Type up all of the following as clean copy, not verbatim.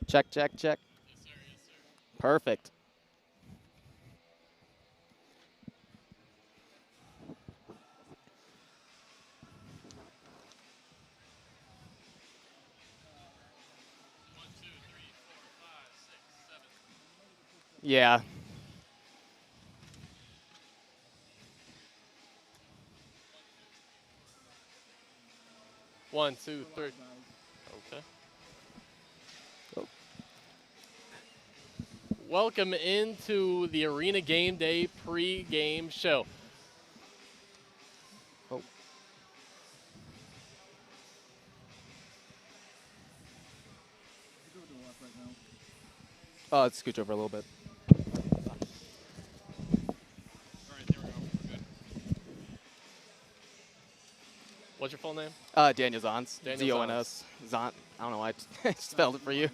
Check, check, check. Yes, sir. Yes, sir. Perfect. One, two, three, four, five, six, seven. Yeah. One, two, three. Okay. Oh. Welcome into the Arena Game Day pre-game show. Oh. Let's scooch over a little bit. All right, there we go. We're good. What's your full name? Daniel Zons. Daniel Z-O-N-S. Zon. I don't know why I spelled it for you.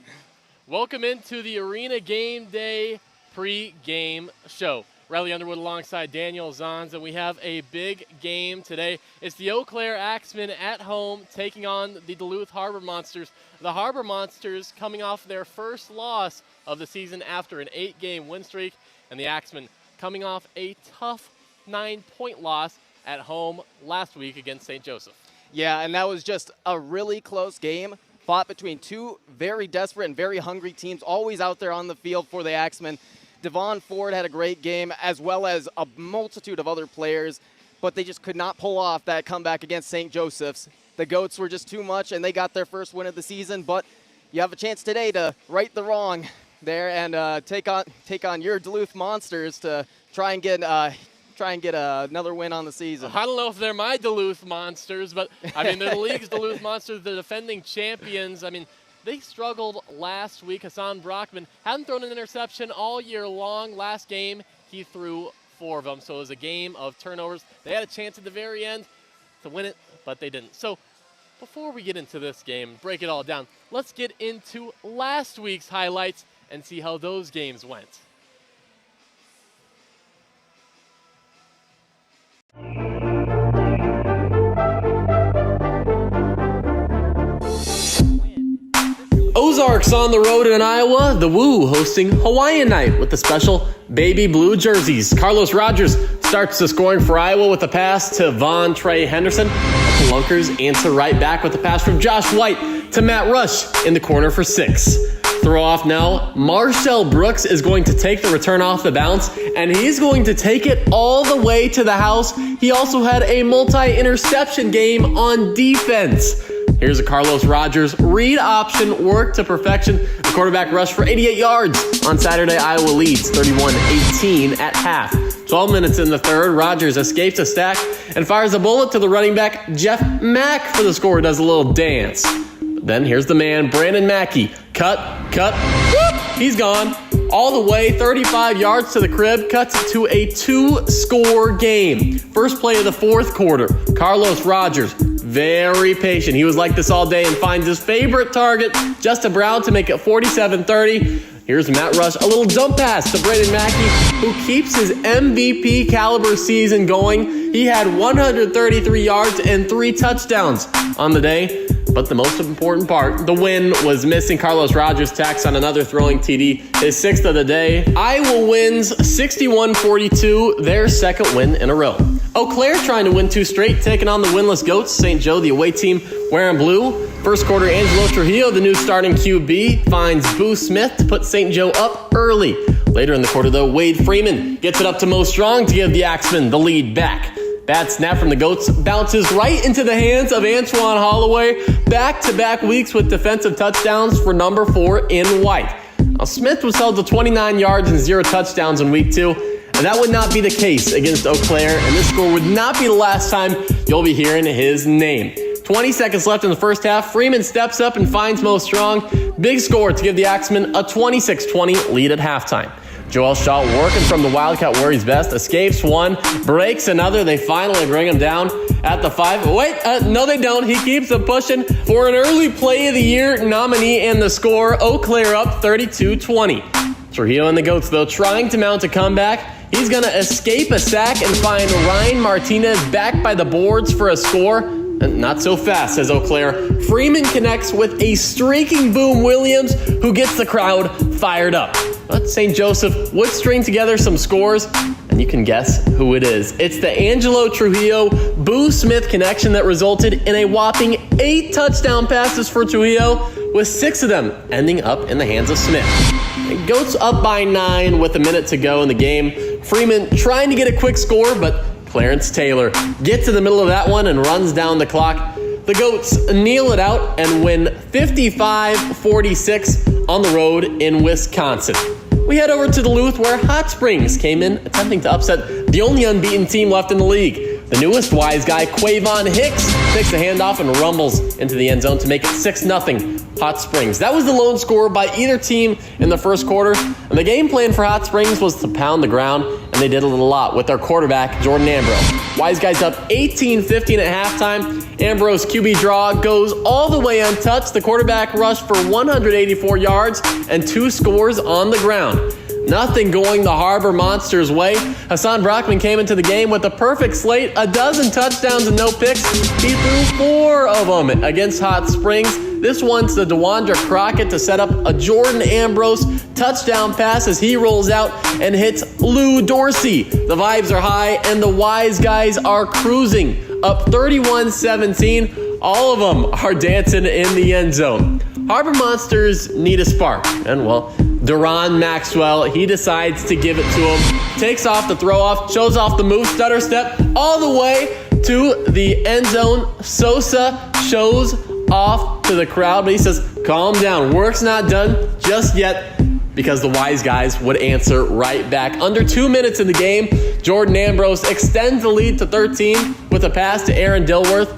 Welcome into the Arena Game Day pre-game show. Riley Underwood alongside Daniel Zons, and we have a big game today. It's the Eau Claire Axemen at home taking on the Duluth Harbor Monsters. The Harbor Monsters coming off their first loss of the season after an 8-game win streak, and the Axemen coming off a tough 9-point loss at home last week against St. Joseph. Yeah, and that was just a really close game, fought between two very desperate and very hungry teams, always out there on the field for the Axemen. Devon Ford had a great game, as well as a multitude of other players, but they just could not pull off that comeback against St. Joseph's. The Goats were just too much, and they got their first win of the season, but you have a chance today to right the wrong there and take on your Duluth Monsters to try and get another win on the season. I don't know if they're my Duluth Monsters, but I mean, they're the league's Duluth Monsters, the defending champions. I mean, they struggled last week. Hassan Brockman hadn't thrown an interception all year long. Last game, he threw 4 of them, so it was a game of turnovers. They had a chance at the very end to win it, but they didn't. So before we get into this game, break it all down, let's get into last week's highlights and see how those games went. Ozarks on the road in Iowa, the Woo hosting Hawaiian Night with the special baby blue jerseys. Carlos Rogers starts the scoring for Iowa with a pass to Von Trey Henderson. The Lunkers answer right back with a pass from Josh White to Matt Rush in the corner for 6. Throw off now, Marshall Brooks is going to take the return off the bounce, and he's going to take it all the way to the house. He also had a multi-interception game on defense. Here's a Carlos Rogers read option work to perfection. The quarterback rushed for 88 yards. On Saturday, Iowa leads 31-18 at half. 12 minutes in the third, Rogers escapes a sack and fires a bullet to the running back, Jeff Mack, for the score. Does a little dance. Then here's the man, Brandon Mackey. Cut, whoop, he's gone. All the way, 35 yards to the crib, cuts it to a 2-score game. First play of the fourth quarter, Carlos Rogers, very patient. He was like this all day and finds his favorite target, Justin Brown, to make it 47-30. Here's Matt Rush, a little dump pass to Brandon Mackey, who keeps his MVP caliber season going. He had 133 yards and 3 touchdowns on the day. But the most important part, the win, was missing. Carlos Rogers tacks on another throwing TD, his 6th of the day. Iowa wins 61-42, their 2nd win in a row. Eau Claire trying to win 2 straight, taking on the winless Goats. St. Joe, the away team, wearing blue. First quarter, Angelo Trujillo, the new starting QB, finds Boo Smith to put St. Joe up early. Later in the quarter, though, Wade Freeman gets it up to Mo Strong to give the Axemen the lead back. Bad snap from the Goats bounces right into the hands of Antoine Holloway. Back-to-back weeks with defensive touchdowns for number 4 in White. Now, Smith was held to 29 yards and 0 touchdowns in week 2. And that would not be the case against Eau Claire, and this score would not be the last time you'll be hearing his name. 20 seconds left in the first half. Freeman steps up and finds Mo Strong. Big score to give the Axemen a 26-20 lead at halftime. Joel Shaw working from the Wildcat where he's best. Escapes one, breaks another. They finally bring him down at the 5. Wait, no they don't. He keeps them pushing for an early play of the year nominee and the score. Eau Claire up 32-20. Trujillo and the Goats, though, trying to mount a comeback. He's going to escape a sack and find Ryan Martinez back by the boards for a score. And not so fast, says Eau Claire. Freeman connects with a streaking Boom Williams, who gets the crowd fired up. But St. Joseph would string together some scores, and you can guess who it is. It's the Angelo Trujillo Boo Smith connection that resulted in a whopping 8 touchdown passes for Trujillo, with 6 of them ending up in the hands of Smith. Goats up by 9 with a minute to go in the game. Freeman trying to get a quick score, but Clarence Taylor gets in the middle of that one and runs down the clock. The Goats kneel it out and win 55-46 on the road in Wisconsin. We head over to Duluth, where Hot Springs came in attempting to upset the only unbeaten team left in the league. The newest wise guy, Quavon Hicks, takes the handoff and rumbles into the end zone to make it 6-0 Hot Springs. That was the lone score by either team in the first quarter. And the game plan for Hot Springs was to pound the ground, and they did a lot with their quarterback, Jordan Ambrose. Wise guys up 18-15 at halftime. Ambrose QB draw goes all the way untouched. The quarterback rushed for 184 yards and 2 scores on the ground. Nothing going the Harbor Monsters' way. Hassan Brockman came into the game with a perfect slate, 12 touchdowns and no picks. He threw 4 of them against Hot Springs. This one's to DeWandre Crockett to set up a Jordan Ambrose touchdown pass as he rolls out and hits Lou Dorsey. The vibes are high and the wise guys are cruising up 31-17. All of them are dancing in the end zone. Harbor Monsters need a spark, and well, Duron Maxwell, he decides to give it to him, takes off the throw off, shows off the move, stutter step, all the way to the end zone. Sosa shows off to the crowd, but he says, calm down, work's not done just yet, because the wise guys would answer right back. Under 2 minutes in the game, Jordan Ambrose extends the lead to 13 with a pass to Aaron Dilworth.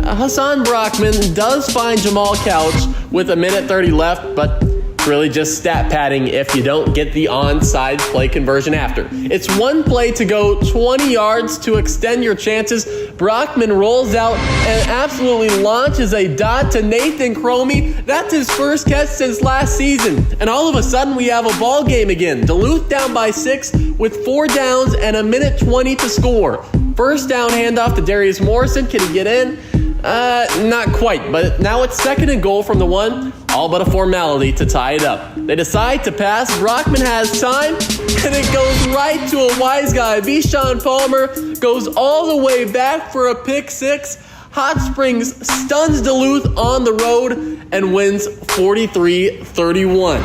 Hassan Brockman does find Jamal Couch with 1:30 left, but really just stat padding if you don't get the onside play conversion after. It's 1 play to go, 20 yards to extend your chances. Brockman rolls out and absolutely launches a dot to Nathan Cromie. That's his first catch since last season. And all of a sudden we have a ball game again. Duluth down by 6 with 4 downs and 1:20 to score. First down handoff to Darius Morrison. Can he get in? Not quite, but now it's 2nd and goal from the 1. All but a formality to tie it up. They decide to pass. Brockman has time, and it goes right to a wise guy. Vishon Palmer goes all the way back for a pick 6. Hot Springs stuns Duluth on the road and wins 43-31.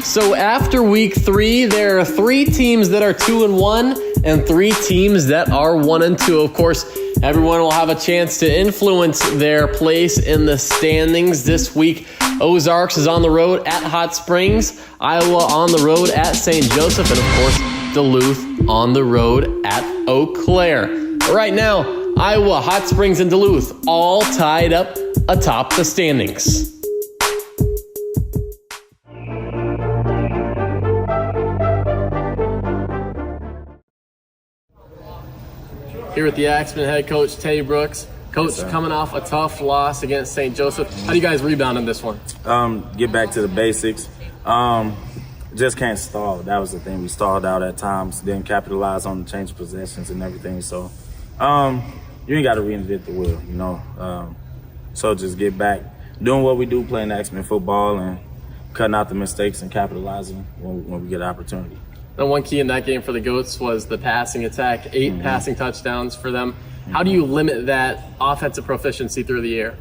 So after week 3, there are 3 teams that are 2-1 and 3 teams that are 1-2. Of course, everyone will have a chance to influence their place in the standings this week. Ozarks is on the road at Hot Springs, Iowa on the road at St. Joseph, and of course, Duluth on the road at Eau Claire. But right now, Iowa, Hot Springs, and Duluth all tied up atop the standings. Here with the Axemen head coach, Tay Brooks. Coach, coming off a tough loss against St. Joseph. How do you guys rebound in this one? Get back to the basics. Just can't stall. That was the thing. We stalled out at times, didn't capitalize on the change of possessions and everything. So you ain't got to reinvent the wheel, you know. So just get back, doing what we do, playing Axemen football and cutting out the mistakes and capitalizing when we get an opportunity. And one key in that game for the Goats was the passing attack, 8 passing touchdowns for them. How do you limit that offensive proficiency through the air?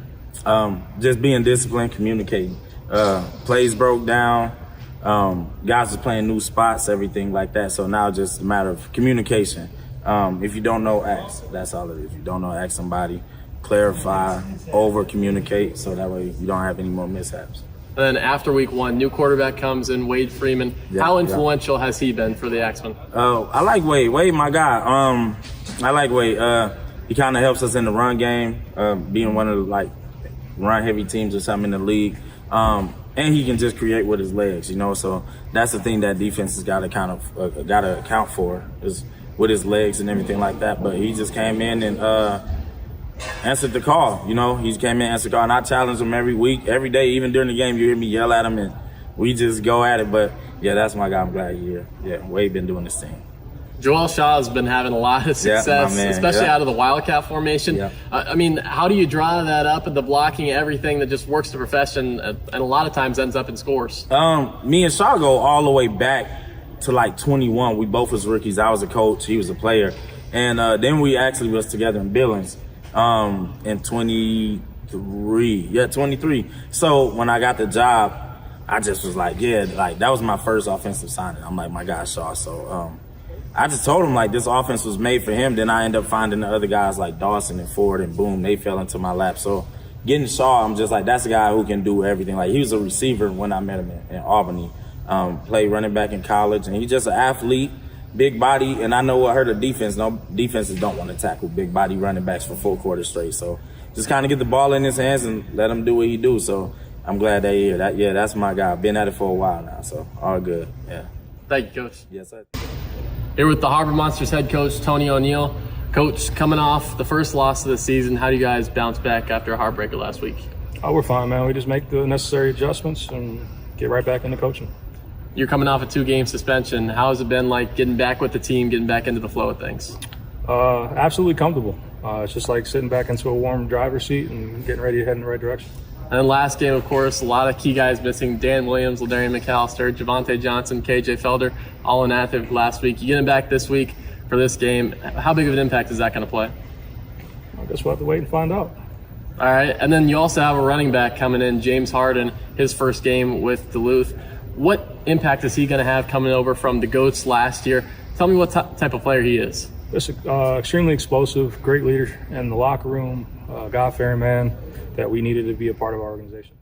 Just being disciplined, communicating. Plays broke down. Guys are playing new spots, everything like that. So now just a matter of communication. If you don't know, ask. That's all it is. If you don't know, ask somebody, clarify, over-communicate, so that way you don't have any more mishaps. And then after week 1, new quarterback comes in, Wade Freeman. How influential has he been for the Axemen? I like Wade. Wade, my guy. I like Wade. He kind of helps us in the run game, being one of the run-heavy teams or something in the league. And he can just create with his legs, you know. So that's the thing that defense has got to account for, is with his legs and everything like that. But he just came in and answered the call, you know. He came in and answered the call, and I challenge him every week, every day, even during the game. You hear me yell at him, and we just go at it. But yeah, that's my guy. I'm glad you're here. Yeah, Wade been doing this thing. Joel Shaw has been having a lot of success, especially out of the Wildcat formation. Yeah. I mean, how do you draw that up and the blocking, everything that just works the profession and a lot of times ends up in scores? Me and Shaw go all the way back to like 21. We both was rookies. I was a coach. He was a player. And then we actually was together in Billings in 23. Yeah, 23. So when I got the job, I just was like, that was my first offensive signing. I'm like, my God, Shaw. So I just told him, like, this offense was made for him. Then I ended up finding the other guys like Dawson and Ford, and boom, they fell into my lap. So getting Shaw, I'm just like, that's a guy who can do everything. Like, he was a receiver when I met him in Albany. Played running back in college, and he's just an athlete, big body. And I know what hurt the defense. No, defenses don't want to tackle big body running backs for 4 quarters straight. So just kind of get the ball in his hands and let him do what he do. So I'm glad they're here. That's my guy. Been at it for a while now, so all good. Yeah. Thank you, Coach. Yes, sir. Here with the Harbor Monsters head coach, Tony O'Neill. Coach, coming off the first loss of the season, how do you guys bounce back after a heartbreaker last week? Oh, we're fine, man. We just make the necessary adjustments and get right back into coaching. You're coming off a 2-game suspension. How has it been like getting back with the team, getting back into the flow of things? Absolutely comfortable. It's just like sitting back into a warm driver's seat and getting ready to head in the right direction. And then last game, of course, a lot of key guys missing. Dan Williams, Ladarian McAllister, Javante Johnson, KJ Felder, all inactive last week. You get him back this week for this game. How big of an impact is that going to play? I guess we'll have to wait and find out. All right. And then you also have a running back coming in, James Harden, his first game with Duluth. What impact is he going to have coming over from the Goats last year? Tell me what type of player he is. Just extremely explosive, great leader in the locker room, God-fearing man that we needed to be a part of our organization.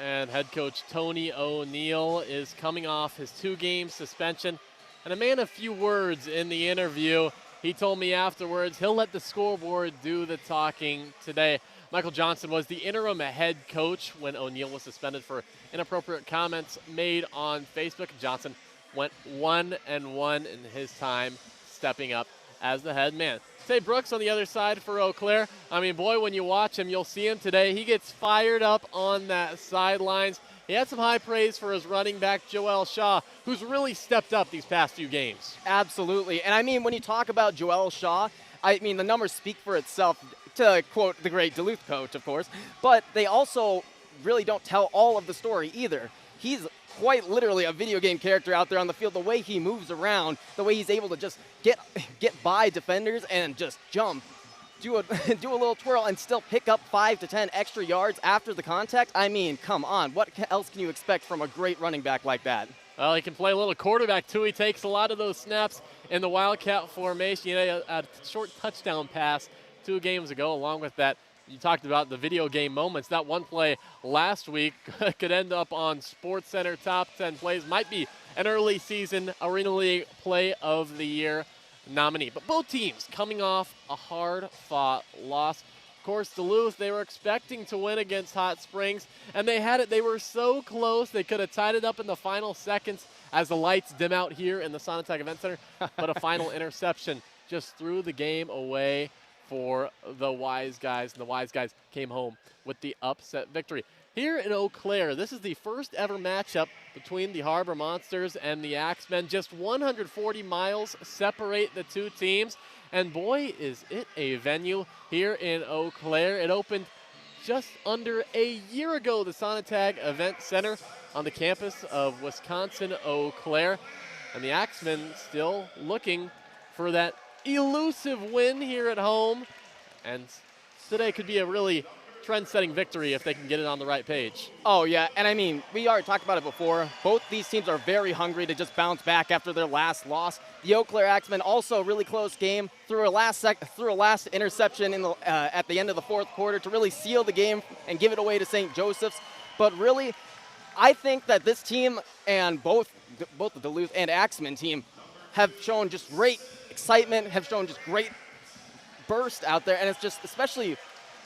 And head coach Tony O'Neill is coming off his 2-game suspension. And a man of few words in the interview. He told me afterwards he'll let the scoreboard do the talking today. Michael Johnson was the interim head coach when O'Neill was suspended for inappropriate comments made on Facebook. Johnson went 1-1 in his time stepping up as the head man. Tay Brooks on the other side for Eau Claire. I mean, boy, when you watch him, you'll see him today. He gets fired up on that sidelines. He had some high praise for his running back, Joel Shaw, who's really stepped up these past few games. Absolutely. And I mean, when you talk about Joel Shaw, I mean, the numbers speak for itself, to quote the great Duluth coach, of course, but they also really don't tell all of the story either. He's quite literally a video game character out there on the field. The way he moves around, the way he's able to just get by defenders and just jump, do a little twirl and still pick up 5 to 10 extra yards after the contact. I mean, come on. What else can you expect from a great running back like that? Well, he can play a little quarterback, too. He takes a lot of those snaps in the Wildcat formation. You know, a short touchdown pass 2 games ago, along with that. You talked about the video game moments. That one play last week could end up on SportsCenter Top 10 Plays. Might be an early season Arena League Play of the Year nominee. But both teams coming off a hard-fought loss. Of course, Duluth, they were expecting to win against Hot Springs, and they had it. They were so close. They could have tied it up in the final seconds as the lights dim out here in the Sonatech Event Center. But a final interception just threw the game away for the Wise Guys, and the Wise Guys came home with the upset victory. Here in Eau Claire, this is the first ever matchup between the Harbor Monsters and the Axemen. Just 140 miles separate the two teams, and boy, is it a venue here in Eau Claire. It opened just under a year ago, the Sonatag Event Center on the campus of Wisconsin Eau Claire, and the Axemen still looking for that elusive win here at home, and today could be a really trend-setting victory if they can get it on the right page. Oh, yeah, and I mean, we already talked about it before. Both these teams are very hungry to just bounce back after their last loss. The Eau Claire Axemen, also a really close game, threw a last interception in the, at the end of the 4th quarter to really seal the game and give it away to St. Joseph's. But really, I think that this team and both the Duluth and Axemen team have shown just great excitement, have shown just great burst out there, and it's just, especially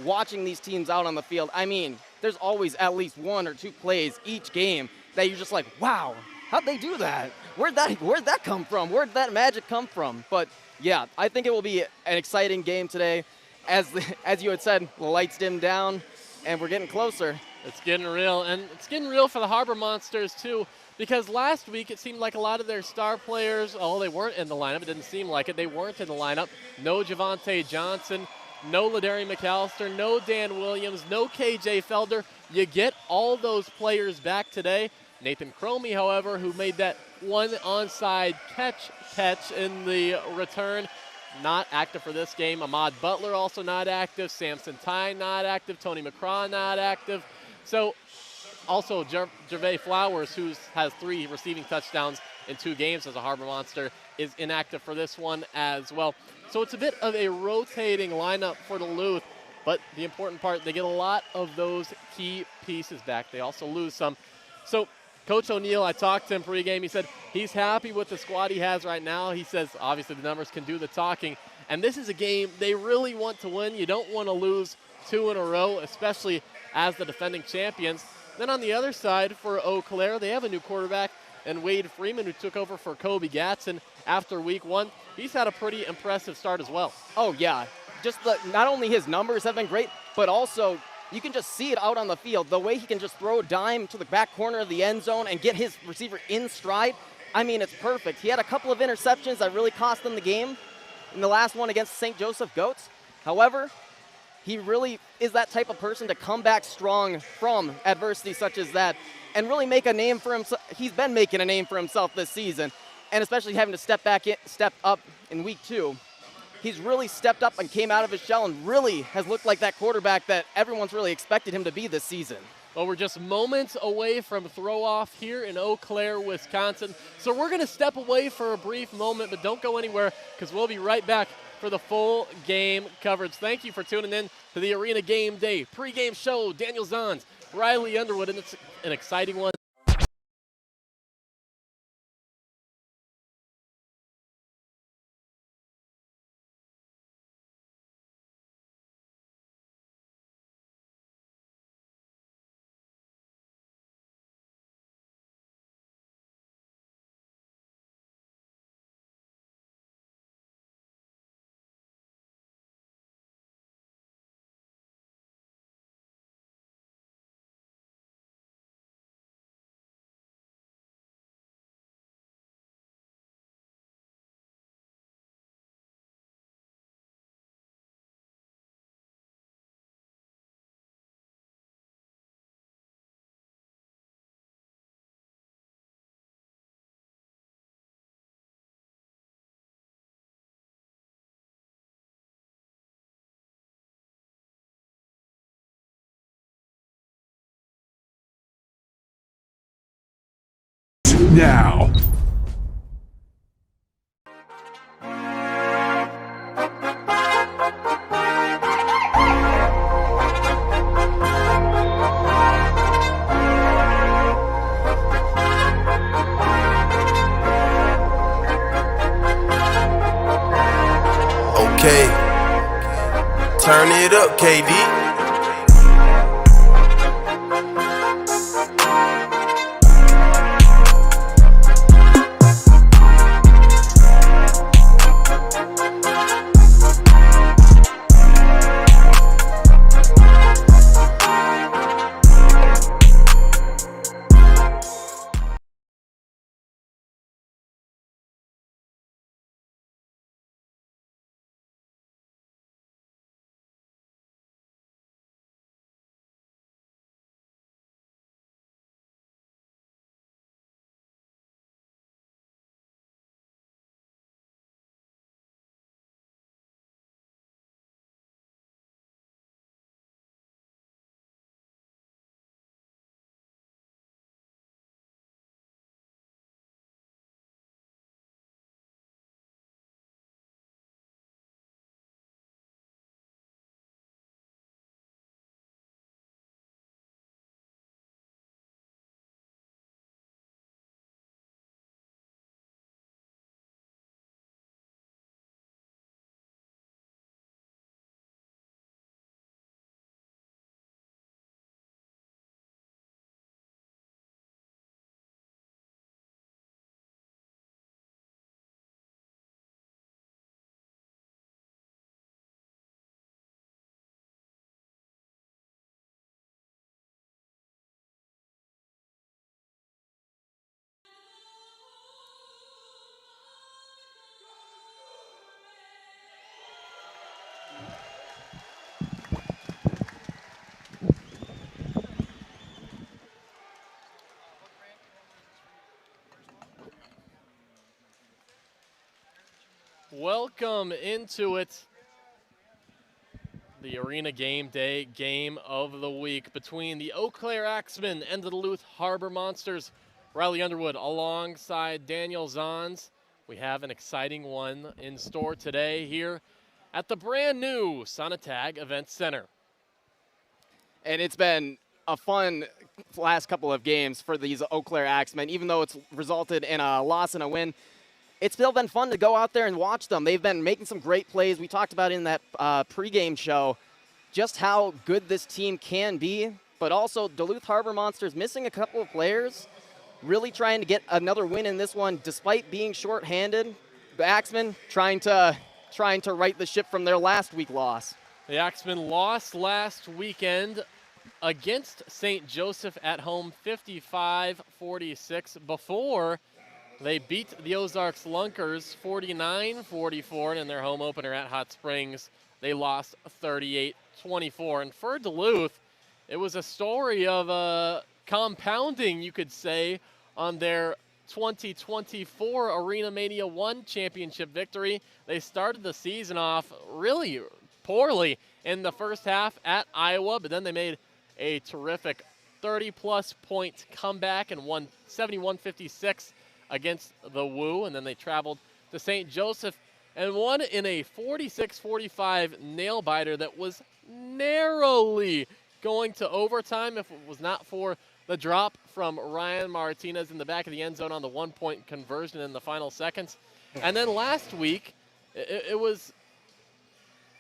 watching these teams out on the field, I mean, there's always at least 1 or 2 plays each game that you're just like, wow, how'd they do that? Where'd that come from? Where'd that magic come from? But yeah, I think it will be an exciting game today. As you had said, the lights dim down, and we're getting closer. It's getting real, and it's getting real for the Harbor Monsters too, because last week it seemed like a lot of their star players, they weren't in the lineup. It didn't seem like it. They weren't in the lineup. No Javante Johnson, no Ladarian McAllister, no Dan Williams, no KJ Felder. You get all those players back today. Nathan Cromie, however, who made that one onside catch in the return, not active for this game. Ahmad Butler also not active. Samson Tyne not active. Tony McCraw not active. So also Gervais Flowers, who has 3 receiving touchdowns in 2 games as a Harbor Monster, is inactive for this one as well. So it's a bit of a rotating lineup for Duluth, but the important part, they get a lot of those key pieces back. They also lose some. So Coach O'Neill, I talked to him pregame. He said he's happy with the squad he has right now. He says obviously the numbers can do the talking, and this is a game they really want to win. You don't want to lose 2 in a row, especially as the defending champions. Then on the other side for Eau Claire, they have a new quarterback, and Wade Freeman, who took over for Kobe Gatson after week 1. He's had a pretty impressive start as well. Oh yeah, just not only his numbers have been great, but also you can just see it out on the field. The way he can just throw a dime to the back corner of the end zone and get his receiver in stride, I mean, it's perfect. He had a couple of interceptions that really cost them the game in the last one against St. Joseph Goats. However, he really is that type of person to come back strong from adversity such as that and really make a name for himself. He's been making a name for himself this season, and especially having to step up in week 2. He's really stepped up and came out of his shell and really has looked like that quarterback that everyone's really expected him to be this season. Well, we're just moments away from throw-off here in Eau Claire, Wisconsin. So we're going to step away for a brief moment, but don't go anywhere because we'll be right back for the full game coverage. Thank you for tuning in to the Arena Game Day pregame show. Daniel Zahns, Riley Underwood, and it's an exciting one. Now. Okay, turn it up, KD. Welcome into it. The Arena Game Day game of the week between the Eau Claire Axemen and the Duluth Harbor Monsters. Riley Underwood alongside Daniel Zons. We have an exciting one in store today here at the brand new Sonatag Event Center. And it's been a fun last couple of games for these Eau Claire Axemen, even though it's resulted in a loss and a win. It's still been fun to go out there and watch them. They've been making some great plays. We talked about in that pregame show just how good this team can be, but also Duluth Harbor Monsters missing a couple of players, really trying to get another win in this one despite being shorthanded. The Axemen trying to right the ship from their last week loss. The Axemen lost last weekend against St. Joseph at home 55-46 before they beat the Ozarks Lunkers 49-44, and in their home opener at Hot Springs, they lost 38-24. And for Duluth, it was a story of compounding, you could say, on their 2024 Arena Mania 1 championship victory. They started the season off really poorly in the first half at Iowa, but then they made a terrific 30-plus point comeback and won 71-56 against the Woo, and then they traveled to St. Joseph and won in a 46-45 nail-biter that was narrowly going to overtime if it was not for the drop from Ryan Martinez in the back of the end zone on the one-point conversion in the final seconds. And then last week, it was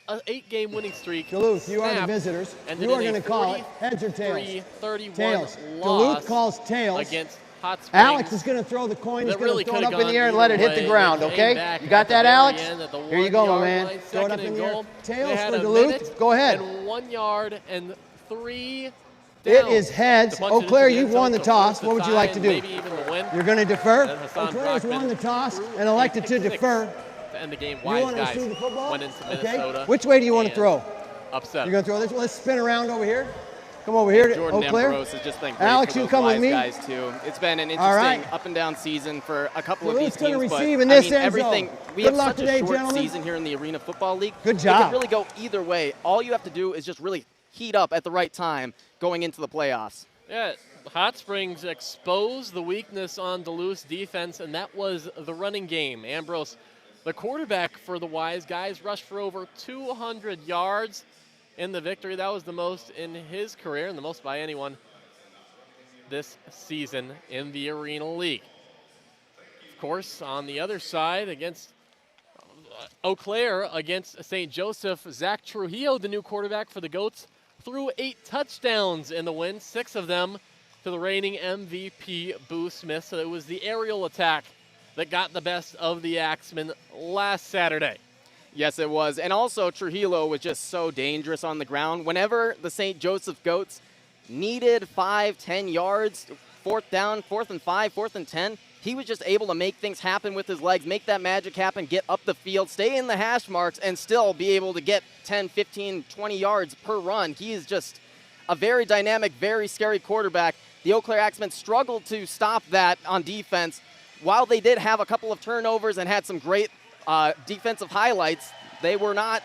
an 8-game winning streak. Duluth, you are the visitors. You are going to call it heads or tails? 31 tails. Loss Duluth calls tails. Against Hot Springs. Alex is going to throw the coin. He's going Really to throw it up in the gone air and let it hit either the way. ground, They came okay? back You got at the that, very Alex? end at the Here you go, my 1 man. yard line, Throw it up second in and the air. goal. They Tails had for a Duluth. minute Go ahead. And 1 yard and 3 It downs is heads. to punch Eau it into Claire, the end you've won zone the to toss. force What would the you like tie to and do? maybe even the win. You're going to defer? Then Hassan Eau Claire's Brockman won the toss threw and elected a to pick six defer. to end the game. You Wise want to guys receive the football? went into Okay. Minnesota. Which way do you want to and throw? Upset. You're going to throw this one. Let's spin around over here. Come over here to Jordan Eau Claire. Ambrose has just been great Alex, for you those come with Wise me. guys too. It's been an All interesting right. up and down season for a couple of Duluth's these gonna teams, but receive in I this mean end everything. zone. We Good have luck such today, a short gentlemen. season here in the Arena Football League. Good It job. could really go either way. All you have to do is just really heat up at the right time going into the playoffs. Yeah, Hot Springs exposed the weakness on Duluth's defense, and that was the running game. Ambrose, the quarterback for the Wise guys, rushed for over 200 yards in the victory. That was the most in his career and the most by anyone this season in the Arena League. Of course, on the other side, against Eau Claire, against St. Joseph, Zach Trujillo, the new quarterback for the Goats, threw 8 touchdowns in the win, 6 of them to the reigning MVP, Boo Smith. So it was the aerial attack that got the best of the Axemen last Saturday. Yes, it was. And also, Trujillo was just so dangerous on the ground. Whenever the St. Joseph Goats needed 5-10 yards, 4th down, 4th and 5, 4th and 10, he was just able to make things happen with his legs, make that magic happen, get up the field, stay in the hash marks, and still be able to get 10, 15, 20 yards per run. He is just a very dynamic, very scary quarterback. The Eau Claire Axemen struggled to stop that on defense. While they did have a couple of turnovers and had some great defensive highlights, they were not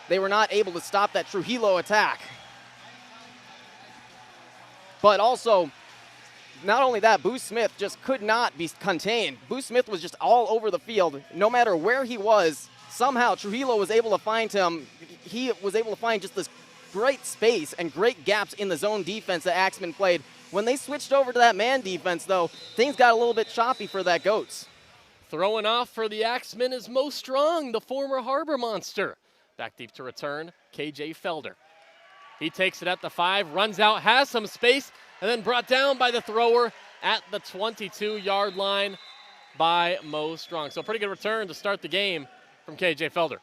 able to stop that Trujillo attack. But also, not only that, Boo Smith just could not be contained. Boo Smith was just all over the field. No matter where he was, somehow Trujillo was able to find him. He was able to find just this great space and great gaps in the zone defense that Axemen played. When they switched over to that man defense, though, things got a little bit choppy for that Goats. Throwing off for the Axemen is Mo Strong, the former Harbor Monster. Back deep to return, KJ Felder. He takes it at the 5, runs out, has some space, and then brought down by the thrower at the 22-yard line by Mo Strong. So pretty good return to start the game from KJ Felder.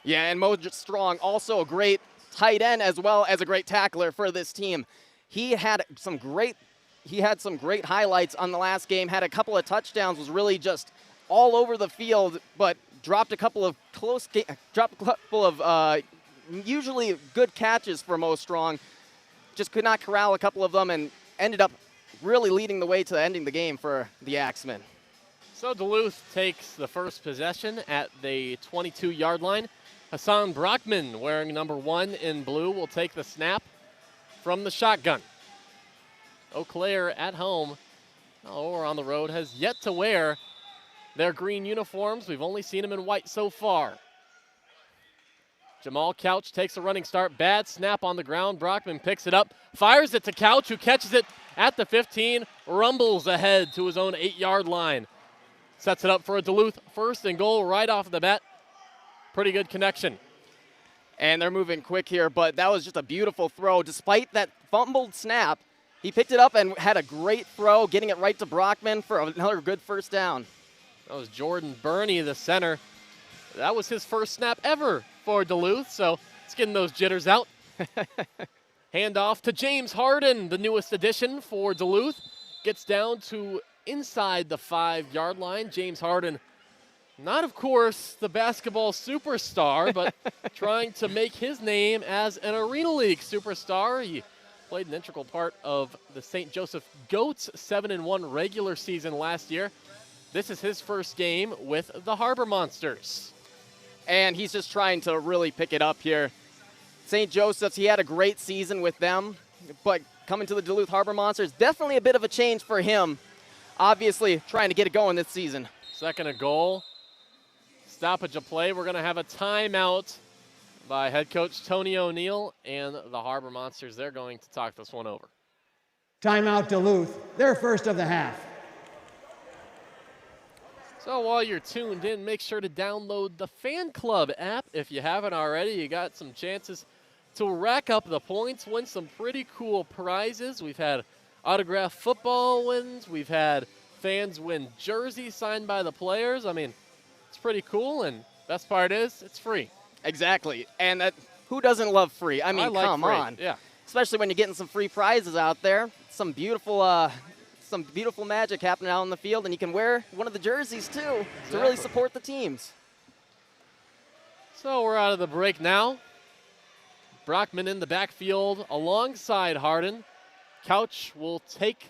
Yeah, and Mo Strong, also a great tight end as well as a great tackler for this team. He had some great highlights on the last game, had a couple of touchdowns, was really just all over the field, but dropped a couple of usually good catches for Mo Strong. Just could not corral a couple of them and ended up really leading the way to ending the game for the Axemen. So Duluth takes the first possession at the 22-yard line. Hassan Brockman, wearing number 1 in blue, will take the snap from the shotgun. Eau Claire at home or on the road has yet to wear their green uniforms. We've only seen them in white so far. Jamal Couch takes a running start. Bad snap on the ground. Brockman picks it up, fires it to Couch, who catches it at the 15, rumbles ahead to his own 8-yard line. Sets it up for a Duluth first and goal right off the bat. Pretty good connection. And they're moving quick here, but that was just a beautiful throw. Despite that fumbled snap, he picked it up and had a great throw, getting it right to Brockman for another good first down. That was Jordan Burney, the center. That was his first snap ever for Duluth, so it's getting those jitters out. Handoff to James Harden, the newest addition for Duluth. Gets down to inside the 5-yard line. James Harden, not of course the basketball superstar, but trying to make his name as an Arena League superstar. He played an integral part of the St. Joseph Goats 7-1 regular season last year. This is his first game with the Harbor Monsters. And he's just trying to really pick it up here. St. Joseph's, he had a great season with them, but coming to the Duluth Harbor Monsters, definitely a bit of a change for him. Obviously trying to get it going this season. Second and goal. Stoppage of play. We're going to have a timeout by head coach Tony O'Neill and the Harbor Monsters. They're going to talk this one over. Timeout Duluth, their first of the half. So while you're tuned in, make sure to download the Fan Club app if you haven't already. You got some chances to rack up the points, win some pretty cool prizes. We've had autographed football wins. We've had fans win jerseys signed by the players. I mean, it's pretty cool, and best part is it's free. Exactly. And who doesn't love free? I mean, like come free. on. Yeah. Especially when you're getting some free prizes out there. Some beautiful magic happening out on the field, and you can wear one of the jerseys too to really support the teams. So we're out of the break now. Brockman in the backfield alongside Harden. Couch will take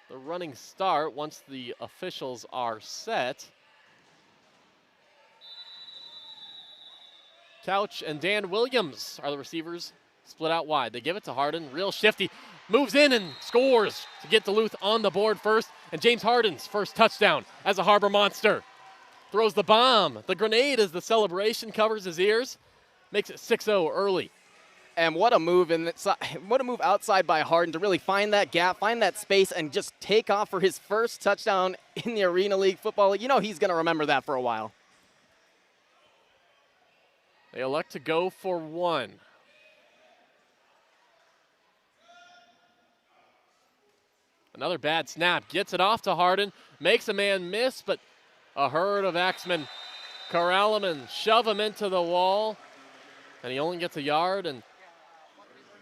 the running start once the officials are set. Couch and Dan Williams are the receivers, split out wide. They give it to Harden, real shifty. Moves in and scores to get Duluth on the board first. And James Harden's first touchdown as a Harbor Monster. Throws the bomb. The grenade as the celebration covers his ears. Makes it 6-0 early. And what a move outside by Harden to really find that gap, find that space, and just take off for his first touchdown in the Arena League football. You know he's going to remember that for a while. They elect to go for one. Another bad snap. Gets it off to Harden. Makes a man miss, but a herd of Axemen corral him and shove him into the wall. And he only gets a yard, and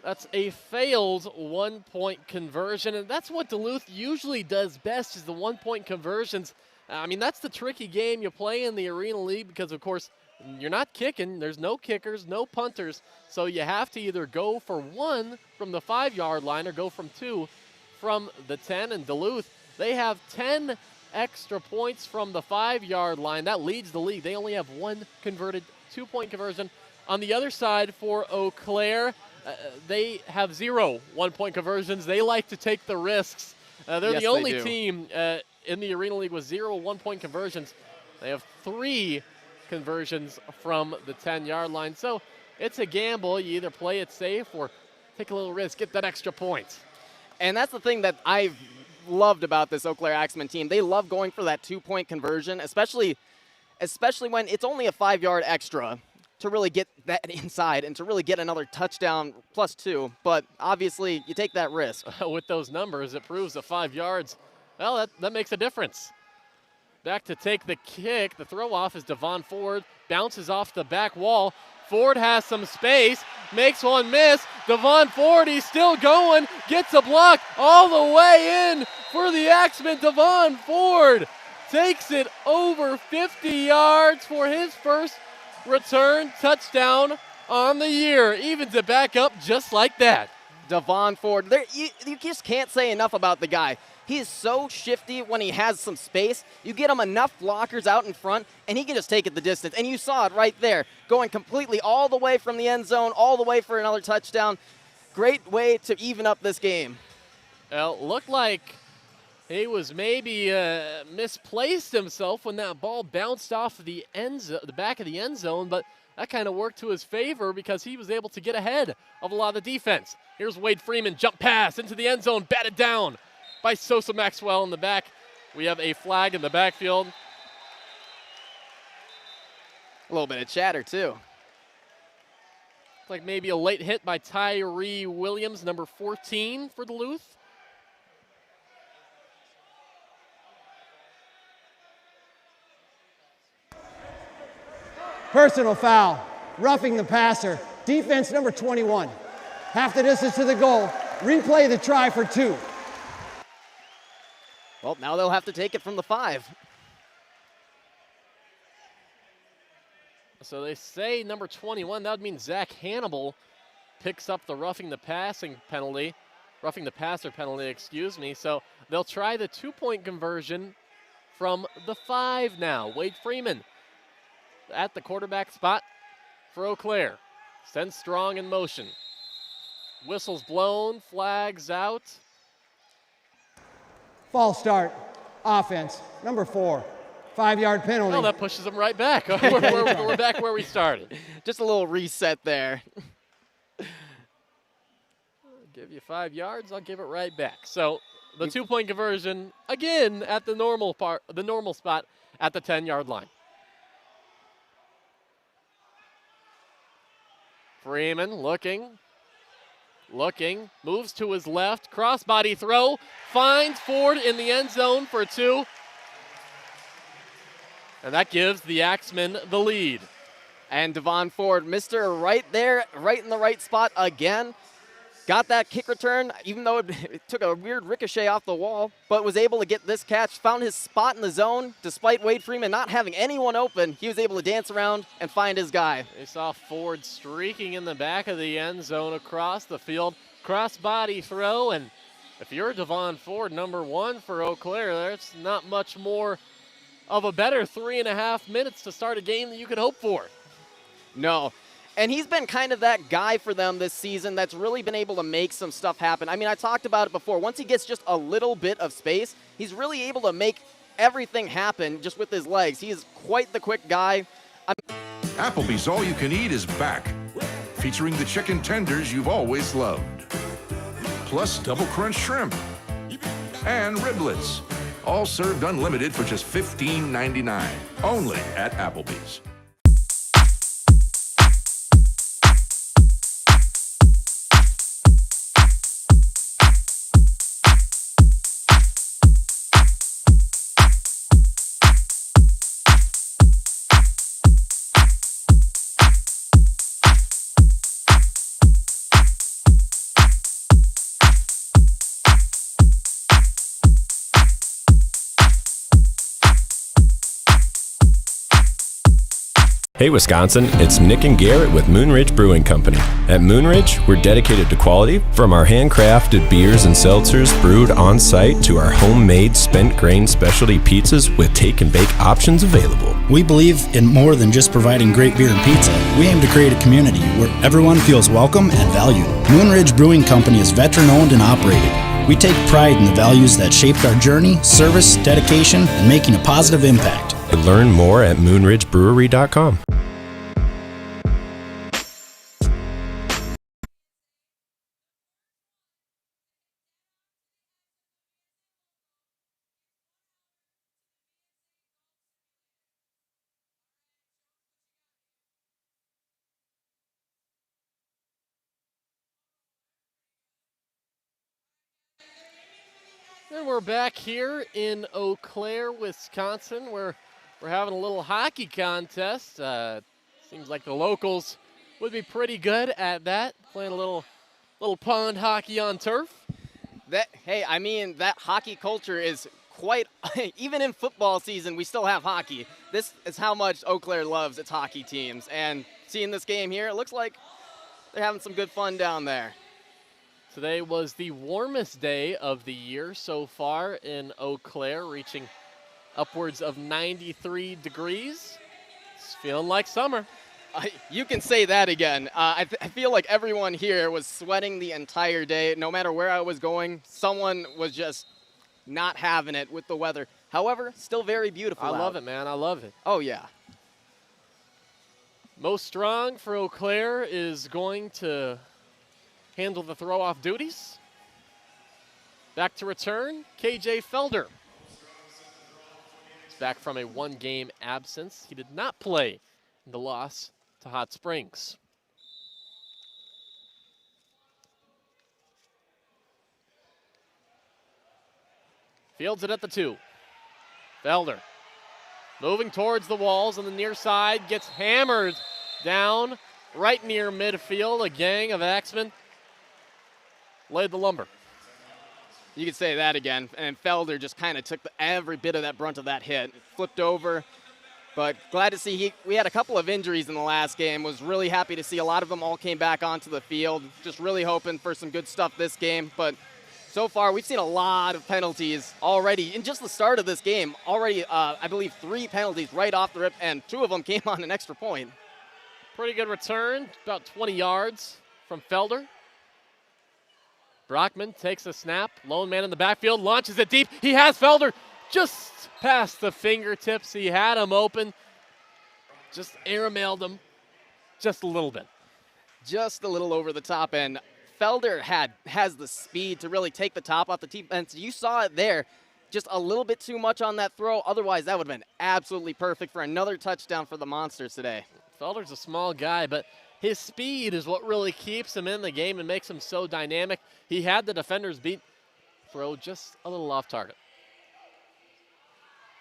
that's a failed one-point conversion. And that's what Duluth usually does best, is the one-point conversions. I mean, that's the tricky game you play in the Arena League because, of course, you're not kicking. There's no kickers, no punters. So you have to either go for one from the 5-yard line or go from two from the 10. And Duluth, they have 10 extra points from the 5-yard line. That leads the league. They only have one converted 2-point conversion. On the other side for Eau Claire, they have 0 one-point conversions. They like to take the risks. They're Yes, the only they do. team in the Arena League with 0 one-point conversions. They have 3 conversions from the 10-yard line. So it's a gamble. You either play it safe or take a little risk, get that extra point. And that's the thing that I've loved about this Eau Claire Axemen team. They love going for that 2-point conversion, especially when it's only a 5-yard extra to really get that inside and to really get another touchdown plus 2. But obviously, you take that risk. With those numbers, it proves that 5 yards, well, that makes a difference. Back to take the kick. The throw off is Devon Ford. Bounces off the back wall. Ford has some space. Makes one miss. Devon Ford, he's still going. Gets a block all the way in for the Axemen. Devon Ford takes it over 50 yards for his first return touchdown on the year, even to back up just like that. Devon Ford, you just can't say enough about the guy. He is so shifty when he has some space. You get him enough blockers out in front, and he can just take it the distance. And you saw it right there, going completely all the way from the end zone, all the way for another touchdown. Great way to even up this game. Well, looked like he was maybe misplaced himself when that ball bounced off the back of the end zone, but that kind of worked to his favor because he was able to get ahead of a lot of the defense. Here's Wade Freeman, jump pass into the end zone, batted down by Sosa Maxwell in the back. We have a flag in the backfield. A little bit of chatter, too. Like maybe a late hit by Tyree Williams, number 14 for Duluth. Personal foul, roughing the passer. Defense number 21. Half the distance to the goal. Replay the try for 2. Well, now they'll have to take it from the 5. So they say number 21. That would mean Zach Hannibal picks up the roughing the passer penalty, excuse me. So they'll try the 2-point conversion from the 5 now. Wade Freeman at the quarterback spot for Eau Claire. Sends Strong in motion. Whistles blown, flags out. False start. Offense, number 4. 5-yard penalty. Oh, that pushes them right back. We're back where we started. Just a little reset there. Give you 5 yards, I'll give it right back. So the 2-point conversion again at the normal spot at the 10-yard line. Freeman looking, moves to his left, crossbody throw, finds Ford in the end zone for 2. And that gives the Axemen the lead. And Devon Ford, Mr. Right there, right in the right spot again. Got that kick return, even though it took a weird ricochet off the wall, but was able to get this catch, found his spot in the zone. Despite Wade Freeman not having anyone open, he was able to dance around and find his guy. They saw Ford streaking in the back of the end zone across the field. Cross-body throw, and if you're Devon Ford, number 1 for Eau Claire, there's not much more of a better 3.5 minutes to start a game that you could hope for. No. And he's been kind of that guy for them this season that's really been able to make some stuff happen. I mean, I talked about it before. Once he gets just a little bit of space, he's really able to make everything happen just with his legs. He is quite the quick guy. Applebee's All You Can Eat is back, featuring the chicken tenders you've always loved, plus double crunch shrimp and riblets, all served unlimited for just $15.99, only at Applebee's. Hey Wisconsin, it's Nick and Garrett with Moonridge Brewing Company. At Moonridge, we're dedicated to quality, from our handcrafted beers and seltzers brewed on site to our homemade spent grain specialty pizzas with take and bake options available. We believe in more than just providing great beer and pizza. We aim to create a community where everyone feels welcome and valued. Moonridge Brewing Company is veteran owned and operated. We take pride in the values that shaped our journey, service, dedication, and making a positive impact. Learn more at moonridgebrewery.com. And we're back here in Eau Claire, Wisconsin, where we're having a little hockey contest. Seems like the locals would be pretty good at that, playing a little pond hockey on turf. Hey, I mean, that hockey culture is quite, even in football season, we still have hockey. This is how much Eau Claire loves its hockey teams. And seeing this game here, it looks like they're having some good fun down there. Today was the warmest day of the year so far in Eau Claire, reaching upwards of 93 degrees. It's feeling like summer. You can say that again. I feel like everyone here was sweating the entire day. No matter where I was going, someone was just not having it with the weather. However, still very beautiful I out. love it, man. I love it. Oh, yeah. Most strong for Eau Claire is going to handle the throw-off duties. Back to return, KJ Felder. He's back from a one-game absence. He did not play in the loss to Hot Springs. Fields it at the 2. Felder moving towards the walls on the near side, gets hammered down right near midfield. A gang of Axemen laid the lumber. You could say that again. And Felder just kind of took every bit of that brunt of that hit. Flipped over. But glad to see we had a couple of injuries in the last game. Was really happy to see a lot of them all came back onto the field. Just really hoping for some good stuff this game. But so far, we've seen a lot of penalties already. In just the start of this game, already, I believe, 3 penalties right off the rip, and 2 of them came on an extra point. Pretty good return, about 20 yards from Felder. Brockman takes a snap, lone man in the backfield, launches it deep. He has Felder just past the fingertips. He had him open, just airmailed him just a little bit. Just a little over the top, and Felder has the speed to really take the top off the defense. You saw it there, just a little bit too much on that throw. Otherwise, that would have been absolutely perfect for another touchdown for the Monsters today. Felder's a small guy, but his speed is what really keeps him in the game and makes him so dynamic. He had the defenders beat. Throw just a little off target.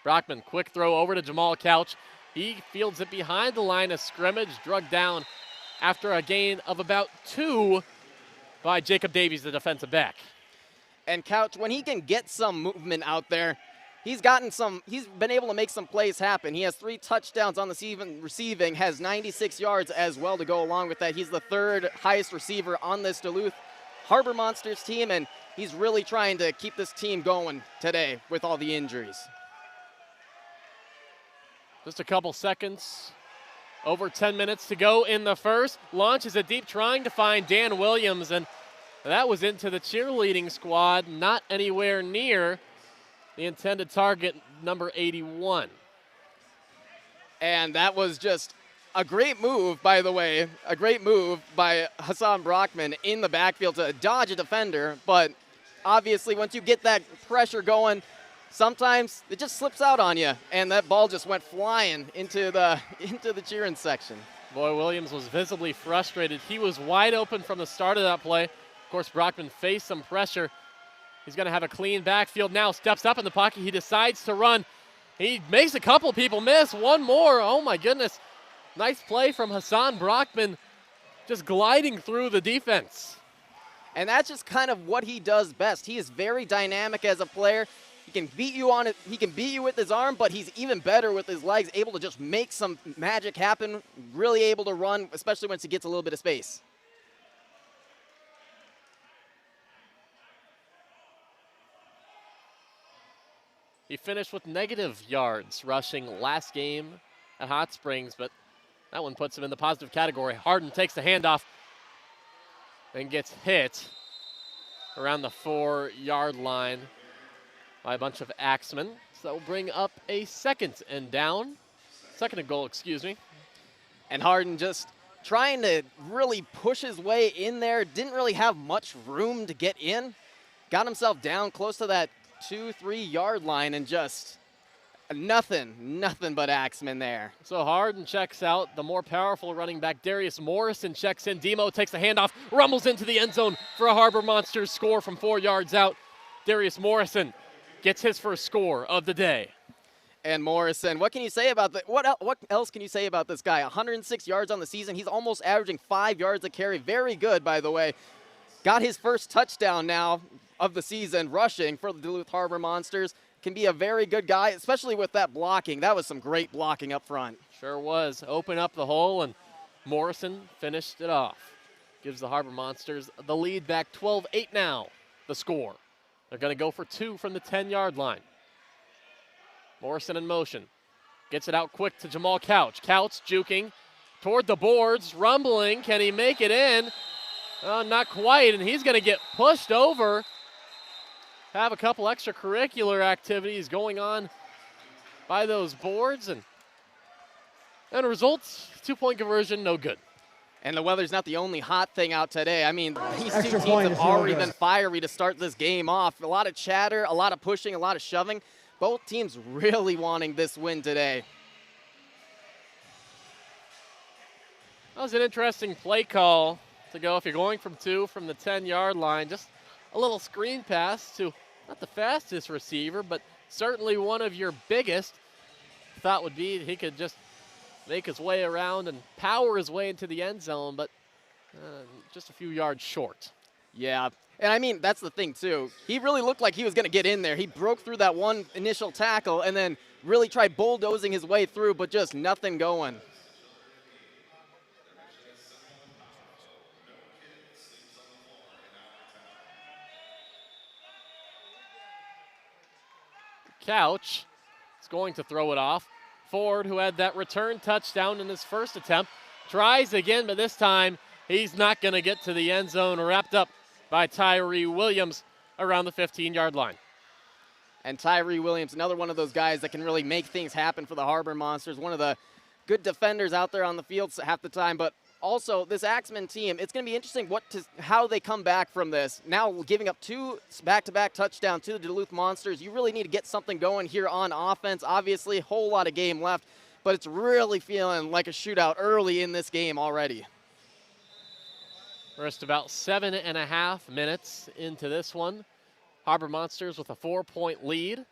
Brockman, quick throw over to Jamal Couch. He fields it behind the line of scrimmage, drugged down after a gain of about 2 by Jacob Davies, the defensive back. And Couch, when he can get some movement out there, he's been able to make some plays happen. He has 3 touchdowns on the season receiving, has 96 yards as well to go along with that. He's the 3rd highest receiver on this Duluth Harbor Monsters team, and he's really trying to keep this team going today with all the injuries. Just a couple seconds, over 10 minutes to go in the first. Launches it deep, trying to find Dan Williams, and that was into the cheerleading squad, not anywhere near the intended target, number 81. And that was just a great move, by the way, a great move by Hassan Brockman in the backfield to dodge a defender. But obviously, once you get that pressure going, sometimes it just slips out on you, and that ball just went flying into the cheering section. Boy, Williams was visibly frustrated. He was wide open from the start of that play. Of course, Brockman faced some pressure. He's going to have a clean backfield now, steps up in the pocket. He decides to run. He makes a couple people miss. One more. Oh, my goodness. Nice play from Hassan Brockman, just gliding through the defense. And that's just kind of what he does best. He is very dynamic as a player. He can beat you on it. He can beat you with his arm, but he's even better with his legs, able to just make some magic happen, really able to run, especially once he gets a little bit of space. He finished with negative yards rushing last game at Hot Springs, but that one puts him in the positive category. Harden takes the handoff and gets hit around the 4-yard line by a bunch of Axemen. So that will bring up a second and goal, excuse me. And Harden just trying to really push his way in there. Didn't really have much room to get in. Got himself down close to that 2-3 yard line and just nothing but Axemen there. So Harden checks out. The more powerful running back, Darius Morrison, checks in. Demo takes the handoff, rumbles into the end zone for a Harbor Monsters score from 4 yards out. Darius Morrison gets his first score of the day. And Morrison, what can you say about what else can you say about this guy? 106 yards on the season. He's almost averaging 5 yards a carry. Very good, by the way. Got his first touchdown now of the season rushing for the Duluth Harbor Monsters. can be a very good guy, especially with that blocking. That was some great blocking up front. Sure was. Open up the hole, and Morrison finished it off. Gives the Harbor Monsters the lead back 12-8 now, the score. They're going to go for 2 from the 10-yard line. Morrison in motion. Gets it out quick to Jamal Couch. Couch juking toward the boards, rumbling. Can he make it in? Not quite, and he's going to get pushed over. Have a couple extracurricular activities going on by those boards, and results, 2-point conversion, no good. And the weather's not the only hot thing out today. I mean, these two Extra teams point have is no already good. been fiery to start this game off. A lot of chatter, a lot of pushing, a lot of shoving. Both teams really wanting this win today. That was an interesting play call to go if you're going from 2 from the 10-yard line. Just a little screen pass to not the fastest receiver, but certainly one of your biggest. Thought would be he could just make his way around and power his way into the end zone, but just a few yards short. Yeah, and I mean, that's the thing, too. He really looked like he was going to get in there. He broke through that one initial tackle and then really tried bulldozing his way through, but just nothing going. Couch is going to throw it off. Ford, who had that return touchdown in his first attempt, tries again, but this time he's not going to get to the end zone. Wrapped up by Tyree Williams around the 15-yard line. And Tyree Williams, another one of those guys that can really make things happen for the Harbor Monsters. One of the good defenders out there on the field half the time, but also this Axemen team, it's going to be interesting how they come back from this. Now giving up 2 back-to-back touchdowns to the Duluth Monsters. You really need to get something going here on offense. Obviously, a whole lot of game left, but it's really feeling like a shootout early in this game already. We're just about 7.5 minutes into this one. Harbor Monsters with a 4-point lead.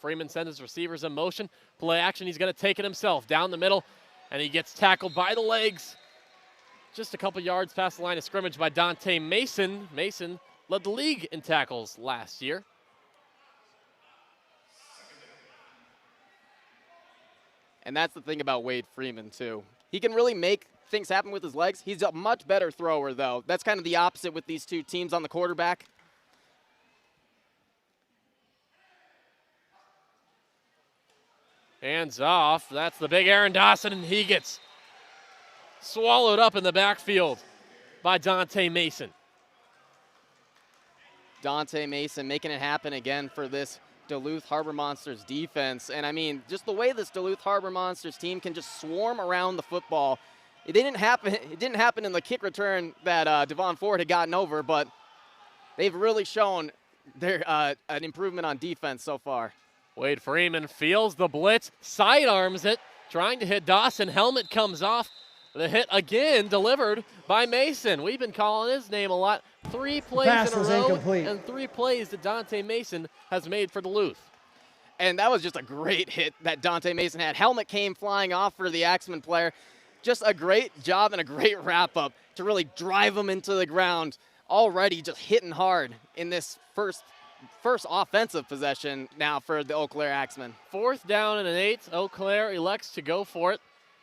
Freeman sends his receivers in motion. Play action, he's going to take it himself down the middle, and he gets tackled by the legs. Just a couple yards past the line of scrimmage by Dante Mason. Mason led the league in tackles last year. And that's the thing about Wade Freeman, too. He can really make things happen with his legs. He's a much better thrower, though. That's kind of the opposite with these two teams on the quarterback. Hands off. That's the big Aaron Dawson, and he gets swallowed up in the backfield by Dante Mason. Dante Mason making it happen again for this Duluth Harbor Monsters defense. And I mean, just the way this Duluth Harbor Monsters team can just swarm around the football. It didn't happen in the kick return that Devon Ford had gotten over, but they've really shown their an improvement on defense so far. Wade Freeman feels the blitz, sidearms it, trying to hit Dawson. Helmet comes off. The hit again delivered by Mason. We've been calling his name a lot. 3 plays in a row, incomplete. and 3 plays that Dante Mason has made for Duluth. And that was just a great hit that Dante Mason had. Helmet came flying off for the Axemen player. Just a great job and a great wrap-up to really drive him into the ground. Already just hitting hard in this first offensive possession now for the Eau Claire Axemen. 4th down and an 8. Eau Claire elects to go for it.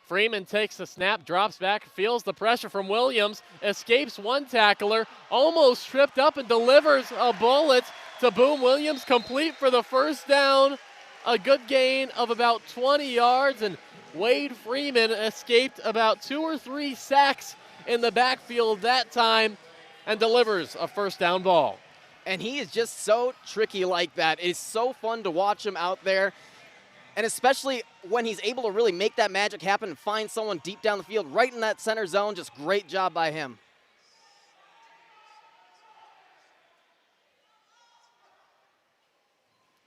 Freeman takes the snap, drops back, feels the pressure from Williams, escapes one tackler, almost tripped up and delivers a bullet to Boom Williams, complete for the first down. A good gain of about 20 yards, and Wade Freeman escaped about 2 or 3 sacks in the backfield that time and delivers a first down ball. And he is just so tricky like that. It's so fun to watch him out there. And especially when he's able to really make that magic happen and find someone deep down the field, right in that center zone. Just great job by him.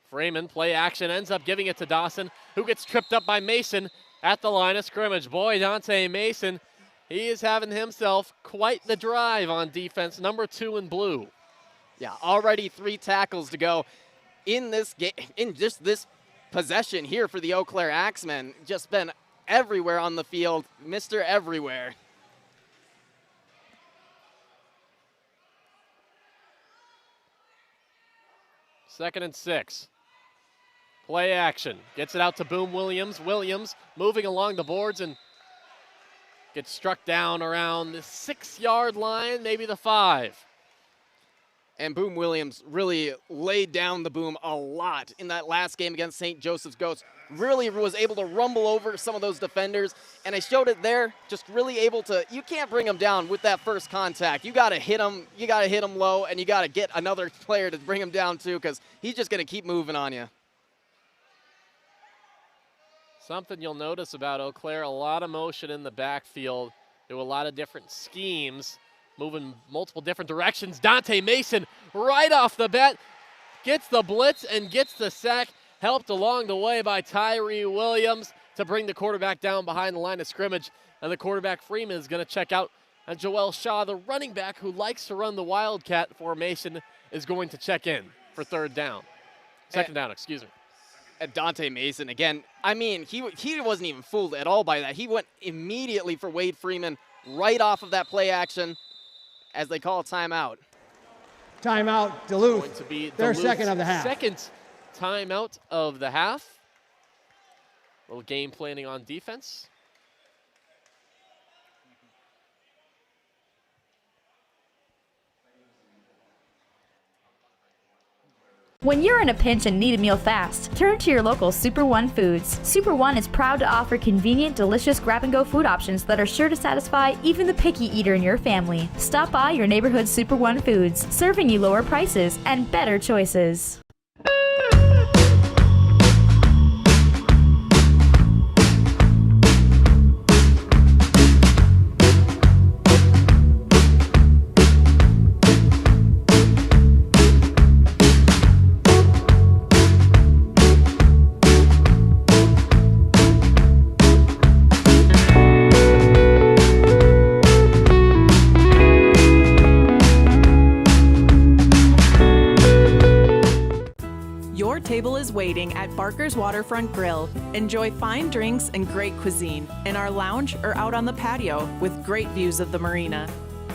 Freeman, play action, ends up giving it to Dawson, who gets tripped up by Mason at the line of scrimmage. Boy, Dante Mason, he is having himself quite the drive on defense, number 2 in blue. Yeah, already 3 tackles to go in this game, in just this possession here for the Eau Claire Axemen. Just been everywhere on the field, Mr. Everywhere. 2nd and 6. Play action. Gets it out to Boom Williams. Williams moving along the boards and gets struck down around the 6-yard line, maybe the 5. And Boom Williams really laid down the boom a lot in that last game against St. Joseph's Ghosts. Really was able to rumble over some of those defenders, and I showed it there, just really able to, you can't bring them down with that first contact. You gotta hit them low, and you gotta get another player to bring him down too, because he's just gonna keep moving on you. Something you'll notice about Eau Claire, a lot of motion in the backfield. There were a lot of different schemes, moving multiple different directions. Dante Mason right off the bat gets the blitz and gets the sack, helped along the way by Tyree Williams to bring the quarterback down behind the line of scrimmage. And the quarterback Freeman is going to check out. And Joel Shaw, the running back who likes to run the Wildcat formation, is going to check in for second down, excuse me. Dante Mason, again, I mean, he wasn't even fooled at all by that. He went immediately for Wade Freeman right off of that play action as they call a timeout. Timeout, Duluth. Going to be Their Duluth's second of the half. Second timeout of the half. A little game planning on defense. When you're in a pinch and need a meal fast, turn to your local Super One Foods. Super One is proud to offer convenient, delicious grab-and-go food options that are sure to satisfy even the picky eater in your family. Stop by your neighborhood Super One Foods, serving you lower prices and better choices. Table is waiting at Barker's Waterfront Grill. Enjoy fine drinks and great cuisine in our lounge or out on the patio with great views of the marina.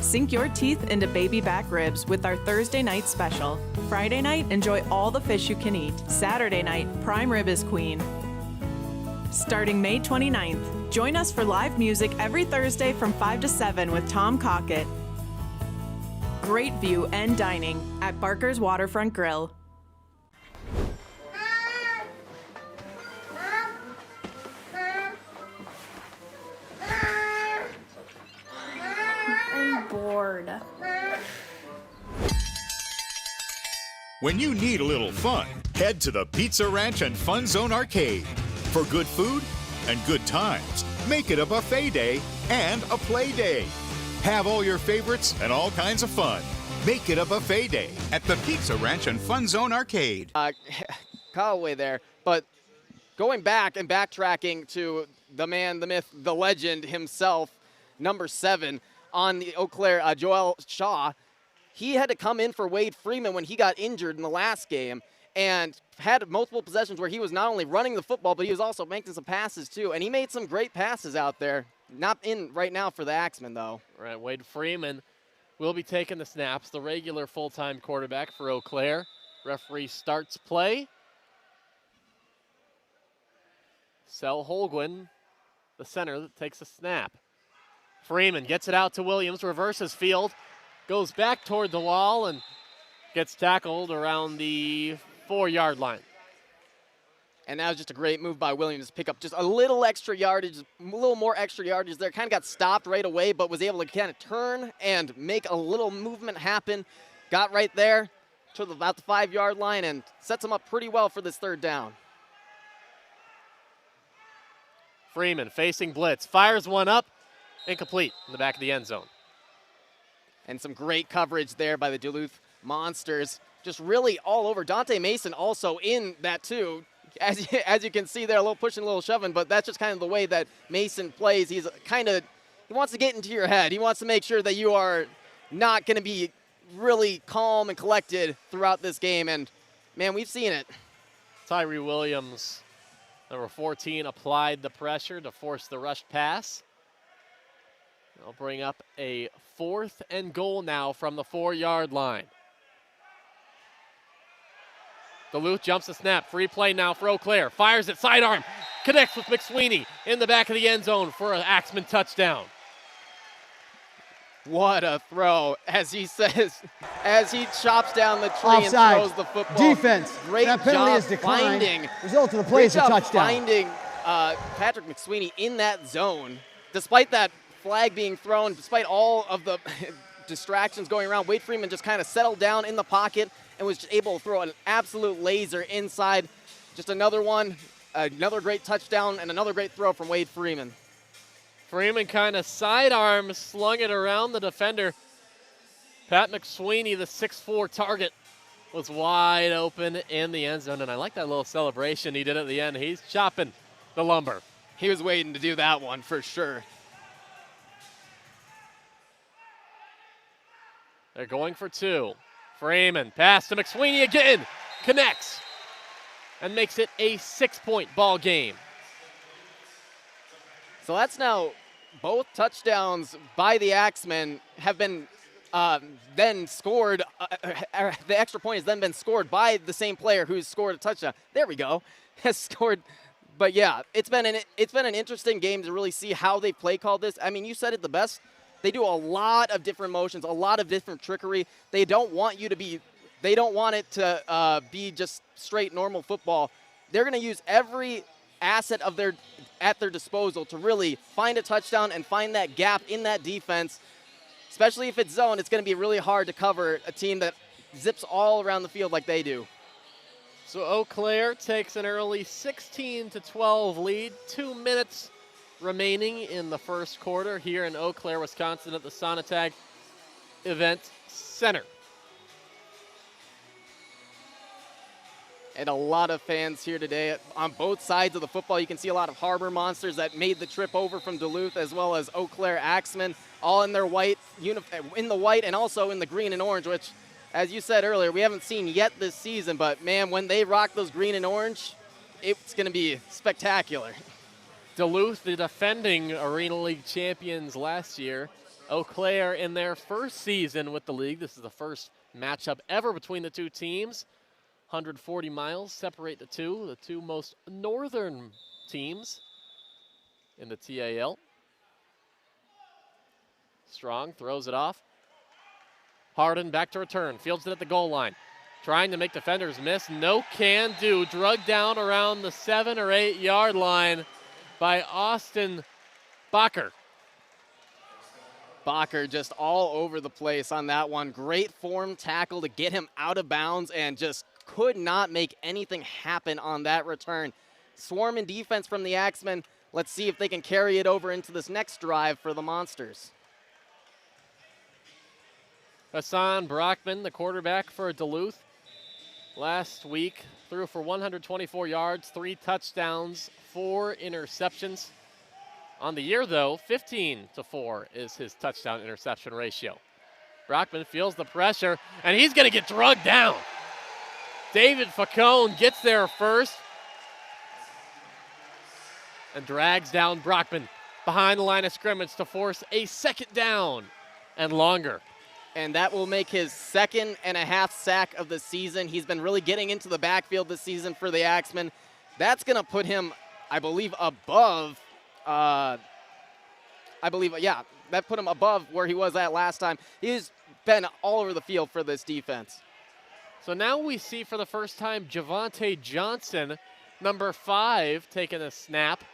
Sink your teeth into baby back ribs with our Thursday night special. Friday night, enjoy all the fish you can eat. Saturday night, prime rib is queen. Starting May 29th, join us for live music every Thursday from 5 to 7 with Tom Cockett. Great view and dining at Barker's Waterfront Grill. Bored. When you need a little fun, head to the Pizza Ranch and Fun Zone Arcade. For good food and good times, make it a buffet day and a play day. Have all your favorites and all kinds of fun. Make it a buffet day at the Pizza Ranch and Fun Zone Arcade. Callaway there, but going back and backtracking to the man, the myth, the legend himself, number 7, on the Eau Claire, Joel Shaw, he had to come in for Wade Freeman when he got injured in the last game and had multiple possessions where he was not only running the football, but he was also making some passes too. And he made some great passes out there. Not in right now for the Axemen, though. Right, Wade Freeman will be taking the snaps, the regular full-time quarterback for Eau Claire. Referee starts play. Sel Holguin, the center, that takes a snap. Freeman gets it out to Williams, reverses field, goes back toward the wall, and gets tackled around the 4-yard line. And that was just a great move by Williams to pick up just a little extra yardage, a little more extra yardage there. Kind of got stopped right away, but was able to kind of turn and make a little movement happen. Got right there to about the 5-yard line and sets him up pretty well for this third down. Freeman facing blitz, fires one up. Incomplete in the back of the end zone. And some great coverage there by the Duluth Monsters. Just really all over. Dante Mason also in that too. As you can see there, a little pushing, a little shoving, but that's just kind of the way that Mason plays. He wants to get into your head. He wants to make sure that you are not going to be really calm and collected throughout this game. And, man, we've seen it. Tyree Williams, number 14, applied the pressure to force the rush pass. They'll bring up a 4th and goal now from the 4-yard line. Duluth jumps the snap. Free play now for Eau Claire. Fires it sidearm. Connects with McSweeney in the back of the end zone for an Axemen touchdown. What a throw, as he says, as he chops down the tree Offside. and throws the football. Defense. Great That penalty job is declined. finding. Result of the play is a touchdown. Finding Patrick McSweeney in that zone, despite that flag being thrown, despite all of the distractions going around. Wade Freeman just kind of settled down in the pocket and was able to throw an absolute laser inside. Just another one, another great touchdown, and another great throw from Wade Freeman. Freeman kind of sidearm slung it around the defender. Pat McSweeney, the 6'4" target, was wide open in the end zone, and I like that little celebration he did at the end. He's chopping the lumber. He was waiting to do that one for sure. They're going for two. Freeman, pass to McSweeney again, connects, and makes it a 6-point ball game. So that's now both touchdowns by the Axemen have been then scored. The extra point has then been scored by the same player who's scored a touchdown. There we go, has scored. But yeah, it's been an interesting game to really see how they play called this. I mean, you said it the best. They do a lot of different motions, a lot of different trickery. They don't want you to be. They don't want it to be just straight normal football. They're going to use every asset at their disposal to really find a touchdown and find that gap in that defense. Especially if it's zone, it's going to be really hard to cover a team that zips all around the field like they do. So Eau Claire takes an early 16-12 lead. 2 minutes remaining in the first quarter here in Eau Claire, Wisconsin at the Sonatag Event Center. And a lot of fans here today on both sides of the football. You can see a lot of Harbor Monsters that made the trip over from Duluth, as well as Eau Claire Axemen, all in their white in the white and also in the green and orange, which, as you said earlier, we haven't seen yet this season. But man, when they rock those green and orange, it's going to be spectacular. Duluth, the defending Arena League champions last year. Eau Claire in their first season with the league. This is the first matchup ever between the two teams. 140 miles separate the two most northern teams in the TAL. Strong throws it off. Harden back to return, fields it at the goal line. Trying to make defenders miss, no can do. Drugged down around the 7 or 8 yard line by Austin Bacher. Bacher just all over the place on that one. Great form tackle to get him out of bounds and just could not make anything happen on that return. Swarm in defense from the Axemen. Let's see if they can carry it over into this next drive for the Monsters. Hassan Brockman, the quarterback for Duluth, last week threw for 124 yards, 3 touchdowns, 4 interceptions. On the year, though, 15-4 is his touchdown interception ratio. Brockman feels the pressure, and he's going to get drugged down. David Facone gets there first and drags down Brockman behind the line of scrimmage to force a second down and longer. And that will make his 2.5 sack of the season. He's been really getting into the backfield this season for the Axemen. That's going to put him, I believe, above, that put him above where he was at last time. He's been all over the field for this defense. So now we see for the first time Javante Johnson, number 5, taking a snap.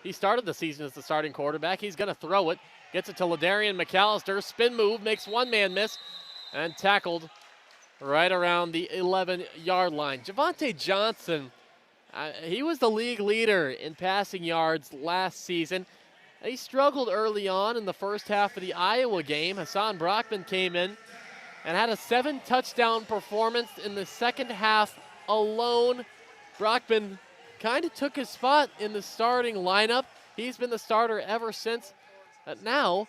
He started the season as the starting quarterback. He's going to throw it. Gets it to LaDarian McAllister. Spin move, makes one man miss, and tackled right around the 11-yard line. Javante Johnson, he was the league leader in passing yards last season. He struggled early on in the first half of the Iowa game. Hassan Brockman came in and had a 7-touchdown performance in the second half alone. Brockman kind of took his spot in the starting lineup. He's been the starter ever since. But now,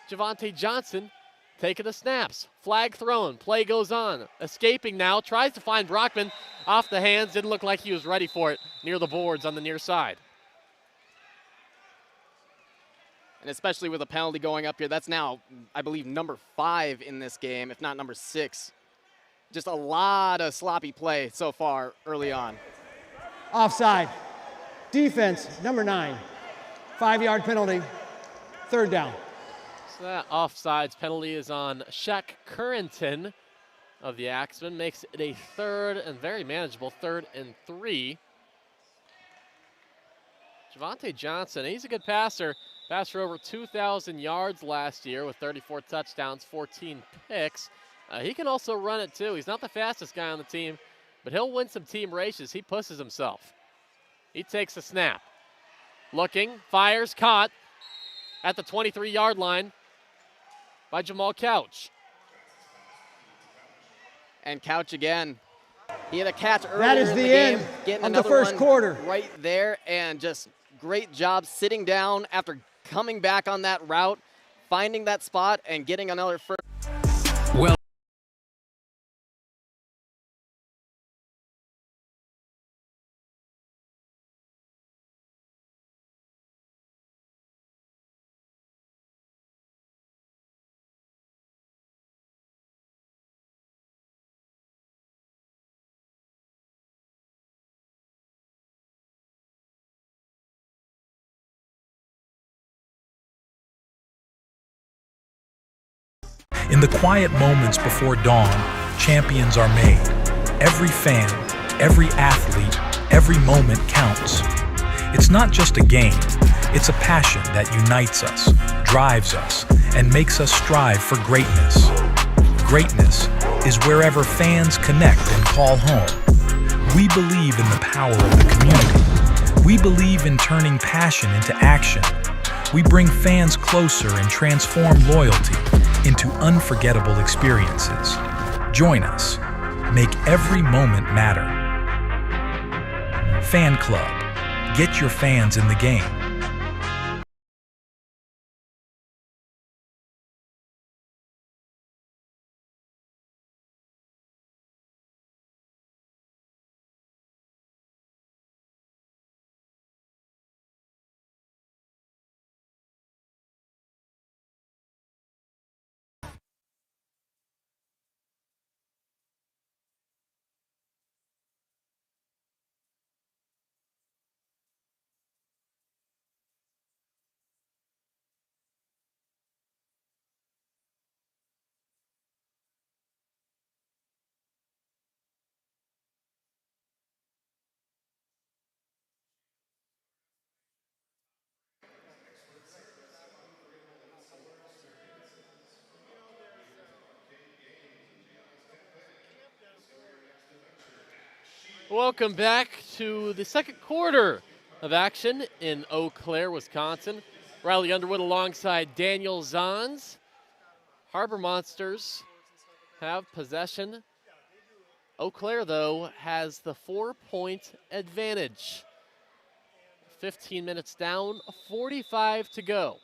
Javante Johnson taking the snaps. Flag thrown, play goes on. Escaping now, tries to find Brockman off the hands. Didn't look like he was ready for it near the boards on the near side. And especially with a penalty going up here, that's now, I believe, number 5 in this game, if not number 6. just a lot of sloppy play so far early on. Offside. Defense, number 9. 5-yard penalty. 3rd down. So that offsides penalty is on Shaq Currington of the Axemen. Makes it a 3rd and very manageable 3rd and 3. Javante Johnson, he's a good passer. Passed for over 2,000 yards last year with 34 touchdowns, 14 picks. He can also run it too. He's not the fastest guy on the team, but he'll win some team races. He pushes himself. He takes a snap. Looking, fires, caught at the 23-yard line by Jamal Couch. And Couch again. He had a catch earlier That is in the the game, end getting of the another first one quarter. right there, and just great job sitting down after coming back on that route, finding that spot, and getting another first. Well, in the quiet moments before dawn, champions are made. Every fan, every athlete, every moment counts. It's not just a game, it's a passion that unites us, drives us, and makes us strive for greatness. Greatness is wherever fans connect and call home. We believe in the power of the community. We believe in turning passion into action. We bring fans closer and transform loyalty into unforgettable experiences. Join us. Make every moment matter. Fan Club. Get your fans in the game. Welcome back to the second quarter of action in Eau Claire, Wisconsin. Riley Underwood alongside Daniel Zahns. Harbor Monsters have possession. Eau Claire, though, has the 4-point advantage. 15 minutes down, 45 to go.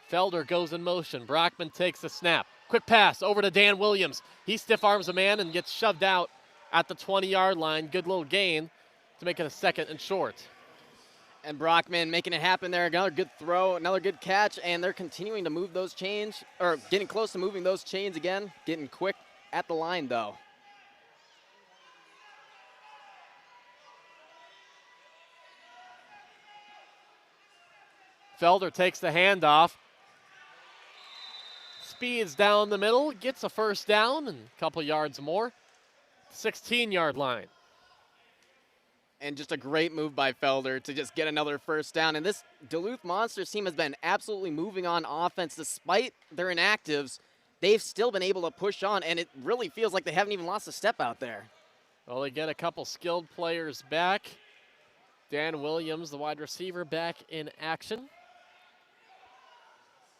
Felder goes in motion. Brockman takes the snap. Quick pass over to Dan Williams. He stiff arms a man and gets shoved out at the 20-yard line. Good little gain to make it a 2nd and short. And Brockman making it happen there. Another good throw, another good catch, and they're continuing to move those chains, or getting close to moving those chains again. Getting quick at the line, though. Felder takes the handoff. Speeds down the middle, gets a first down and a couple yards more. 16-yard line. And just a great move by Felder to just get another first down. And this Duluth Monsters team has been absolutely moving on offense. Despite their inactives, they've still been able to push on, and it really feels like they haven't even lost a step out there. Well, they get a couple skilled players back. Dan Williams, the wide receiver, back in action.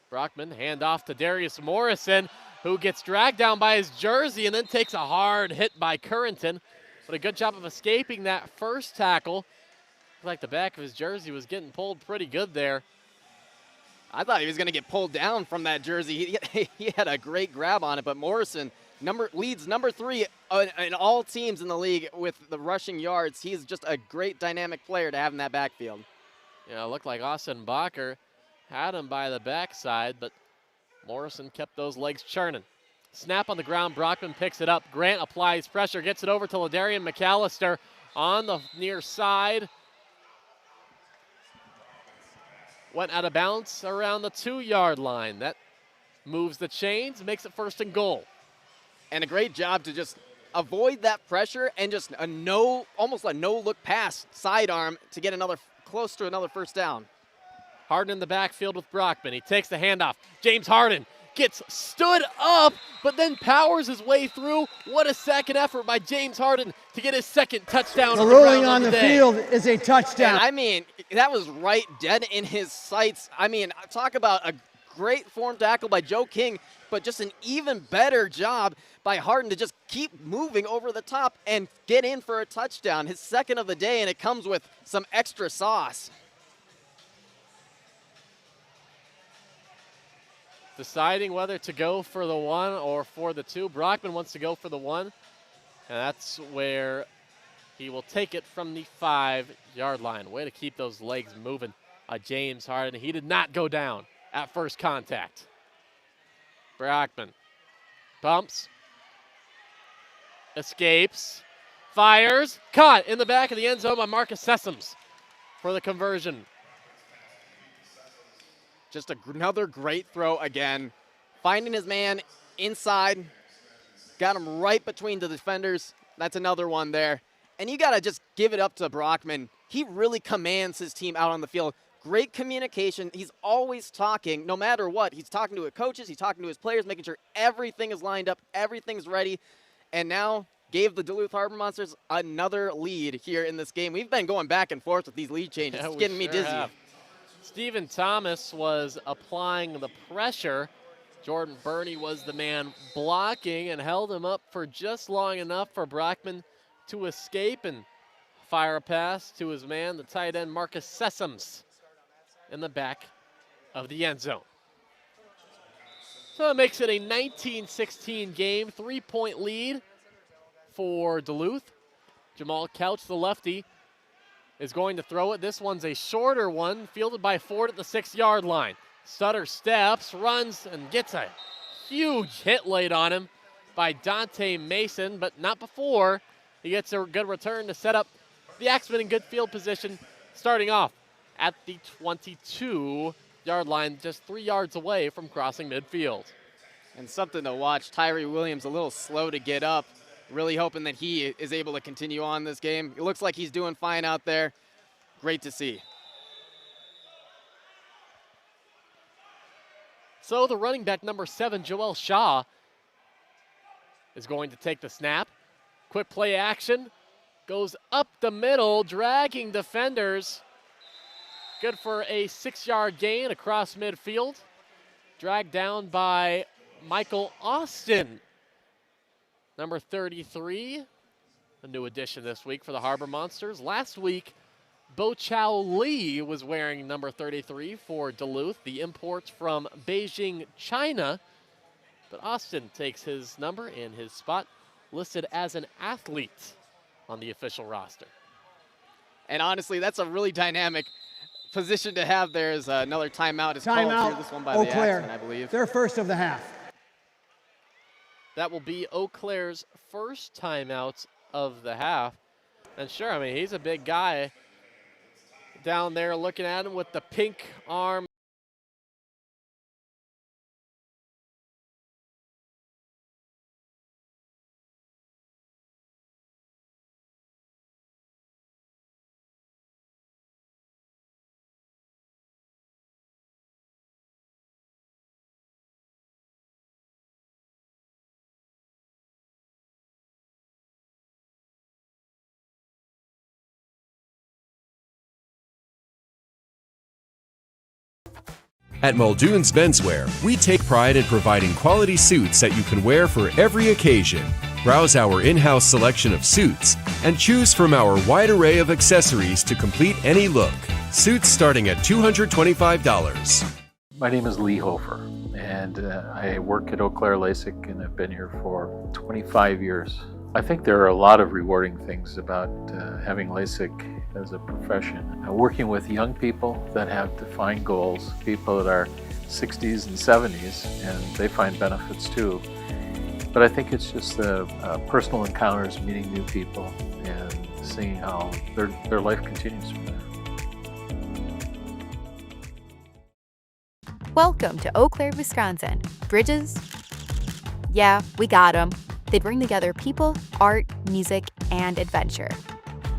Brockman, handoff to Darius Morrison, who gets dragged down by his jersey and then takes a hard hit by Currington. But a good job of escaping that first tackle. Looked like the back of his jersey was getting pulled pretty good there. I thought he was going to get pulled down from that jersey. He had a great grab on it, but Morrison leads number 3 in all teams in the league with the rushing yards. He's just a great dynamic player to have in that backfield. Yeah, it looked like Austin Bacher Had him by the backside, but Morrison kept those legs churning. Snap on the ground, Brockman picks it up. Grant applies pressure, gets it over to Ladarian McAllister on the near side. Went out of bounds around the 2-yard line. That moves the chains, makes it 1st and goal. And a great job to just avoid that pressure and just almost a no-look pass, sidearm to get close to another 1st down. Harden in the backfield with Brockman. He takes the handoff. James Harden gets stood up, but then powers his way through. What a second effort by James Harden to get his 2nd touchdown. The ruling on the field is a touchdown. And I mean, that was right dead in his sights. I mean, talk about a great form tackle by Joe King, but just an even better job by Harden to just keep moving over the top and get in for a touchdown. His 2nd of the day, and it comes with some extra sauce. Deciding whether to go for the 1 or for the 2. Brockman wants to go for the 1, and that's where he will take it from the 5-yard line. Way to keep those legs moving. James Harden, he did not go down at first contact. Brockman pumps, escapes, fires, caught in the back of the end zone by Marcus Sessoms for the conversion. Just another great throw again. Finding his man inside. Got him right between the defenders. That's another one there. And you got to just give it up to Brockman. He really commands his team out on the field. Great communication. He's always talking, no matter what. He's talking to his coaches. He's talking to his players, making sure everything is lined up, everything's ready. And now gave the Duluth Harbor Monsters another lead here in this game. We've been going back and forth with these lead changes. It's getting me dizzy. Stephen Thomas was applying the pressure. Jordan Burney was the man blocking and held him up for just long enough for Brockman to escape and fire a pass to his man, the tight end Marcus Sessoms, in the back of the end zone. So it makes it a 19-16 game, 3-point lead for Duluth. Jamal Couch, the lefty, is going to throw it. This one's a shorter one, fielded by Ford at the 6-yard line. Sutter steps, runs, and gets a huge hit laid on him by Dante Mason, but not before he gets a good return to set up the Axemen in good field position, starting off at the 22-yard line, just 3 yards away from crossing midfield. And something to watch, Tyree Williams a little slow to get up. Really hoping that he is able to continue on this game. It looks like he's doing fine out there. Great to see. So the running back, number 7, Joel Shaw, is going to take the snap. Quick play action. Goes up the middle, dragging defenders. Good for a 6-yard gain across midfield. Dragged down by Michael Austin. Number 33, a new addition this week for the Harbor Monsters. Last week, Bo Chow Lee was wearing number 33 for Duluth, the imports from Beijing, China. But Austin takes his number in his spot, listed as an athlete on the official roster. And honestly, that's a really dynamic position to have there. As another timeout is called here. This one by Eau the Claire. Axemen, I believe. Their 1st of the half. That will be Eau Claire's first timeout of the half. And sure, I mean, he's a big guy down there looking at him with the pink arm. At Muldoon's Menswear, we take pride in providing quality suits that you can wear for every occasion. Browse our in-house selection of suits and choose from our wide array of accessories to complete any look. Suits starting at $225. My name is Lee Hofer, and I work at Eau Claire LASIK, and I've been here for 25 years. I think there are a lot of rewarding things about having LASIK as a profession. Working with young people that have defined goals, people that are 60s and 70s, and they find benefits too. But I think it's just the personal encounters, meeting new people, and seeing how their life continues from there. Welcome to Eau Claire, Wisconsin. Bridges? Yeah, we got them. They bring together people, art, music, and adventure.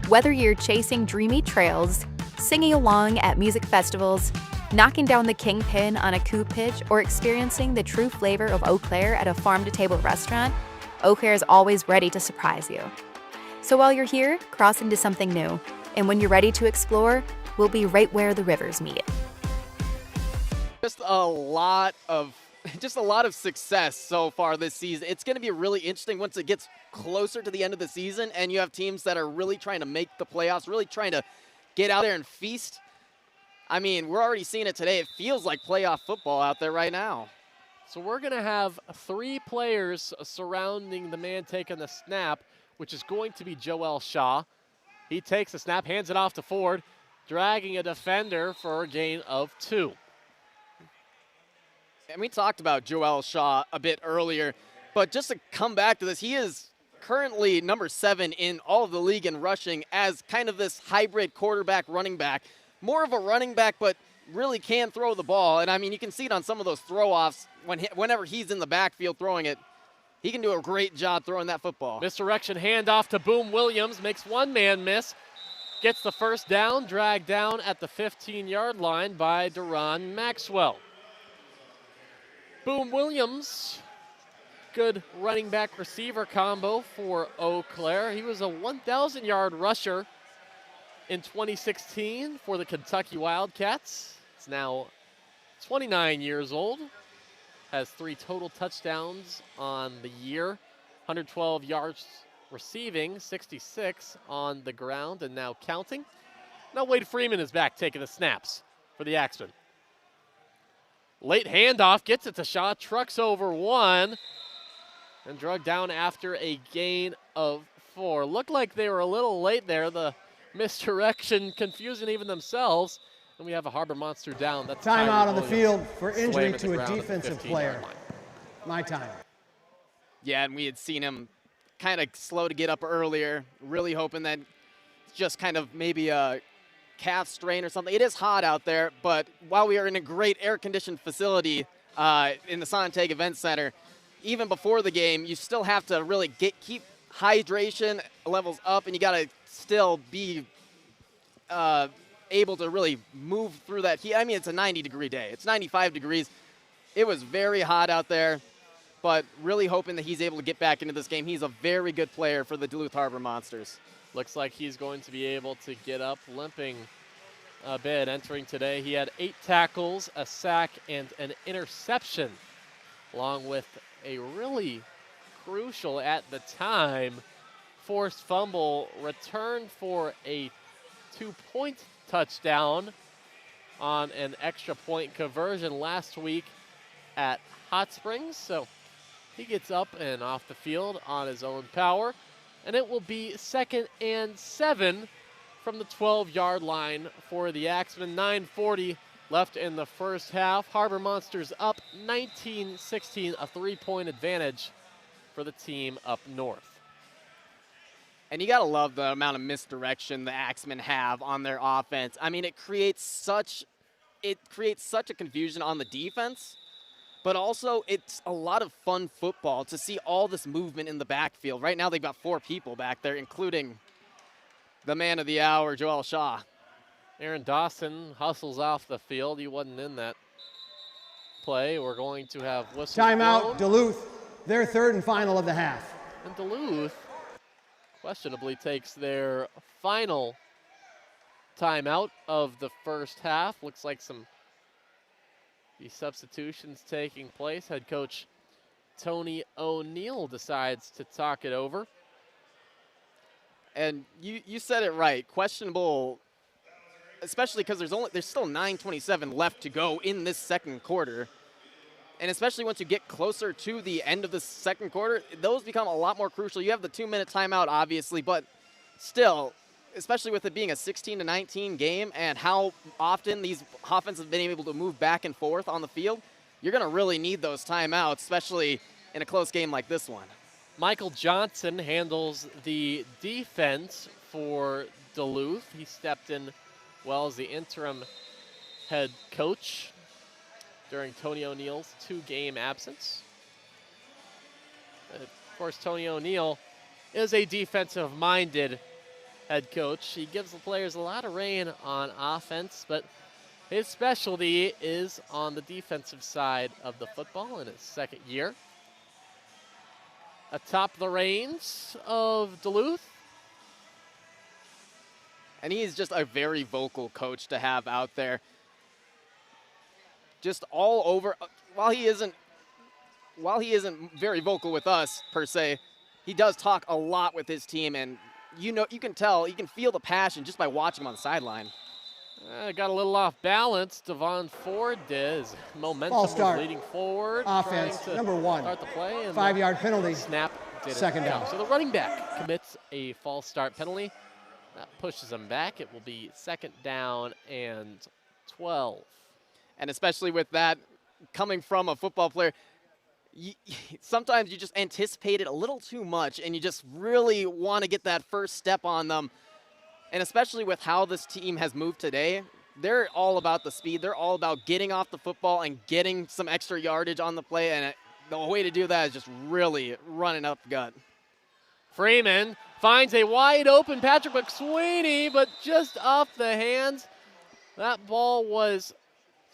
Whether you're chasing dreamy trails, singing along at music festivals, knocking down the kingpin on a coup pitch, or experiencing the true flavor of Eau Claire at a farm-to-table restaurant, Eau Claire is always ready to surprise you. So while you're here, cross into something new. And when you're ready to explore, we'll be right where the rivers meet. Just a lot of success so far this season. It's going to be really interesting once it gets closer to the end of the season and you have teams that are really trying to make the playoffs, really trying to get out there and feast. I mean, we're already seeing it today. It feels like playoff football out there right now. So we're going to have 3 players surrounding the man taking the snap, which is going to be Joel Shaw. He takes the snap, hands it off to Ford, dragging a defender for a gain of 2. And we talked about Joel Shaw a bit earlier, but just to come back to this, he is currently number 7 in all of the league in rushing as kind of this hybrid quarterback running back. More of a running back, but really can throw the ball. And I mean, you can see it on some of those throw-offs whenever he's in the backfield throwing it. He can do a great job throwing that football. Misdirection handoff to Boom Williams, makes one man miss. Gets the first down, dragged down at the 15-yard line by Duran Maxwell. Boom Williams, good running back receiver combo for Eau Claire. He was a 1,000-yard rusher in 2016 for the Kentucky Wildcats. He's now 29 years old, has 3 total touchdowns on the year, 112 yards receiving, 66 on the ground, and now counting. Now Wade Freeman is back taking the snaps for the Axemen. Late handoff, gets it to Shaw, trucks over 1, and dragged down after a gain of 4. Looked like they were a little late there. The misdirection confusing even themselves. And we have a Harbor Monster down. That's timeout on the field for injury to a defensive player. My time. Yeah, and we had seen him kind of slow to get up earlier, really hoping that just kind of maybe a calf strain or something. It is hot out there, but while we are in a great air-conditioned facility in the Sonntag Event Center, even before the game, you still have to really keep hydration levels up, and you got to still be able to really move through that heat. I mean, it's a 90-degree day. It's 95 degrees. It was very hot out there, but really hoping that he's able to get back into this game. He's a very good player for the Duluth Harbor Monsters. Looks like he's going to be able to get up limping a bit. Entering today, he had 8 tackles, a sack, and an interception, along with a really crucial at the time forced fumble return for a 2-point touchdown on an extra point conversion last week at Hot Springs. So he gets up and off the field on his own power. And it will be 2nd and 7 from the 12-yard line for the Axemen. 9:40 left in the first half. Harbor Monsters up 19-16, a 3-point advantage for the team up north. And you got to love the amount of misdirection the Axemen have on their offense. I mean, it creates such a confusion on the defense. But also, it's a lot of fun football to see all this movement in the backfield. Right now, they've got 4 people back there, including the man of the hour, Joel Shaw. Aaron Dawson hustles off the field. He wasn't in that play. We're going to have whistles timeout, blown. Duluth. Their 3rd and final of the half. And Duluth questionably takes their final timeout of the first half. Looks like the substitutions taking place. Head coach Tony O'Neill decides to talk it over. And you said it right. Questionable, especially because there's still 9:27 left to go in this second quarter. And especially once you get closer to the end of the second quarter, those become a lot more crucial. You have the 2-minute timeout, obviously, but still, especially with it being a 16-19 game and how often these offenses have been able to move back and forth on the field, you're going to really need those timeouts, especially in a close game like this one. Michael Johnson handles the defense for Duluth. He stepped in well as the interim head coach during Tony O'Neill's 2-game absence. Of course, Tony O'Neill is a defensive-minded head coach. He gives the players a lot of rein on offense, but his specialty is on the defensive side of the football in his second year. Atop the reins of Duluth. And he is just a very vocal coach to have out there. Just all over. While he isn't very vocal with us per se, he does talk a lot with his team, and you can tell, you can feel the passion just by watching him on the sideline. Got a little off balance. Devon Ford did. His momentum was leading forward. Offense, number 1. Start the play. 5-yard penalty. Snap. Second down. So the running back commits a false start penalty. That pushes him back. It will be 2nd down and 12. And especially with that coming from a football player, sometimes you just anticipate it a little too much and you just really want to get that first step on them. And especially with how this team has moved today, they're all about the speed. They're all about getting off the football and getting some extra yardage on the play. And the way to do that is just really running up the gut. Freeman finds a wide open Patrick McSweeney, but just off the hands. That ball was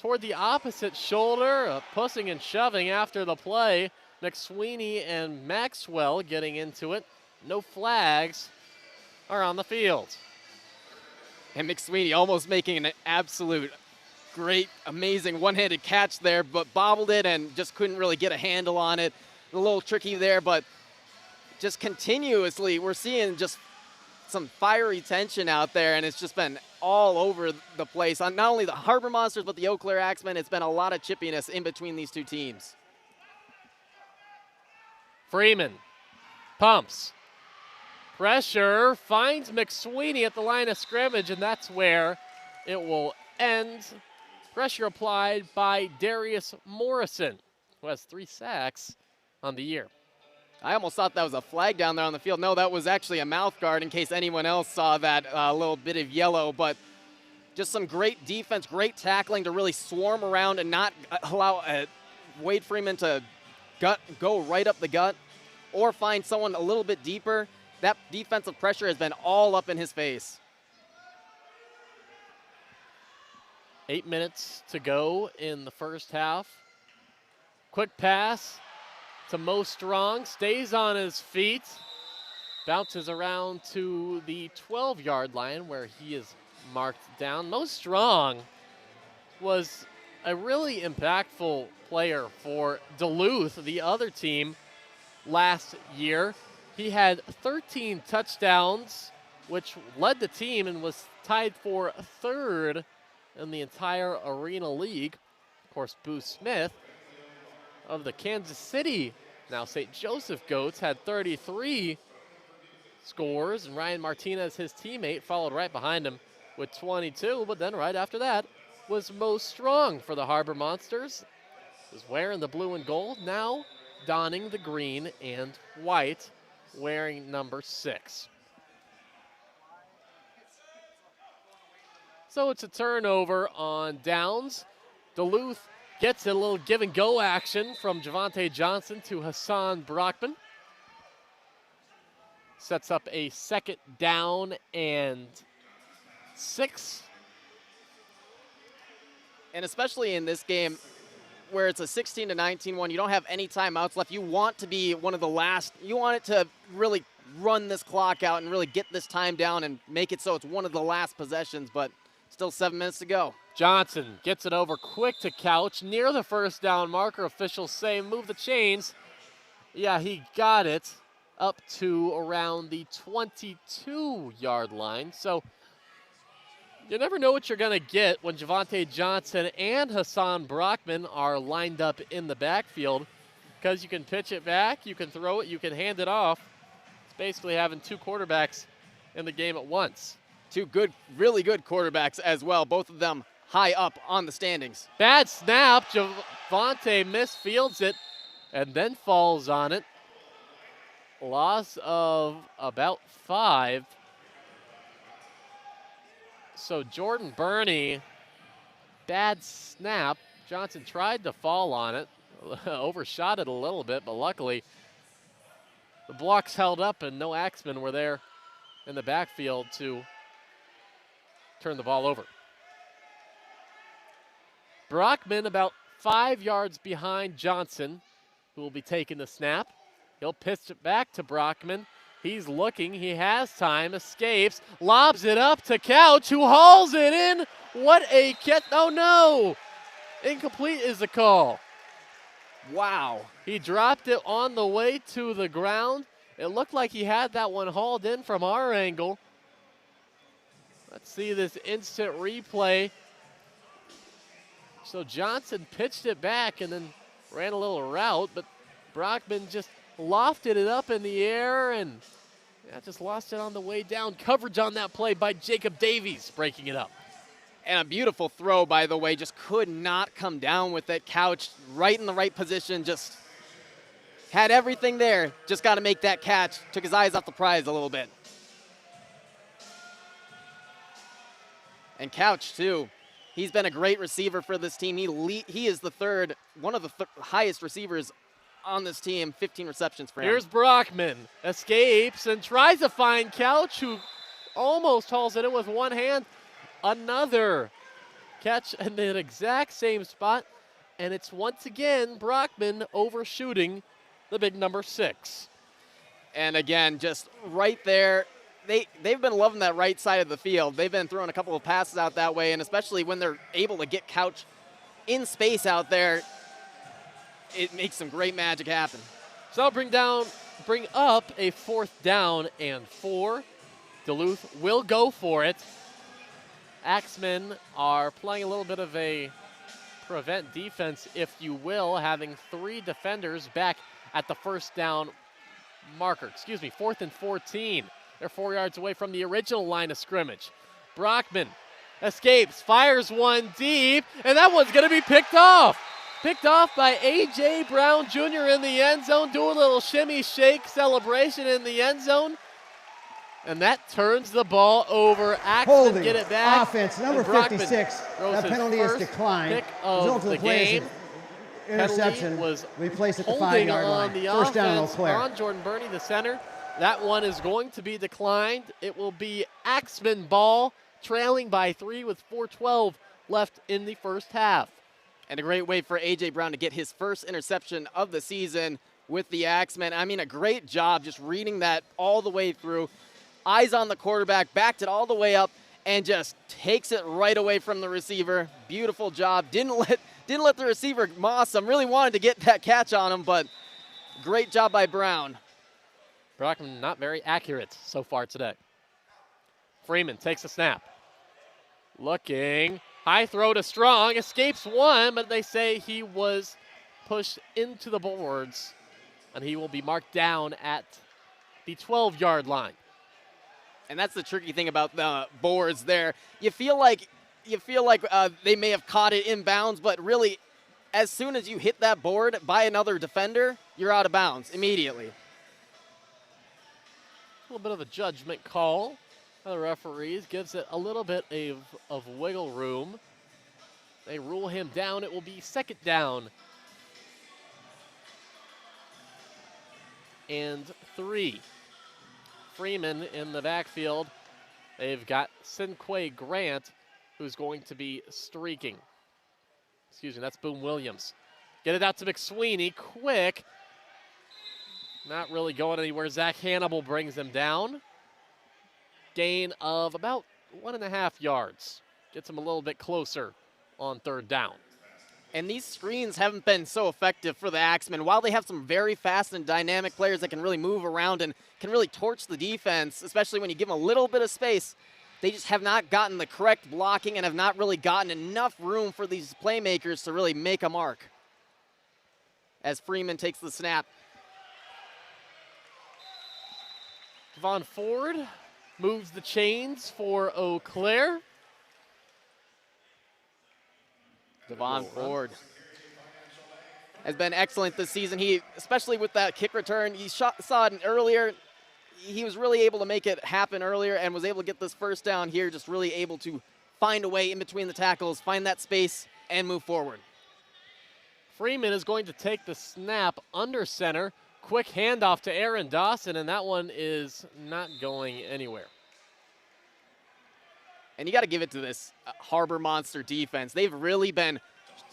toward the opposite shoulder, pushing and shoving after the play. McSweeney and Maxwell getting into it. No flags are on the field. And McSweeney almost making an absolute great, amazing one-handed catch there, but bobbled it and just couldn't really get a handle on it. A little tricky there, but just continuously we're seeing just some fiery tension out there, and it's just been all over the place. On not only the Harbor Monsters, but the Eau Claire Axemen, it's been a lot of chippiness in between these two teams. Freeman pumps. Pressure finds McSweeney at the line of scrimmage, and that's where it will end. Pressure applied by Darius Morrison, who has 3 sacks on the year. I almost thought that was a flag down there on the field. No, that was actually a mouth guard in case anyone else saw that little bit of yellow. But just some great defense, great tackling to really swarm around and not allow Wade Freeman to go right up the gut or find someone a little bit deeper. That defensive pressure has been all up in his face. 8 minutes to go in the first half. Quick pass to Mo Strong, stays on his feet, bounces around to the 12-yard line where he is marked down. Mo Strong was a really impactful player for Duluth, the other team, last year. He had 13 touchdowns, which led the team and was tied for 3rd in the entire Arena League. Of course, Boo Smith of the Kansas City, now St. Joseph Goats, had 33 scores, and Ryan Martinez, his teammate, followed right behind him with 22, but then right after that was Mo Strong for the Harbor Monsters. Was wearing the blue and gold, now donning the green and white, wearing number 6. So it's a turnover on downs. Duluth gets a little give and go action from Javante Johnson to Hassan Brockman. Sets up a 2nd down and 6. And especially in this game where it's a 16-19 one, you don't have any timeouts left. You want to be one of the last. You want it to really run this clock out and really get this time down and make it so it's one of the last possessions, but still 7 minutes to go. Johnson gets it over quick to Couch near the 1st down marker. Officials say move the chains. Yeah, he got it up to around the 22-yard line. So You never know what you're going to get when Javante Johnson and Hassan Brockman are lined up in the backfield, because you can pitch it back, you can throw it, you can hand it off. It's basically having two quarterbacks in the game at once. Two good, really good quarterbacks as well, both of them high up on the standings. Bad snap. Javante misfields it and then falls on it. Loss of about 5. So Jordan Burney, bad snap. Johnson tried to fall on it, overshot it a little bit, but luckily the blocks held up and no Axemen were there in the backfield to turn the ball over. Brockman about 5 yards behind Johnson, who will be taking the snap. He'll pitch it back to Brockman. He's looking, he has time, escapes, lobs it up to Couch, who hauls it in. What a catch. Oh no! Incomplete is the call. Wow. He dropped it on the way to the ground. It looked like he had that one hauled in from our angle. Let's see this instant replay. So Johnson pitched it back and then ran a little route, but Brockman just lofted it up in the air and just lost it on the way down. Coverage on that play by Jacob Davies, breaking it up. And a beautiful throw, by the way, just could not come down with that. Couch right in the right position, just had everything there. Just got to make that catch. Took his eyes off the prize a little bit. And Couch, too. He's been a great receiver for this team. He is the third, one of the highest receivers on this team, 15 receptions for him. Here's Brockman, escapes and tries to find Couch, who almost hauls it in with one hand. Another catch in the exact same spot, and it's once again Brockman overshooting the big number 6. And again, just right there, they've been loving that right side of the field. They've been throwing a couple of passes out that way, and especially when they're able to get Couch in space out there, it makes some great magic happen. So that'll bring up a 4th down and 4. Duluth will go for it. Axemen are playing a little bit of a prevent defense, if you will, having 3 defenders back at the first down marker. 4th and 14. They're 4 yards away from the original line of scrimmage. Brockman escapes, fires one deep, and that one's going to be picked off. Picked off by A.J. Brown Jr. in the end zone, doing a little shimmy shake celebration in the end zone. And that turns the ball over. Axemen get it back. Offense, number 56. That penalty is declined. Result of the game. Interception was we place at the 5-yard line. First down, Eau Claire. On Jordan Burney, the center. That one is going to be declined. It will be Axemen ball, trailing by 3 with 4:12 left in the first half. And a great way for A.J. Brown to get his first interception of the season with the Axemen. I mean, a great job just reading that all the way through. Eyes on the quarterback, backed it all the way up, and just takes it right away from the receiver. Beautiful job. Didn't let the receiver moss him. Really wanted to get that catch on him, but great job by Brown. Brockman not very accurate so far today. Freeman takes a snap. Looking. High throw to Strong. Escapes one, but they say he was pushed into the boards, and he will be marked down at the 12-yard line. And that's the tricky thing about the boards there. You feel like they may have caught it in bounds, but really, as soon as you hit that board by another defender, you're out of bounds immediately. A little bit of a judgment call. The referees gives it a little bit of wiggle room. They rule him down. It will be 2nd down and 3. Freeman in the backfield. They've got Sinquay Grant, who's going to be streaking. That's Boom Williams. Get it out to McSweeney, quick. Not really going anywhere. Zach Hannibal brings him down. Gain of about 1.5 yards. Gets him a little bit closer on 3rd down. And these screens haven't been so effective for the Axemen. While they have some very fast and dynamic players that can really move around and can really torch the defense, especially when you give them a little bit of space, they just have not gotten the correct blocking and have not really gotten enough room for these playmakers to really make a mark. As Freeman takes the snap. Devon Ford moves the chains for Eau Claire. Devon Ford has been excellent this season. He, especially with that kick return, you saw it earlier. He was really able to make it happen earlier and was able to get this first down here, just really able to find a way in between the tackles, find that space, and move forward. Freeman is going to take the snap under center. Quick handoff to Aaron Dawson, and that one is not going anywhere. And you got to give it to this Harbor Monster defense. They've really been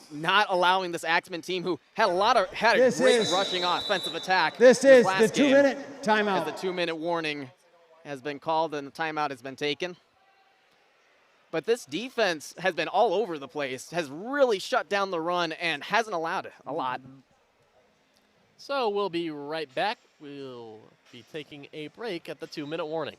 not allowing this Axemen team, who had a great rushing offensive attack. This is the 2-minute timeout. The 2-minute warning has been called and the timeout has been taken. But this defense has been all over the place, has really shut down the run and hasn't allowed it a lot. So we'll be right back. We'll be taking a break at the 2-minute warning.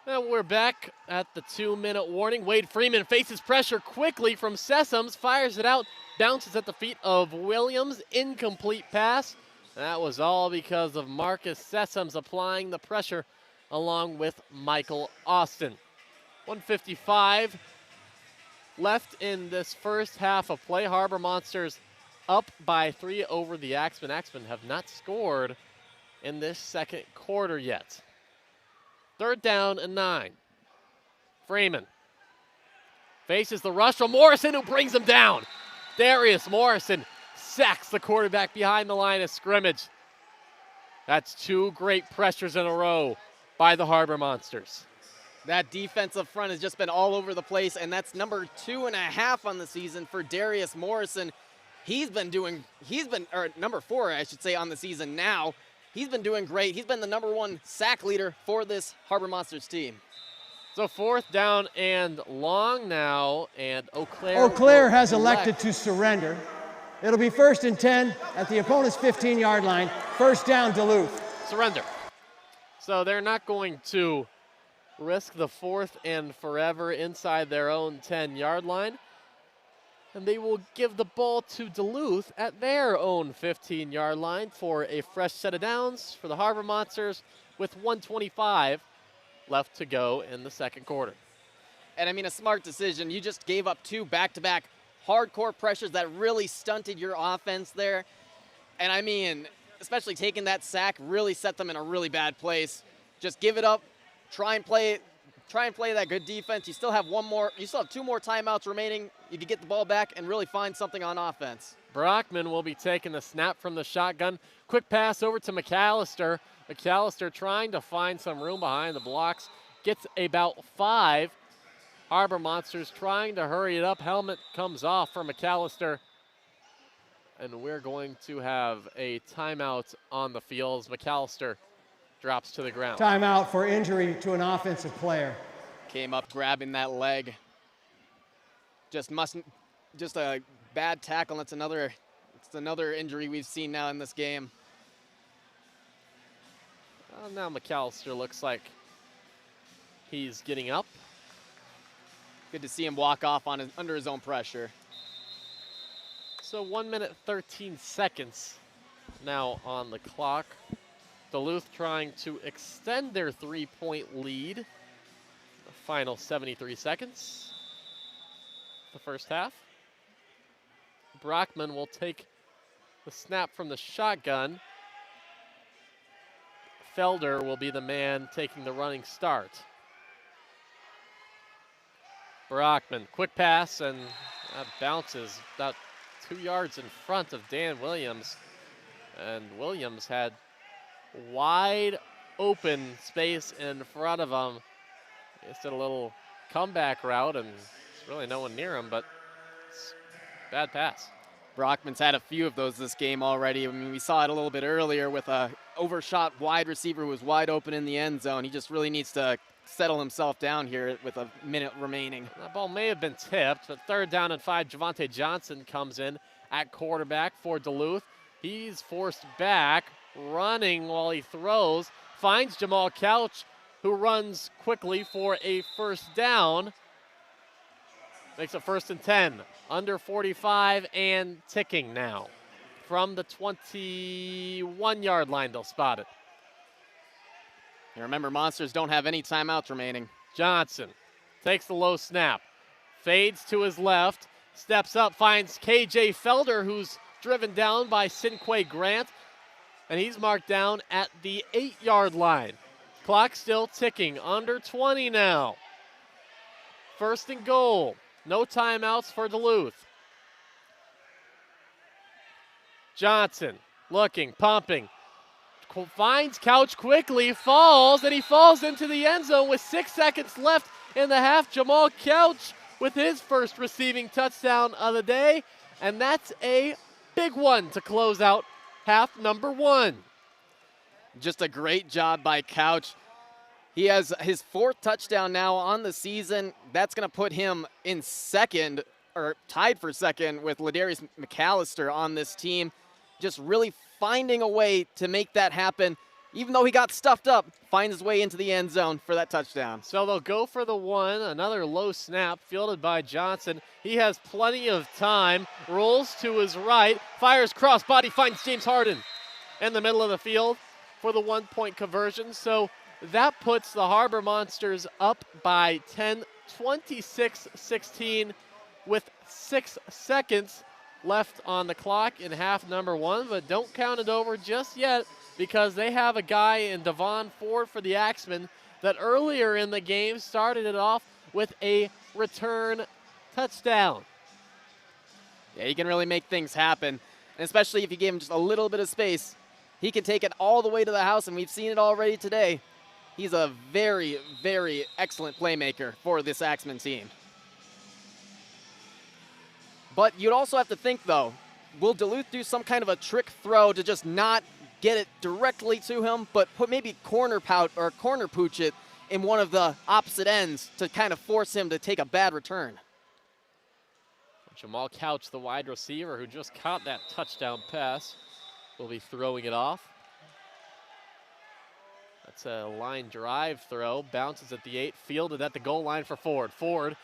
And we're back at the 2-minute warning. Wade Freeman faces pressure quickly from Sessoms, fires it out, bounces at the feet of Williams. Incomplete pass. That was all because of Marcus Sessoms applying the pressure along with Michael Austin. 1:55 left in this first half of play. Harbor Monsters up by 3 over the Axemen. Axemen have not scored in this second quarter yet. 3rd down and 9. Freeman faces the rush from Morrison, who brings him down. Darius Morrison sacks the quarterback behind the line of scrimmage. That's 2 great pressures in a row by the Harbor Monsters. That defensive front has just been all over the place, and that's number 2.5 on the season for Darius Morrison. Or number 4, I should say, on the season now. He's been doing great. He's been the number 1 sack leader for this Harbor Monsters team. So 4th down and long now, and Eau Claire. Eau Claire has elected to surrender. It'll be 1st and 10 at the opponent's 15-yard line. 1st down, Duluth. Surrender. So they're not going to risk the 4th and forever inside their own 10-yard line. And they will give the ball to Duluth at their own 15-yard line for a fresh set of downs for the Harbor Monsters with 1:25 left to go in the second quarter. And I mean, a smart decision. You just gave up 2 back-to-back hardcore pressures that really stunted your offense there. And I mean, especially taking that sack really set them in a really bad place. Just give it up, try and play that good defense. You still have 2 more timeouts remaining. you could get the ball back and really find something on offense. Brockman will be taking the snap from the shotgun. Quick pass over to McAllister. McAllister trying to find some room behind the blocks. Gets about 5. Harbor Monsters trying to hurry it up. Helmet comes off for McAllister. And we're going to have a timeout on the field as McAllister drops to the ground. Timeout for injury to an offensive player. Came up grabbing that leg. Just a bad tackle. It's another injury we've seen now in this game. Well, now McAllister looks like he's getting up. Good to see him walk off under his own pressure. So 1 minute 13 seconds now on the clock. Duluth trying to extend their 3-point lead. The final 73 seconds. The first half. Brockman will take the snap from the shotgun. Felder will be the man taking the running start. Brockman, quick pass, and that bounces about 2 yards in front of Dan Williams. And Williams had wide open space in front of him. Just did a little comeback route, and there's really no one near him, but it's a bad pass. Brockman's had a few of those this game already. I mean, we saw it a little bit earlier with a overshot wide receiver who was wide open in the end zone. He just really needs to settle himself down here with a minute remaining. That ball may have been tipped, but 3rd down and 5, Javante Johnson comes in at quarterback for Duluth. He's forced back, running while he throws, finds Jamal Couch, who runs quickly for a first down. Makes it 1st and 10, under 45 and ticking now. From the 21-yard line, they'll spot it. And remember, Monsters don't have any timeouts remaining. Johnson takes the low snap, fades to his left, steps up, finds KJ Felder, who's driven down by Cinquay Grant, and he's marked down at the 8-yard line. Clock still ticking, under 20 now. 1st and goal, no timeouts for Duluth. Johnson looking, pumping, finds Couch quickly, falls, and he falls into the end zone with 6 seconds left in the half. Jamal Couch with his first receiving touchdown of the day, and that's a big one to close out half number 1. Just a great job by Couch. He has his 4th touchdown now on the season. That's going to put him in second, or tied for second, with Ladarius McAllister on this team. Just really finding a way to make that happen. Even though he got stuffed up, finds his way into the end zone for that touchdown. So they'll go for the 1, another low snap fielded by Johnson. He has plenty of time, rolls to his right, fires crossbody, finds James Harden in the middle of the field for the 1-point conversion. So that puts the Harbor Monsters up by 10, 26-16 with 6 seconds left on the clock in half number 1, but don't count it over just yet because they have a guy in Devon Ford for the Axemen that earlier in the game started it off with a return touchdown. Yeah, he can really make things happen, and especially if you give him just a little bit of space, he can take it all the way to the house, and we've seen it already today. He's a very, very excellent playmaker for this Axemen team. But you'd also have to think, though, will Duluth do some kind of a trick throw to just not get it directly to him, but put maybe corner pooch it in one of the opposite ends to kind of force him to take a bad return? Jamal Couch, the wide receiver who just caught that touchdown pass, will be throwing it off. That's a line drive throw, bounces at the 8, fielded at the goal line for Ford. Ford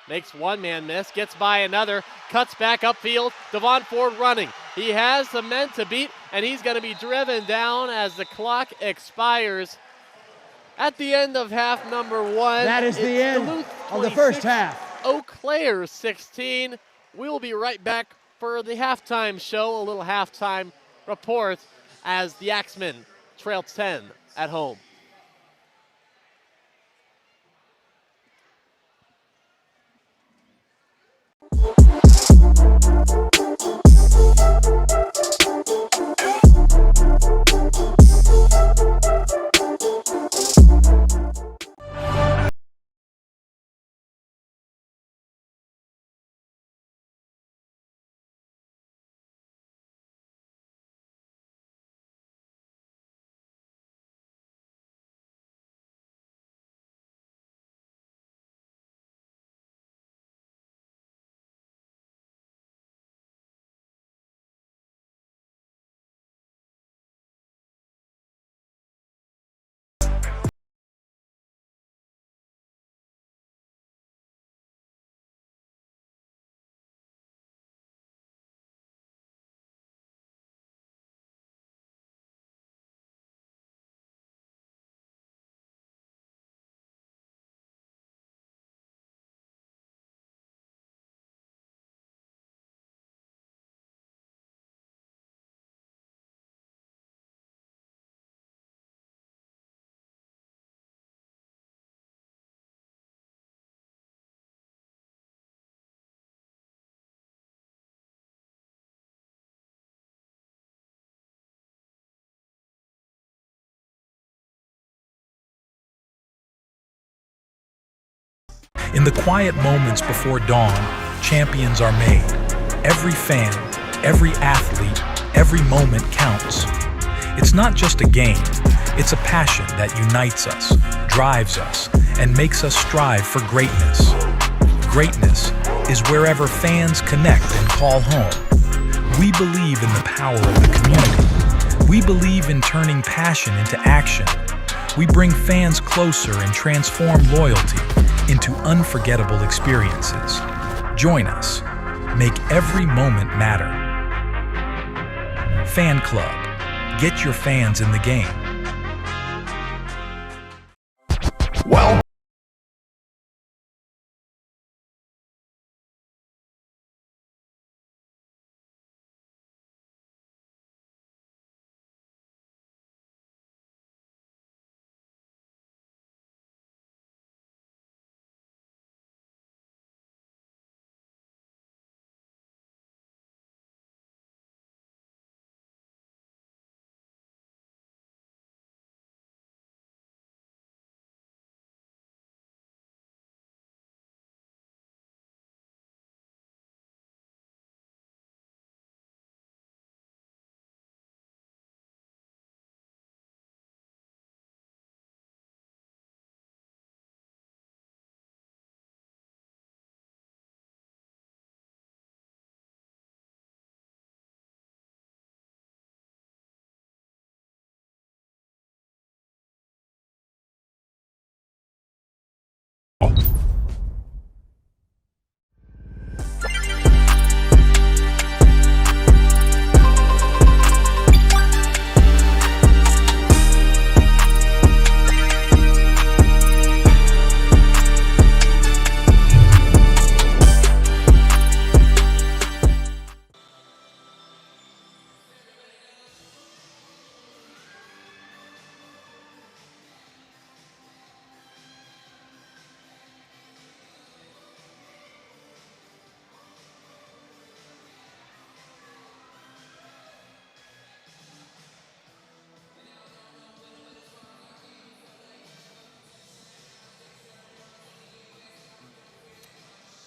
makes one man miss, gets by another, cuts back upfield. Devon Ford running. He has the men to beat, and he's going to be driven down as the clock expires at the end of half number 1. That is the end of the first half. Eau Claire 16. We will be right back for the halftime show, a little halftime report as the Axemen trail 10 at home. In the quiet moments before dawn, champions are made. Every fan, every athlete, every moment counts. It's not just a game, it's a passion that unites us, drives us, and makes us strive for greatness. Greatness is wherever fans connect and call home. We believe in the power of the community. We believe in turning passion into action. We bring fans closer and transform loyalty into unforgettable experiences. Join us. Make every moment matter. Fan Club. Get your fans in the game. Well,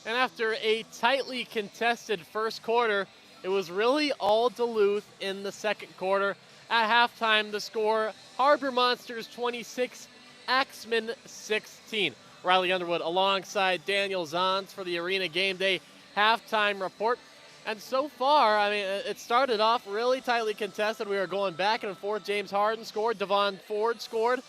And after a tightly contested first quarter, it was really all Duluth in the second quarter. At halftime, the score, Harbor Monsters 26, Axemen 16. Riley Underwood alongside Daniel Zahns for the Arena Game Day halftime report. And so far, I mean, it started off really tightly contested. We were going back and forth. James Harden scored, Devon Ford scored.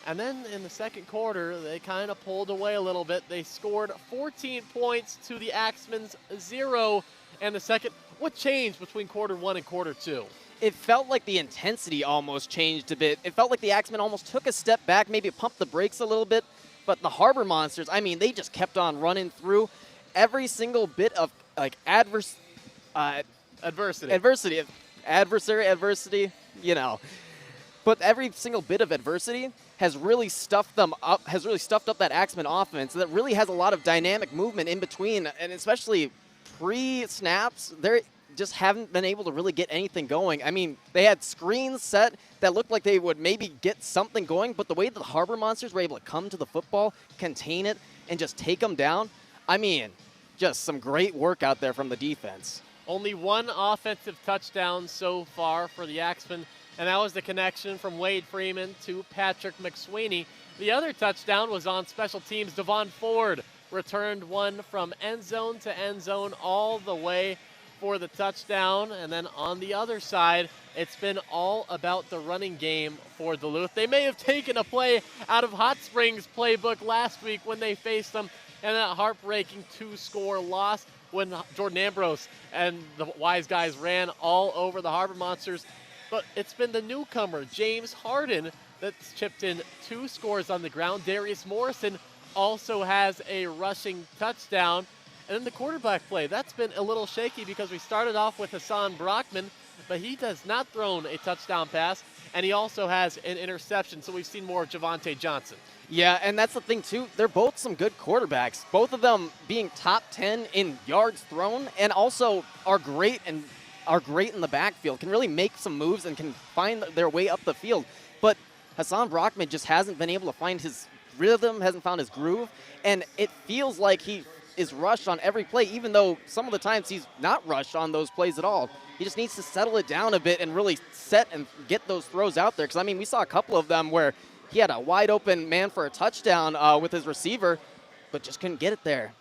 And then in the second quarter, they kind of pulled away a little bit. They scored 14 points to the Axemen's 0 in the second. What changed between quarter one and quarter two? It felt like the intensity almost changed a bit. It felt like the Axemen almost took a step back, maybe pumped the brakes a little bit. But the Harbor Monsters, I mean, they just kept on running through every single bit of like adversity, you know. But every single bit of adversity has really stuffed them up, has really stuffed up that Axemen offense that really has a lot of dynamic movement in between, and especially pre-snaps, they just haven't been able to really get anything going. I mean, they had screens set that looked like they would maybe get something going, but the way the Harbor Monsters were able to come to the football, contain it, and just take them down, I mean, just some great work out there from the defense. Only one offensive touchdown so far for the Axemen, and that was the connection from Wade Freeman to Patrick McSweeney. The other touchdown was on special teams. Devon Ford returned one from end zone to end zone all the way for the touchdown. And then on the other side, it's been all about the running game for Duluth. They may have taken a play out of Hot Springs' playbook last week when they faced them in that heartbreaking 2-score loss when Jordan Ambrose and the Wise Guys ran all over the Harbor Monsters. But it's been the newcomer, James Harden, that's chipped in 2 scores on the ground. Darius Morrison also has a rushing touchdown. And then the quarterback play, that's been a little shaky because we started off with Hassan Brockman, but he does not thrown a touchdown pass, and he also has an interception, so we've seen more of Javante Johnson. Yeah, and that's the thing, too. They're both some good quarterbacks, both of them being top 10 in yards thrown, and also are great in the backfield, can really make some moves and can find their way up the field. But Hassan Brockman just hasn't been able to find his rhythm, hasn't found his groove, and it feels like he is rushed on every play, even though some of the times he's not rushed on those plays at all. He just needs to settle it down a bit and really set and get those throws out there. Because, I mean, we saw a couple of them where he had a wide open man for a touchdown with his receiver, but just couldn't get it there.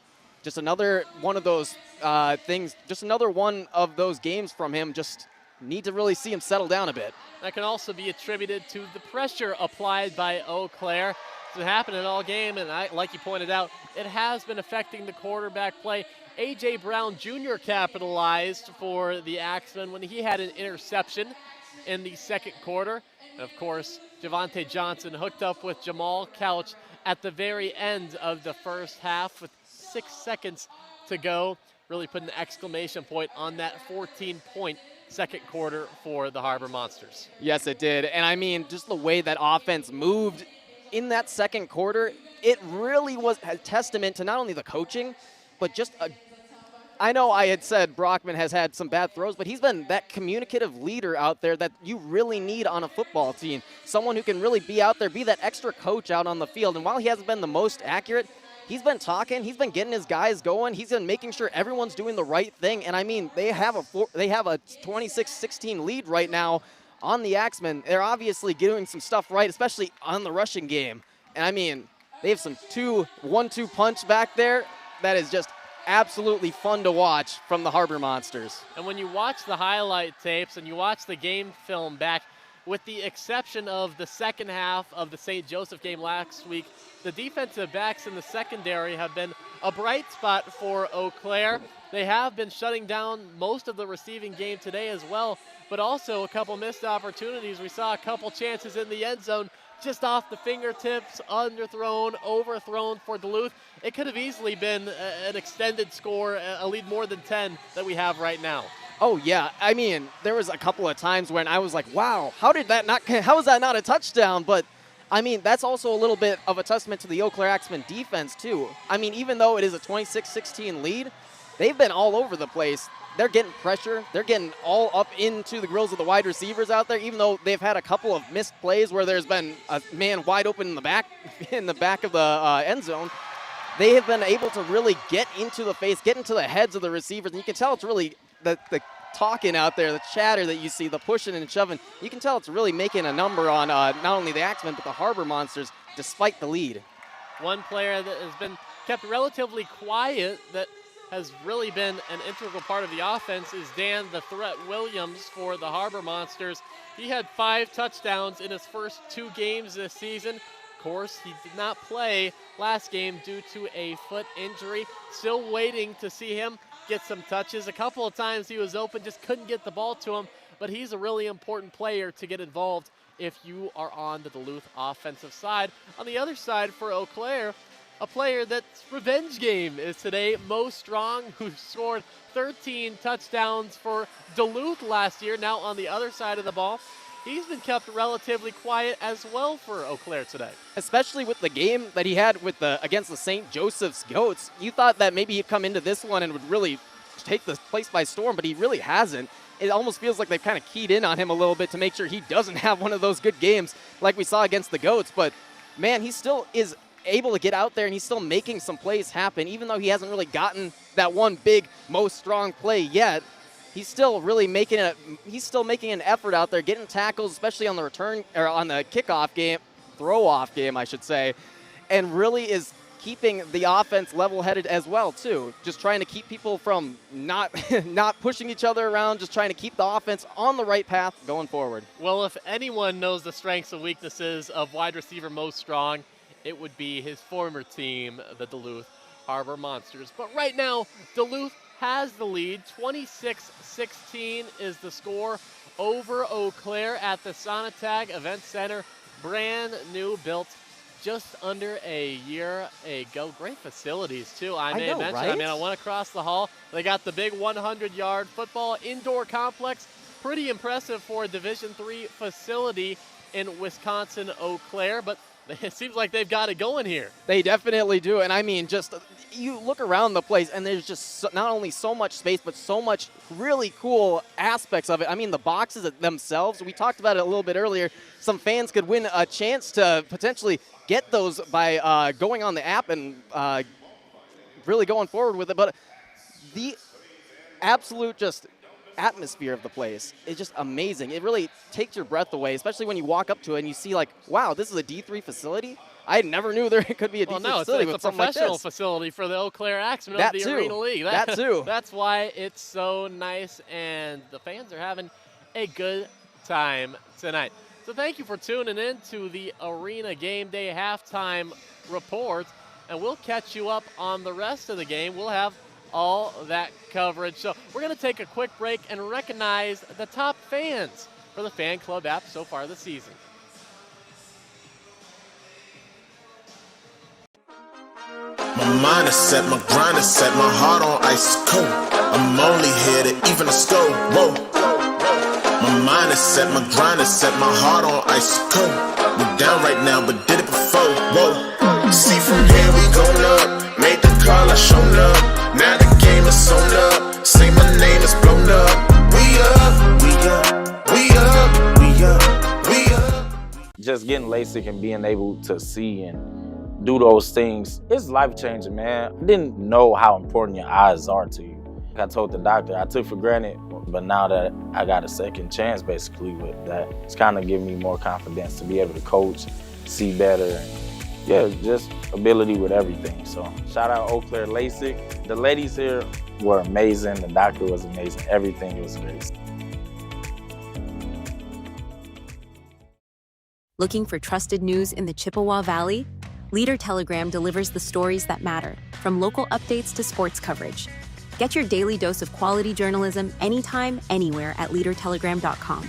Just another one of those things, just another one of those games from him. Just need to really see him settle down a bit. That can also be attributed to the pressure applied by Eau Claire. It's been happening all game, and like you pointed out, it has been affecting the quarterback play. A.J. Brown Jr. capitalized for the Axemen when he had an interception in the second quarter. And of course, Javante Johnson hooked up with Jamal Couch at the very end of the first half with 6 seconds to go, really put an exclamation point on that 14-point second quarter for the Harbor Monsters. Yes, it did. And I mean, just the way that offense moved in that second quarter, it really was a testament to not only the coaching, but just I know I had said Brockman has had some bad throws, but he's been that communicative leader out there that you really need on a football team. Someone who can really be out there, be that extra coach out on the field. And while he hasn't been the most accurate, he's been talking, he's been getting his guys going, he's been making sure everyone's doing the right thing. And I mean, they have a 26-16 lead right now on the Axemen. They're obviously doing some stuff right, especially on the rushing game. And I mean, they have some 1-2 punch back there that is just absolutely fun to watch from the Harbor Monsters. And when you watch the highlight tapes and you watch the game film back, with the exception of the second half of the St. Joseph game last week, the defensive backs in the secondary have been a bright spot for Eau Claire. They have been shutting down most of the receiving game today as well, but also a couple missed opportunities. We saw a couple chances in the end zone just off the fingertips, underthrown, overthrown for Duluth. It could have easily been an extended score, a lead more than 10 that we have right now. Oh, yeah. I mean, there was a couple of times when I was like, wow, how is that not a touchdown? But, I mean, that's also a little bit of a testament to the Eau Claire Axemen defense, too. I mean, even though it is a 26-16 lead, they've been all over the place. They're getting pressure. They're getting all up into the grills of the wide receivers out there, even though they've had a couple of missed plays where there's been a man wide open in the back of the end zone. They have been able to really get into the face, get into the heads of the receivers, and you can tell it's really the talking out there, the chatter that you see, the pushing and shoving. You can tell it's really making a number on not only the Axemen, but the Harbor Monsters, despite the lead. One player that has been kept relatively quiet that has really been an integral part of the offense is Dan the Threat Williams for the Harbor Monsters. He had 5 touchdowns in his first 2 games this season. Of course, he did not play last game due to a foot injury. Still waiting to see him get some touches. A couple of times he was open, just couldn't get the ball to him, but he's a really important player to get involved if you are on the Duluth offensive side. On the other side for Eau Claire, a player that's revenge game is today, Mo Strong, who scored 13 touchdowns for Duluth last year. Now on the other side of the ball, he's been kept relatively quiet as well for Eau Claire today. Especially with the game that he had with against the St. Joseph's Goats. You thought that maybe he'd come into this one and would really take the place by storm, but he really hasn't. It almost feels like they've kind of keyed in on him a little bit to make sure he doesn't have one of those good games like we saw against the Goats. But, man, he still is able to get out there, and he's still making some plays happen. Even though he hasn't really gotten that one big, most strong play yet, he's still really making an effort out there, getting tackles, especially on the return or on the kickoff game, throw-off game, I should say, and really is keeping the offense level-headed as well, too. Just trying to keep people from not pushing each other around, just trying to keep the offense on the right path going forward. Well, if anyone knows the strengths and weaknesses of wide receiver Mo Strong, it would be his former team, the Duluth Harbor Monsters. But right now, Duluth has the lead. 26-16 is the score over Eau Claire at the Sonatag Event Center. Brand new, built just under a year ago. Great facilities, too, I may mention. Right? I mean, I went across the hall. They got the big 100-yard football indoor complex. Pretty impressive for a Division III facility in Wisconsin, Eau Claire. But It seems like they've got it going here. They definitely do. And I mean, just you look around the place and there's just not only so much space, but so much really cool aspects of it. I mean, the boxes themselves, we talked about it a little bit earlier. Some fans could win a chance to potentially get those by going on the app and really going forward with it. But the absolute just atmosphere of the place is just amazing. It really takes your breath away, especially when you walk up to it and you see like, wow, this is a D3 facility. I never knew there could be a D3 facility with it's a something like professional this. facility for the Eau Claire Axemen That of the too. Arena League. That too. That's why it's so nice, and the fans are having a good time tonight. So thank you for tuning in to the Arena Game Day halftime report, and we'll catch you up on the rest of the game. We'll have all that coverage. So we're going to take a quick break and recognize the top fans for the Fan Club app so far this season. My mind is set, my grind is set, my heart on ice cold. I'm only here to even the score. Whoa. My mind is set, my grind is set, my heart on ice cold. We down right now, but did it before. Whoa. See from here we going up. Made the call, I shown up. Now the game is sewn up. Say my name is blown up. We up, we up, we up, we up, we up. Just getting LASIK and being able to see and do those things, it's life-changing, man. I didn't know how important your eyes are to you. I told the doctor, I took for granted, but now that I got a second chance basically with that, it's kind of giving me more confidence to be able to coach, see better, and yeah, just ability with everything. So shout out Eau Claire LASIK. The ladies here were amazing, the doctor was amazing, everything was great. Looking for trusted news in the Chippewa Valley? Leader Telegram delivers the stories that matter, from local updates to sports coverage. Get your daily dose of quality journalism anytime, anywhere at leadertelegram.com.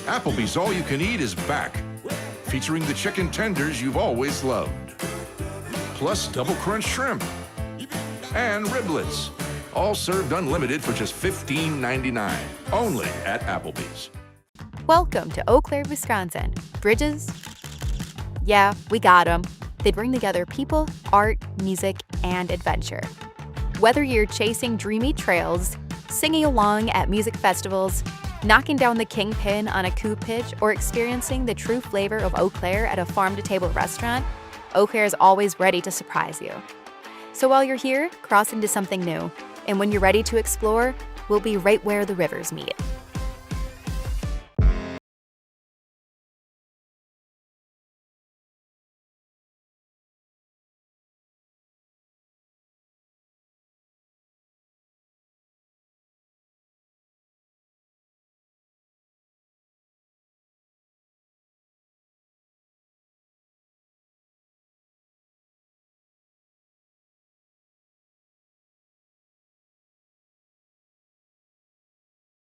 Applebee's All You Can Eat is back, featuring the chicken tenders you've always loved, plus double crunch shrimp and riblets, all served unlimited for just $15.99, only at Applebee's. Welcome to Eau Claire, Wisconsin. Bridges? Yeah, we got them. They bring together people, art, music, and adventure. Whether you're chasing dreamy trails, singing along at music festivals, knocking down the kingpin on a coup pitch, or experiencing the true flavor of Eau Claire at a farm-to-table restaurant, Eau Claire is always ready to surprise you. So while you're here, cross into something new. And when you're ready to explore, we'll be right where the rivers meet.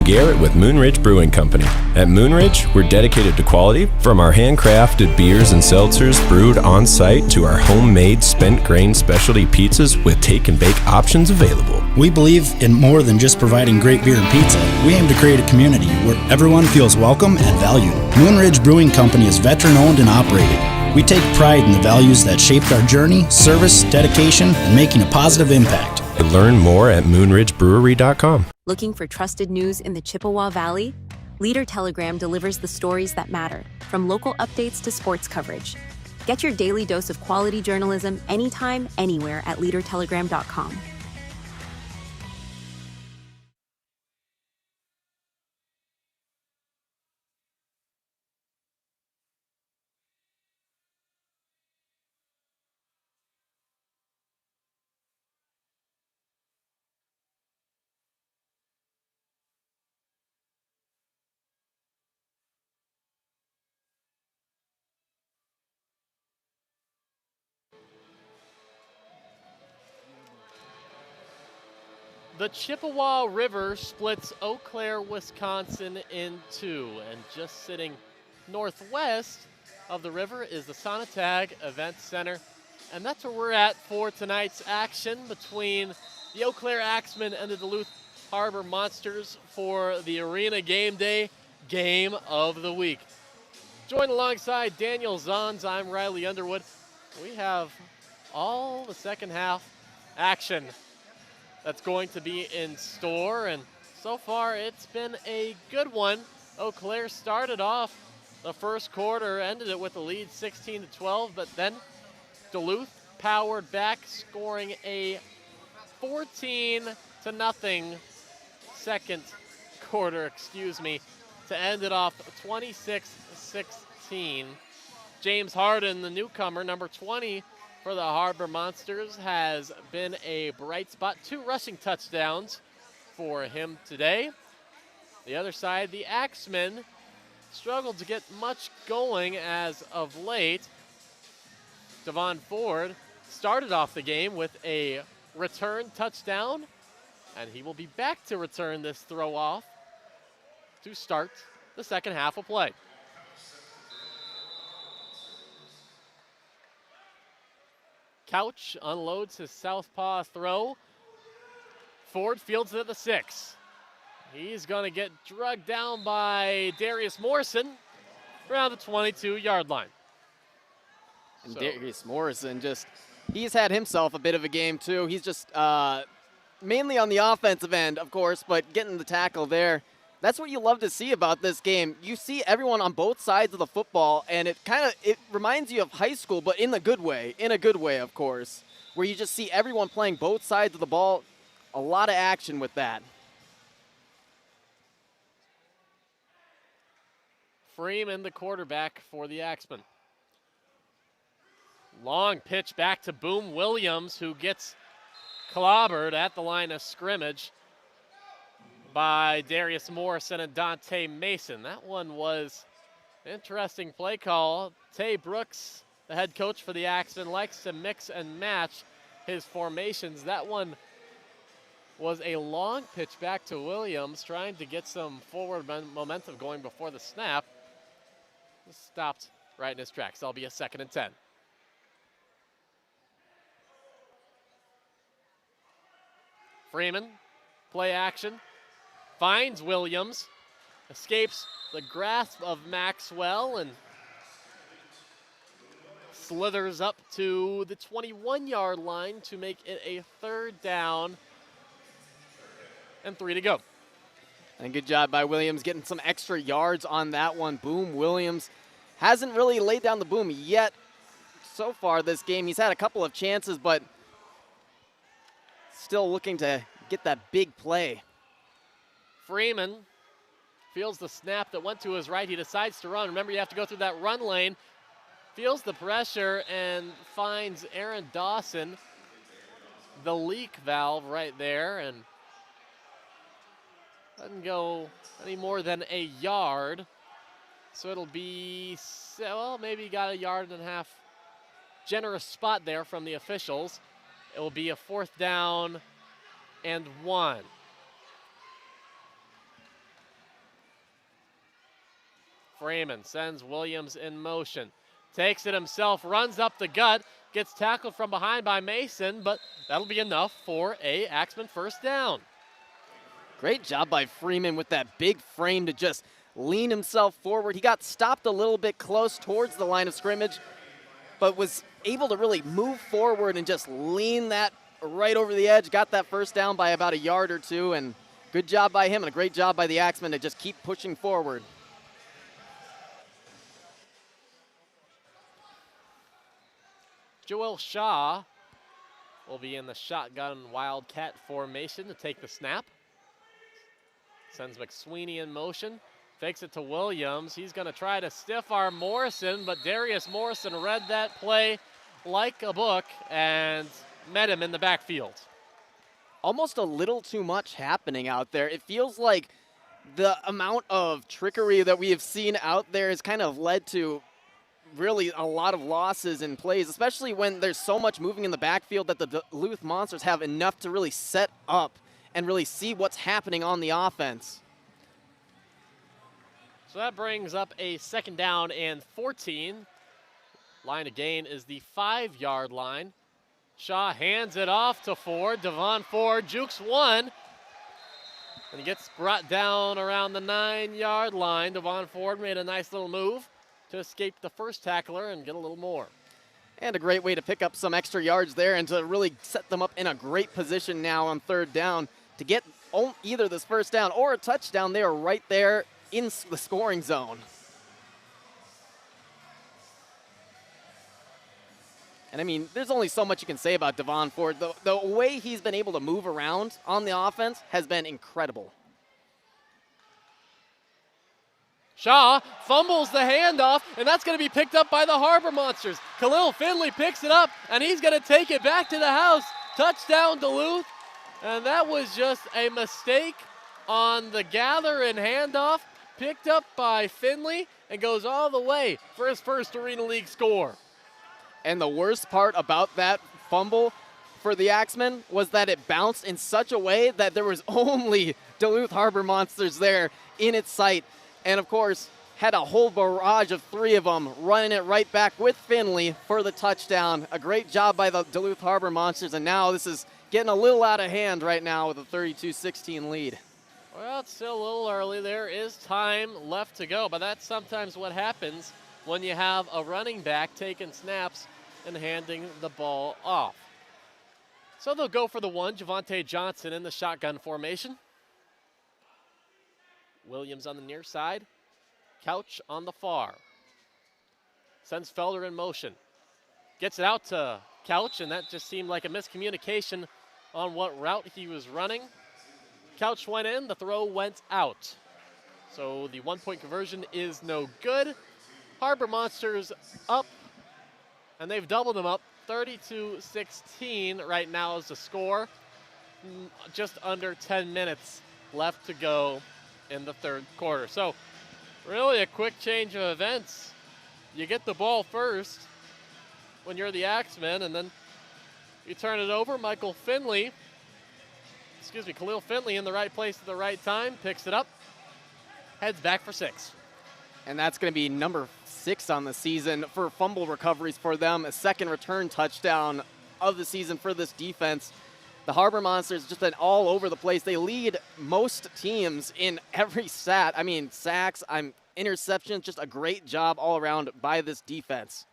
Garrett with Moonridge Brewing Company. At Moonridge, we're dedicated to quality, from our handcrafted beers and seltzers brewed on site to our homemade spent grain specialty pizzas with take and bake options available. We believe in more than just providing great beer and pizza. We aim to create a community where everyone feels welcome and valued. Moonridge Brewing Company is veteran-owned and operated. We take pride in the values that shaped our journey, service, dedication, and making a positive impact. Learn more at moonridgebrewery.com. Looking for trusted news in the Chippewa Valley? Leader Telegram delivers the stories that matter, from local updates to sports coverage. Get your daily dose of quality journalism anytime, anywhere at leadertelegram.com. The Chippewa River splits Eau Claire, Wisconsin in two, and just sitting northwest of the river is the Sonotag Event Center, and that's where we're at for tonight's action between the Eau Claire Axemen and the Duluth Harbor Monsters for the Arena Game Day Game of the Week. Joined alongside Daniel Zons, I'm Riley Underwood. We have all the second half action that's going to be in store, and so far it's been a good one. Eau Claire started off the first quarter, ended it with a lead 16-12, but then Duluth powered back, scoring a 14-0 second quarter, to end it off 26-16. James Harden, the newcomer, number 20 for the Harbor Monsters, has been a bright spot. 2 rushing touchdowns for him today. The other side, the Axemen struggled to get much going as of late. Devon Ford started off the game with a return touchdown, and he will be back to return this throw off to start the second half of play. Couch unloads his southpaw throw. Ford fields it at the 6. He's going to get drugged down by Darius Morrison around the 22-yard line. And Darius Morrison he's had himself a bit of a game too. He's just mainly on the offensive end, of course, but getting the tackle there. That's what you love to see about this game. You see everyone on both sides of the football, and it reminds you of high school, but in a good way, of course, where you just see everyone playing both sides of the ball. A lot of action with that. Freeman, the quarterback for the Axemen. Long pitch back to Boom Williams, who gets clobbered at the line of scrimmage by Darius Morrison and Dante Mason. That one was an interesting play call. Tay Brooks, the head coach for the Axemen, likes to mix and match his formations. That one was a long pitch back to Williams, trying to get some forward momentum going before the snap. Stopped right in his tracks. That'll be a 2nd and 10. Freeman, play action, finds Williams, escapes the grasp of Maxwell, and slithers up to the 21-yard line to make it a 3rd down and 3 to go. And good job by Williams getting some extra yards on that one. Boom Williams hasn't really laid down the boom yet so far this game. He's had a couple of chances, but still looking to get that big play. Freeman feels the snap that went to his right. He decides to run. Remember, you have to go through that run lane. Feels the pressure and finds Aaron Dawson, the leak valve right there, and doesn't go any more than a yard. So it'll be, well, maybe got a 1.5 yard. Generous spot there from the officials. It will be a 4th down and 1. Freeman sends Williams in motion. Takes it himself, runs up the gut, gets tackled from behind by Mason, but that'll be enough for a Axemen 1st down. Great job by Freeman with that big frame to just lean himself forward. He got stopped a little bit close towards the line of scrimmage, but was able to really move forward and just lean that right over the edge. Got that 1st down by about 1 yard or 2, and good job by him and a great job by the Axemen to just keep pushing forward. Joel Shaw will be in the shotgun Wildcat formation to take the snap. Sends McSweeney in motion. Takes it to Williams. He's going to try to stiff arm Morrison, but Darius Morrison read that play like a book and met him in the backfield. Almost a little too much happening out there. It feels like the amount of trickery that we have seen out there has kind of led to really a lot of losses in plays, especially when there's so much moving in the backfield that the Duluth Monsters have enough to really set up and really see what's happening on the offense. So that brings up a 2nd down and 14. Line of gain is the 5-yard line. Shaw hands it off to Ford. Devon Ford jukes one. And he gets brought down around the 9-yard line. Devon Ford made a nice little move to escape the first tackler and get a little more. And a great way to pick up some extra yards there and to really set them up in a great position now on 3rd down to get either this first down or a touchdown. They are right there in the scoring zone. And I mean, there's only so much you can say about Devon Ford. The way he's been able to move around on the offense has been incredible. Shaw fumbles the handoff, and that's going to be picked up by the Harbor Monsters. Khalil Finley picks it up, and he's going to take it back to the house. Touchdown, Duluth. And that was just a mistake on the gather and handoff, picked up by Finley, and goes all the way for his first Arena League score. And the worst part about that fumble for the Axemen was that it bounced in such a way that there was only Duluth Harbor Monsters there in its sight. And of course, had a whole barrage of 3 of them running it right back with Finley for the touchdown. A great job by the Duluth Harbor Monsters, and now this is getting a little out of hand right now with a 32-16 lead. Well, it's still a little early. There is time left to go, but that's sometimes what happens when you have a running back taking snaps and handing the ball off. So they'll go for the 1, Javante Johnson in the shotgun formation. Williams on the near side. Couch on the far. Sends Felder in motion. Gets it out to Couch, and that just seemed like a miscommunication on what route he was running. Couch went in, the throw went out. So the 1-point conversion is no good. Harbor Monsters up, and they've doubled them up. 32-16 right now is the score. Just under 10 minutes left to go in the 3rd quarter. So really a quick change of events. You get the ball first when you're the Axemen, and then you turn it over. Khalil Finley in the right place at the right time, picks it up, heads back for 6. And that's going to be number 6 on the season for fumble recoveries for them. A 2nd return touchdown of the season for this defense. The Harbor Monsters just been all over the place. They lead most teams in every stat. I mean, sacks, interceptions, just a great job all around by this defense.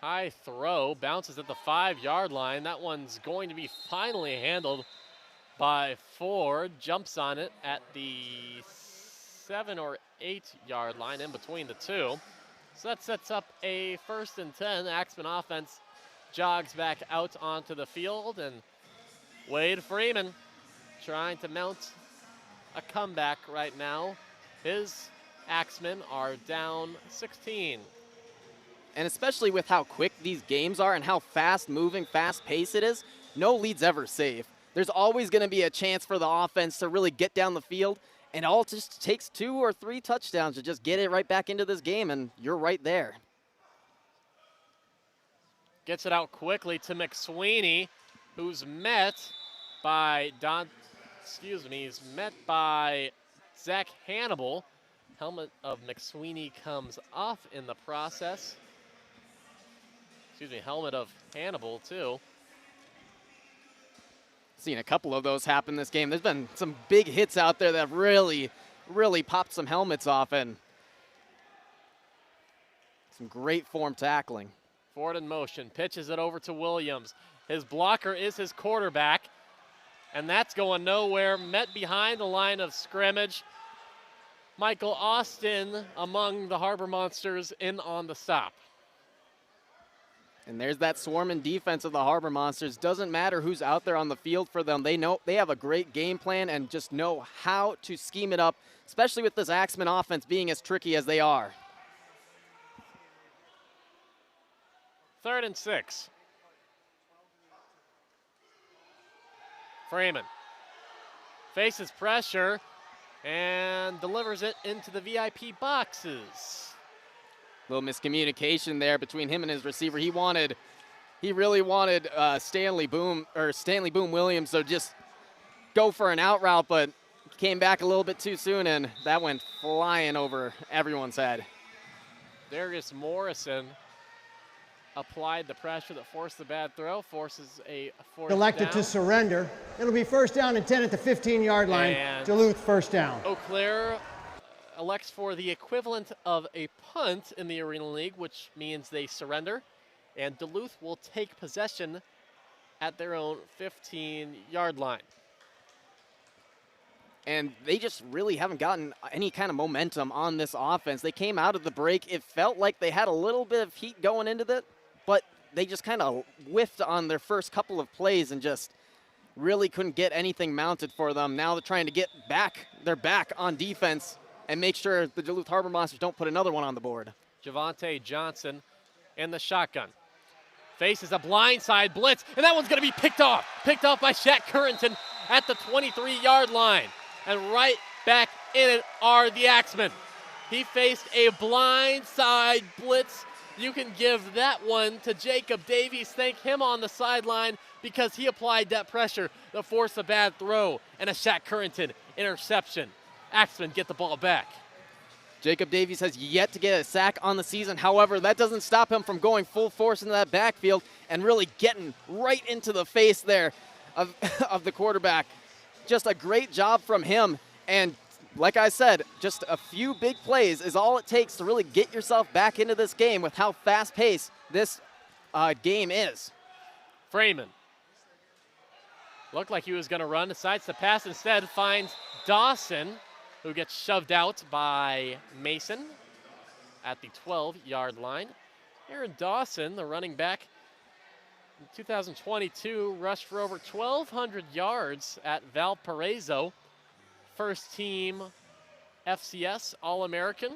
High throw, bounces at the 5-yard line. That one's going to be finally handled by Ford. Jumps on it at the 7 or 8-yard line, in between the 2. So that sets up a 1st and 10. Axemen offense jogs back out onto the field, and Wade Freeman trying to mount a comeback right now. His Axemen are down 16. And especially with how quick these games are and how fast-moving, fast-paced it is, no lead's ever safe. There's always going to be a chance for the offense to really get down the field, and it all just takes 2 or 3 touchdowns to just get it right back into this game, and you're right there. Gets it out quickly to McSweeney, who's met by Zach Hannibal. Helmet of McSweeney comes off in the process. Helmet of Hannibal, too. Seen a couple of those happen this game. There's been some big hits out there that have really popped some helmets off, and some great form tackling. Ford in motion, pitches it over to Williams. His blocker is his quarterback, and that's going nowhere. Met behind the line of scrimmage. Michael Austin among the Harbor Monsters in on the stop. And there's that swarming defense of the Harbor Monsters. Doesn't matter who's out there on the field for them. They know they have a great game plan and just know how to scheme it up, especially with this Axemen offense being as tricky as they are. 3rd and 6. Freeman faces pressure and delivers it into the VIP boxes. Little miscommunication there between him and his receiver. He really wanted Stanley Boom Williams to just go for an out route, but came back a little bit too soon, and that went flying over everyone's head. Darius Morrison applied the pressure that forced the bad throw, forces a fourth Elected down. to surrender. It'll be first down and 10 at the 15-yard line. And Duluth first down. Eau Claire elects for the equivalent of a punt in the Arena League, which means they surrender, and Duluth will take possession at their own 15-yard line. And they just really haven't gotten any kind of momentum on this offense. They came out of the break. It felt like they had a little bit of heat going into it, but they just kind of whiffed on their first couple of plays and just really couldn't get anything mounted for them. Now they're trying to get back. They're back on defense and make sure the Duluth Harbor Monsters don't put another one on the board. Javante Johnson in the shotgun. Faces a blindside blitz, and that one's going to be picked off by Shaq Currington at the 23-yard line. And right back in it are the Axemen. He faced a blindside blitz. You can give that one to Jacob Davies. Thank him on the sideline because he applied that pressure to force a bad throw and a Shaq Currington interception. Axemen get the ball back. Jacob Davies has yet to get a sack on the season. However, that doesn't stop him from going full force into that backfield and really getting right into the face there of the quarterback. Just a great job from him. And like I said, just a few big plays is all it takes to really get yourself back into this game with how fast-paced this game is. Freeman looked like he was going to run, decides to pass instead, finds Dawson, who gets shoved out by Mason at the 12-yard line. Aaron Dawson, the running back, in 2022 rushed for over 1,200 yards at Valparaiso. First team FCS All-American.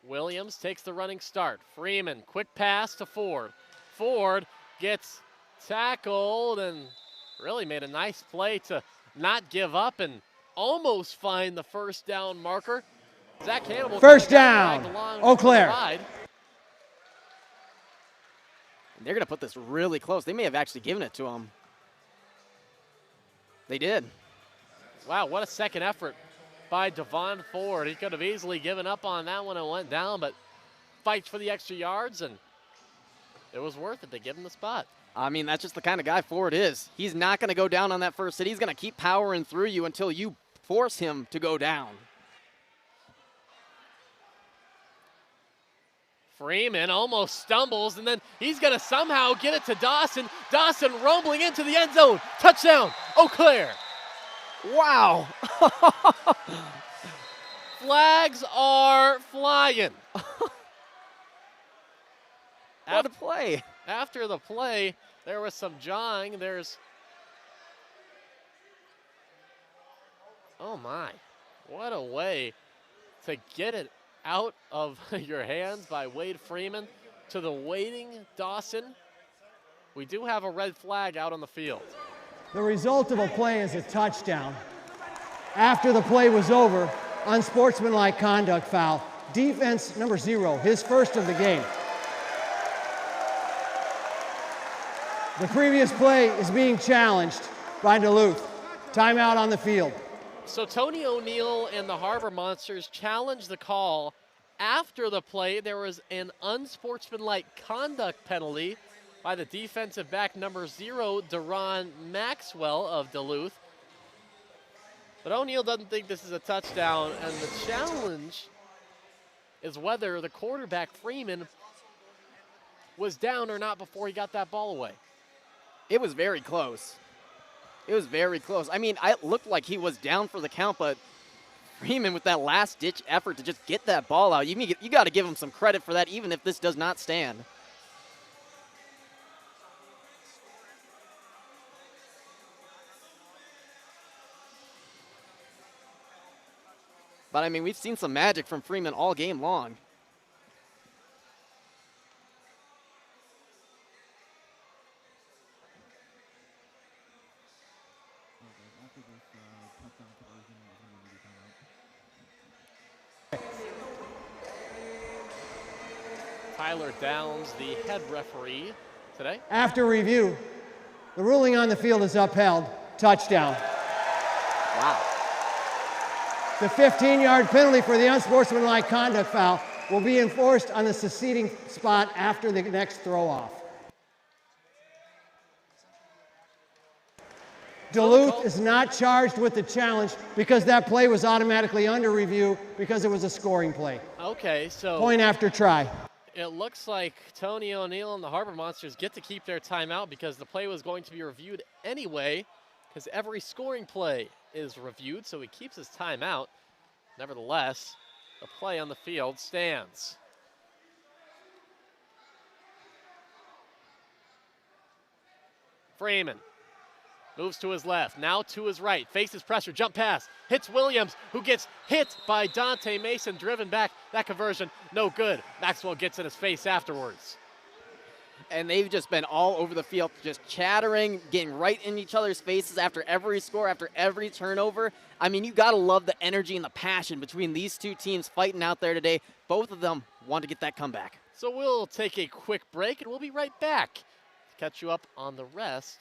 Williams takes the running start. Freeman, quick pass to Ford. Ford gets tackled and really made a nice play to not give up and almost find the first down marker. Zach Hannibal. First down, Eau Claire. They're going to put this really close. They may have actually given it to him. They did. Wow, what a second effort by Devon Ford. He could have easily given up on that one and went down, but fights for the extra yards, and it was worth it to give him the spot. I mean, that's just the kind of guy Ford is. He's not going to go down on that first hit. He's going to keep powering through you until you force him to go down. Freeman almost stumbles, and then he's going to somehow get it to Dawson. Dawson rumbling into the end zone. Touchdown, Eau Claire. Wow. Flags are flying. What a play. After the play, there was some jawing. Oh my, what a way to get it out of your hands by Wade Freeman to the waiting Dawson. We do have a red flag out on the field. The result of a play is a touchdown. After the play was over, unsportsmanlike conduct foul. Defense number 0, his first of the game. The previous play is being challenged by Duluth. Timeout on the field. So Tony O'Neill and the Harbor Monsters challenged the call. After the play, there was an unsportsmanlike conduct penalty by the defensive back number 0, Deron Maxwell of Duluth. But O'Neill doesn't think this is a touchdown, and the challenge is whether the quarterback, Freeman, was down or not before he got that ball away. It was very close. It was very close. I mean, it looked like he was down for the count, but Freeman with that last-ditch effort to just get that ball out, you got to give him some credit for that, even if this does not stand. But, I mean, we've seen some magic from Freeman all game long. Tyler Downs, the head referee today. After review, the ruling on the field is upheld. Touchdown. Wow. The 15-yard penalty for the unsportsmanlike conduct foul will be enforced on the succeeding spot after the next throw-off. Duluth is not charged with the challenge because that play was automatically under review because it was a scoring play. Okay, so Point after try. it looks like Tony O'Neill and the Harbor Monsters get to keep their timeout because the play was going to be reviewed anyway, because every scoring play is reviewed, so he keeps his timeout. Nevertheless, the play on the field stands. Freeman moves to his left, now to his right, faces pressure, jump pass, hits Williams, who gets hit by Dante Mason, driven back. That conversion, no good. Maxwell gets in his face afterwards. And they've just been all over the field, just chattering, getting right in each other's faces after every score, after every turnover. I mean, you got to love the energy and the passion between these two teams fighting out there today. Both of them want to get that comeback. So we'll take a quick break, and we'll be right back to catch you up on the rest.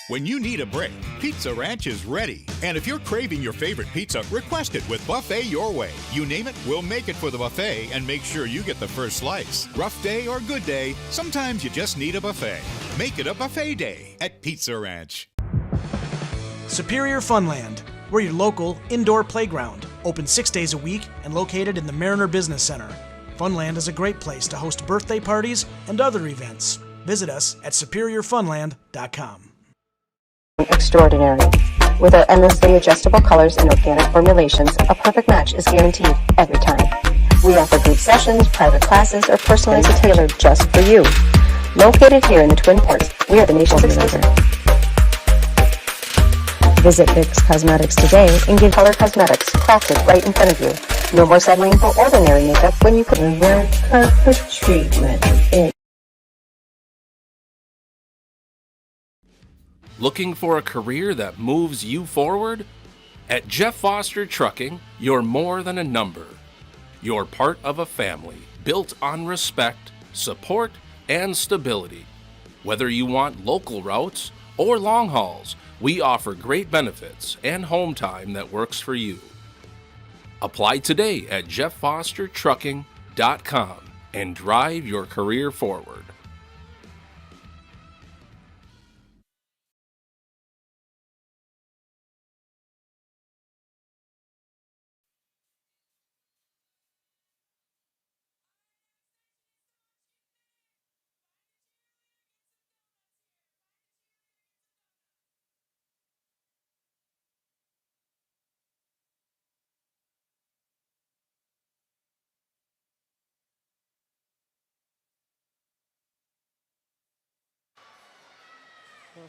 When you need a break, Pizza Ranch is ready. And if you're craving your favorite pizza, request it with Buffet Your Way. You name it, we'll make it for the buffet and make sure you get the first slice. Rough day or good day, sometimes you just need a buffet. Make it a buffet day at Pizza Ranch. Superior Funland. We're your local indoor playground, open 6 days a week and located in the Mariner Business Center. Funland is a great place to host birthday parties and other events. Visit us at superiorfunland.com. Extraordinary. With our endlessly adjustable colors and organic formulations, a perfect match is guaranteed every time. We offer group sessions, private classes, or personalized tailored just for you. Located here in the Twin Ports, we are the nation's leader. Visit Vicks Cosmetics today and get color cosmetics crafted right in front of you. No more settling for ordinary makeup when you can avoid perfect treatment. Looking for a career that moves you forward? At Jeff Foster Trucking, you're more than a number. You're part of a family built on respect, support, and stability. Whether you want local routes or long hauls, we offer great benefits and home time that works for you. Apply today at jefffostertrucking.com and drive your career forward.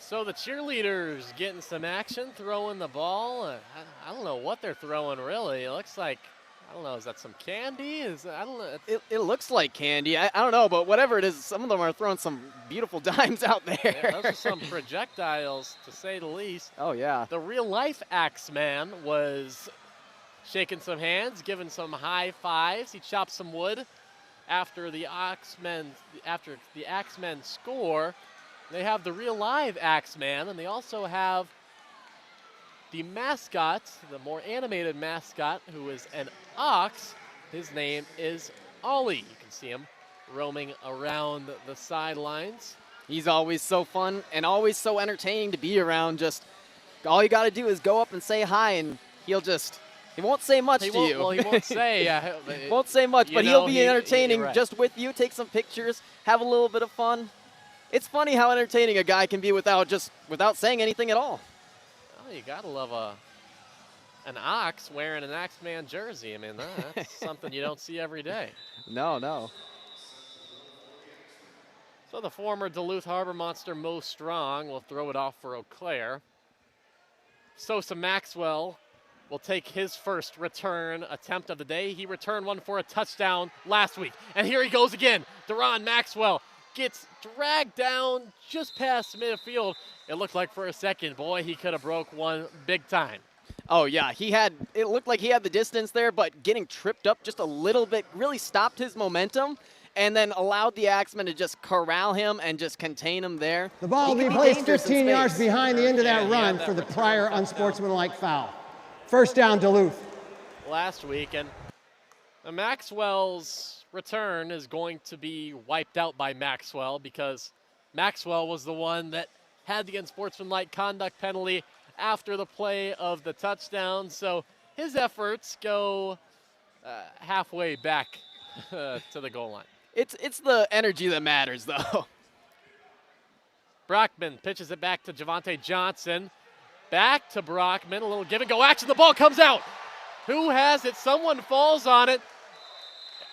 So the cheerleaders getting some action, throwing the ball. I don't know what they're throwing, really. It looks like, I don't know, is that some candy? I don't know. It looks like candy. I don't know, but whatever it is, some of them are throwing some beautiful dimes out there. Yeah, those are some projectiles, to say the least. Oh, yeah. The real-life Axeman was shaking some hands, giving some high fives. He chopped some wood after the Axemen score. They have the real live Axeman, and they also have the mascot, the more animated mascot, who is an ox. His name is Ollie. You can see him roaming around the sidelines. He's always so fun and always so entertaining to be around. Just all you got to do is go up and say hi, and he won't say much to you. Well, he won't say. Won't say much, but he'll be entertaining right. just with you. Take some pictures, have a little bit of fun. It's funny how entertaining a guy can be without saying anything at all. Oh, you gotta love an ox wearing an Axeman jersey. I mean, that's something you don't see every day. No. So the former Duluth Harbor Monster Mo Strong will throw it off for Eau Claire. Sosa Maxwell will take his first return attempt of the day. He returned one for a touchdown last week. And here he goes again. Deron Maxwell gets dragged down just past midfield. It looked like for a second, boy, he could have broke one big time. Oh, yeah, it looked like he had the distance there, but getting tripped up just a little bit really stopped his momentum and then allowed the Axemen to just corral him and just contain him there. The ball will be placed 15 yards behind the end of that run for the prior unsportsmanlike foul. First down, Duluth. Last week, and Maxwell's return is going to be wiped out by Maxwell because Maxwell was the one that had the unsportsmanlike conduct penalty after the play of the touchdown, so his efforts go halfway back to the goal line. It's the energy that matters, though. Brockman pitches it back to Javante Johnson. Back to Brockman, a little give and go action. The ball comes out. Who has it? Someone falls on it.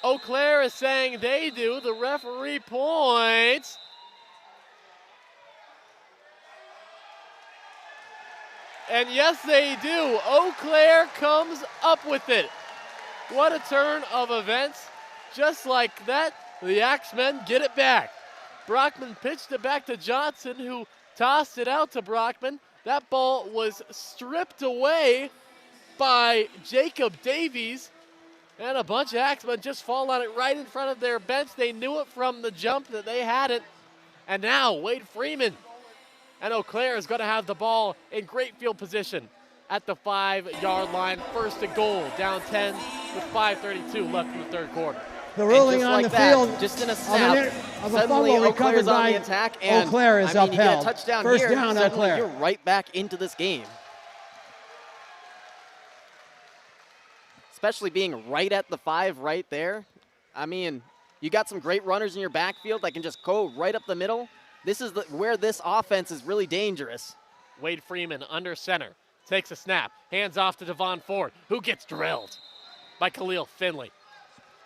Eau Claire is saying they do. The referee points. And yes, they do. Eau Claire comes up with it. What a turn of events. Just like that, the Axemen get it back. Brockman pitched it back to Johnson, who tossed it out to Brockman. That ball was stripped away by Jacob Davies, and a bunch of Axemen just fall on it right in front of their bench. They knew it from the jump that they had it. And now Wade Freeman and Eau Claire is going to have the ball in great field position at the 5-yard line. First and goal, down 10 with 5:32 left in the third quarter. The ruling on like the field just in a snap, of a fumble recovered by the attack, and Eau Claire is I mean, upheld. You get a touchdown First here, down, Eau Claire. You're right back into this game. Especially being right at the 5 right there. I mean, you got some great runners in your backfield that can just go right up the middle. This is where this offense is really dangerous. Wade Freeman under center, takes a snap, hands off to Devon Ford, who gets drilled by Khalil Finley.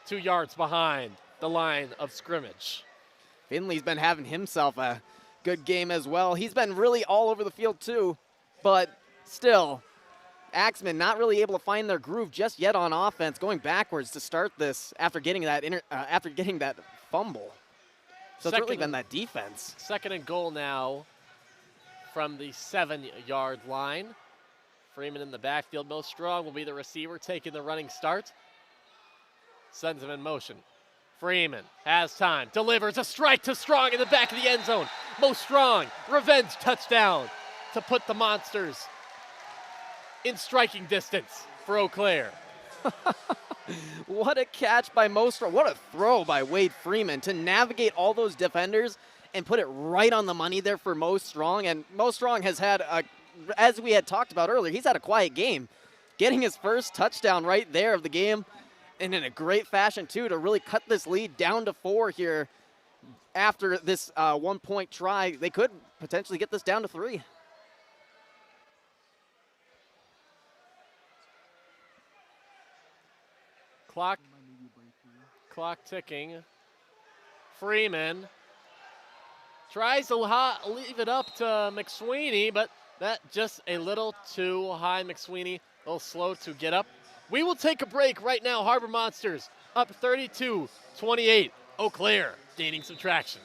2 yards behind the line of scrimmage. Finley's been having himself a good game as well. He's been really all over the field too, but still, Axemen not really able to find their groove just yet on offense, going backwards to start this after getting that fumble. So it's really been that defense. Second and goal now from the 7-yard line. Freeman in the backfield. Mo Strong will be the receiver taking the running start. Sends him in motion. Freeman has time, delivers a strike to Strong in the back of the end zone. Mo Strong, revenge touchdown to put the Monsters in striking distance for Eau Claire. What a catch by Mo Strong. What a throw by Wade Freeman to navigate all those defenders and put it right on the money there for Mo Strong. And Mo Strong has had, as we had talked about earlier, he's had a quiet game. Getting his first touchdown right there of the game, and in a great fashion, too, to really cut this lead down to 4 here after this 1-point try. They could potentially get this down to 3. Clock ticking. Freeman tries to leave it up to McSweeney, but that just a little too high. McSweeney a little slow to get up. We will take a break right now. Harbor Monsters up 32-28. Eau Claire gaining some traction.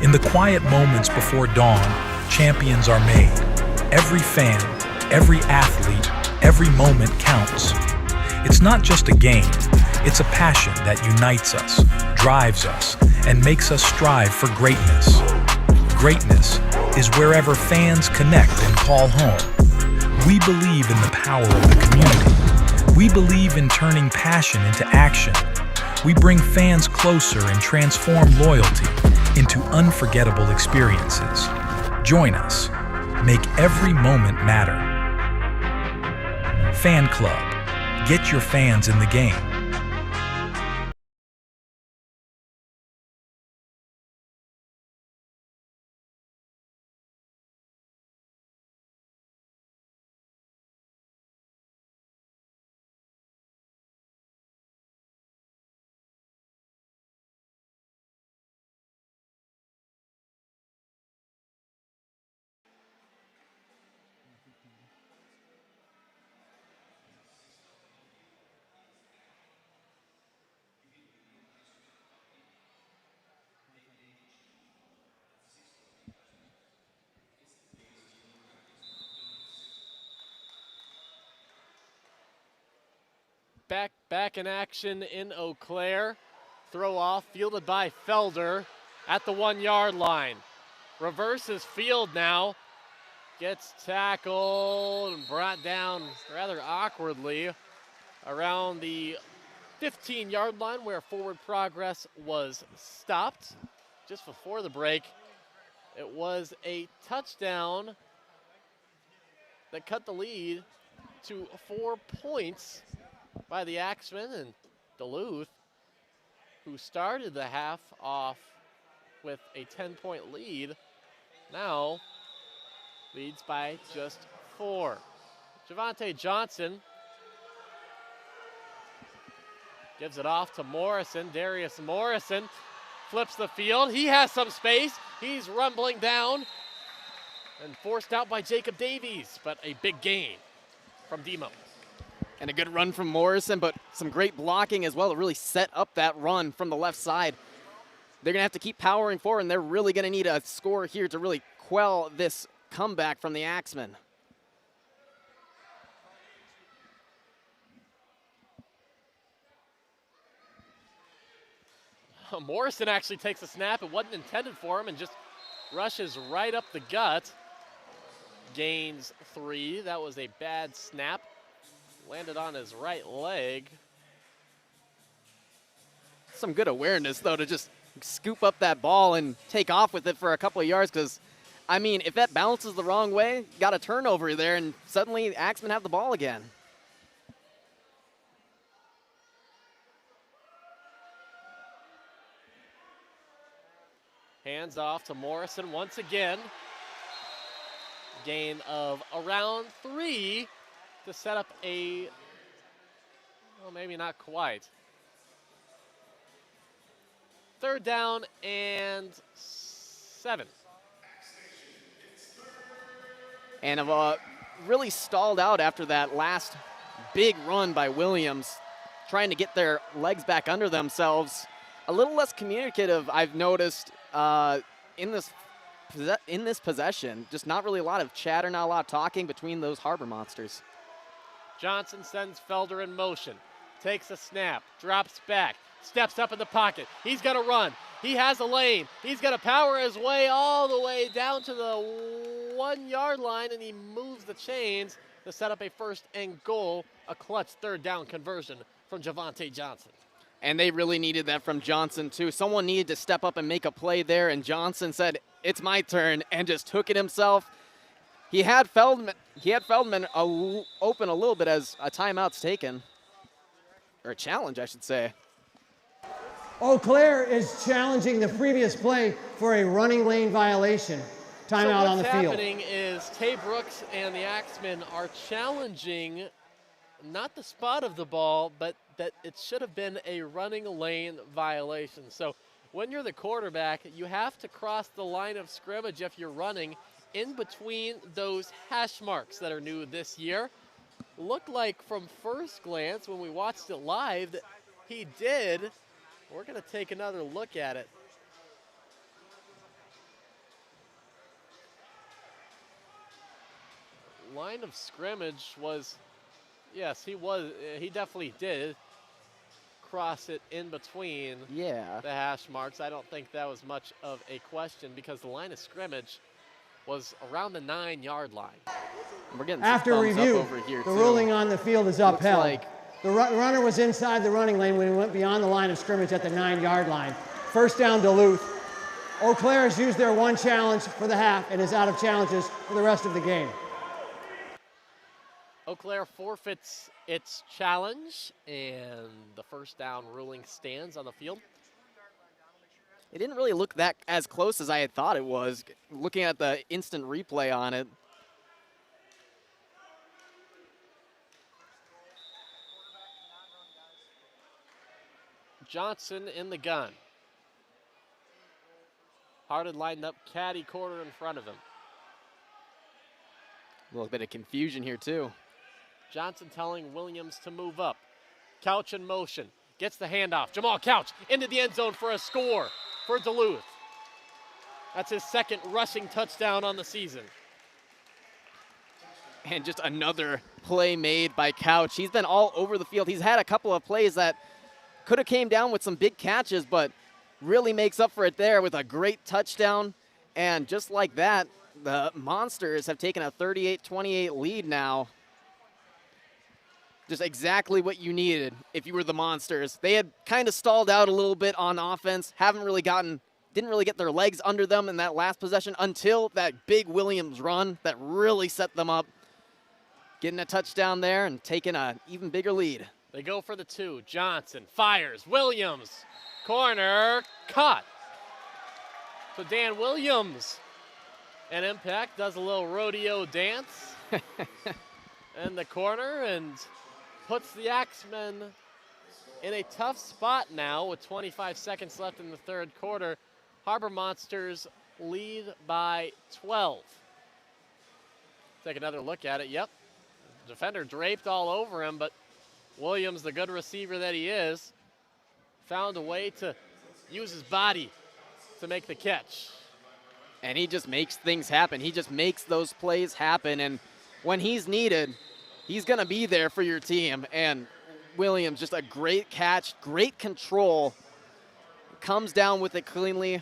In the quiet moments before dawn, champions are made. Every fan, every athlete, every moment counts. It's not just a game, it's a passion that unites us, drives us, and makes us strive for greatness. Greatness is wherever fans connect and call home. We believe in the power of the community. We believe in turning passion into action. We bring fans closer and transform loyalty into unforgettable experiences. Join us. Make every moment matter. Fan Club. Get your fans in the game. Back in action in Eau Claire. Throw off, fielded by Felder at the 1 yard line. Reverses field now. Gets tackled and brought down rather awkwardly around the 15 yard line where forward progress was stopped just before the break. It was a touchdown that cut the lead to 4 points by the Axemen, and Duluth, who started the half off with a 10-point lead, now leads by just 4. Javante Johnson gives it off to Morrison. Darius Morrison flips the field. He has some space. He's rumbling down and forced out by Jacob Davies, but a big gain from Demo. And a good run from Morrison, but some great blocking as well to really set up that run from the left side. They're going to have to keep powering forward, and they're really going to need a score here to really quell this comeback from the Axemen. Morrison actually takes a snap. It wasn't intended for him and just rushes right up the gut. Gains 3. That was a bad snap. Landed on his right leg. Some good awareness, though, to just scoop up that ball and take off with it for a couple of yards because, I mean, if that bounces the wrong way, got a turnover there, and suddenly Axemen have the ball again. Hands off to Morrison once again. Gain of around 3 to set up a, well, maybe not quite. 3rd down and 7. And have really stalled out after that last big run by Williams, trying to get their legs back under themselves. A little less communicative, I've noticed, in this possession. Just not really a lot of chatter, not a lot of talking between those Harbor Monsters. Johnson sends Felder in motion, takes a snap, drops back, steps up in the pocket. He's going to run. He has a lane. He's going to power his way all the way down to the 1 yard line, and he moves the chains to set up a 1st and goal, a clutch 3rd down conversion from Javante Johnson. And they really needed that from Johnson, too. Someone needed to step up and make a play there, and Johnson said, "It's my turn," and just took it himself. He had Feldman open a little bit as a timeout's taken, or a challenge, I should say. Eau Claire is challenging the previous play for a running lane violation. Timeout on the field. What's happening is Tay Brooks and the Axemen are challenging not the spot of the ball, but that it should have been a running lane violation. So when you're the quarterback, you have to cross the line of scrimmage if you're running in between those hash marks that are new this year. Looked like from first glance when we watched it live that he did. We're going to take another look at it. Line of scrimmage was, yes, he definitely did cross it in between the hash marks. I don't think that was much of a question because the line of scrimmage was around the 9 yard line. We're getting after review, over here the ruling on the field is upheld. Like the runner was inside the running lane when he went beyond the line of scrimmage at the 9 yard line. 1st down Duluth. Eau Claire has used their one challenge for the half and is out of challenges for the rest of the game. Eau Claire forfeits its challenge, and the first down ruling stands on the field. It didn't really look that as close as I had thought it was, looking at the instant replay on it. Johnson in the gun. Hardin lined up caddy quarter in front of him. A little bit of confusion here too. Johnson telling Williams to move up. Couch in motion. Gets the handoff. Jamal Couch into the end zone for a score for Duluth. That's his second rushing touchdown on the season. And just another play made by Couch. He's been all over the field. He's had a couple of plays that could have came down with some big catches, but really makes up for it there with a great touchdown. And just like that, the Monsters have taken a 38-28 lead now. Just exactly what you needed if you were the Monsters. They had kind of stalled out a little bit on offense, didn't really get their legs under them in that last possession until that big Williams run that really set them up. Getting a touchdown there and taking an even bigger lead. They go for the 2. Johnson fires. Williams. Corner. Caught. So Dan Williams, an impact, does a little rodeo dance in the corner and puts the Axemen in a tough spot now with 25 seconds left in the third quarter. Harbor Monsters lead by 12. Take another look at it. Yep. Defender draped all over him, but Williams, the good receiver that he is, found a way to use his body to make the catch. And he just makes things happen. He just makes those plays happen. And when he's needed, he's going to be there for your team. And Williams, just a great catch, great control, comes down with it cleanly.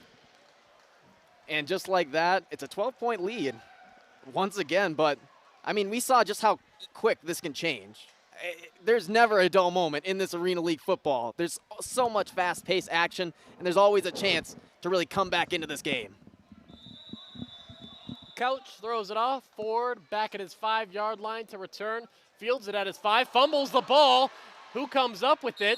And just like that, it's a 12-point lead once again. But, I mean, we saw just how quick this can change. There's never a dull moment in this Arena League football. There's so much fast-paced action, and there's always a chance to really come back into this game. Couch throws it off. Ford back at his 5-yard line to return. Fields it at his 5. Fumbles the ball. Who comes up with it?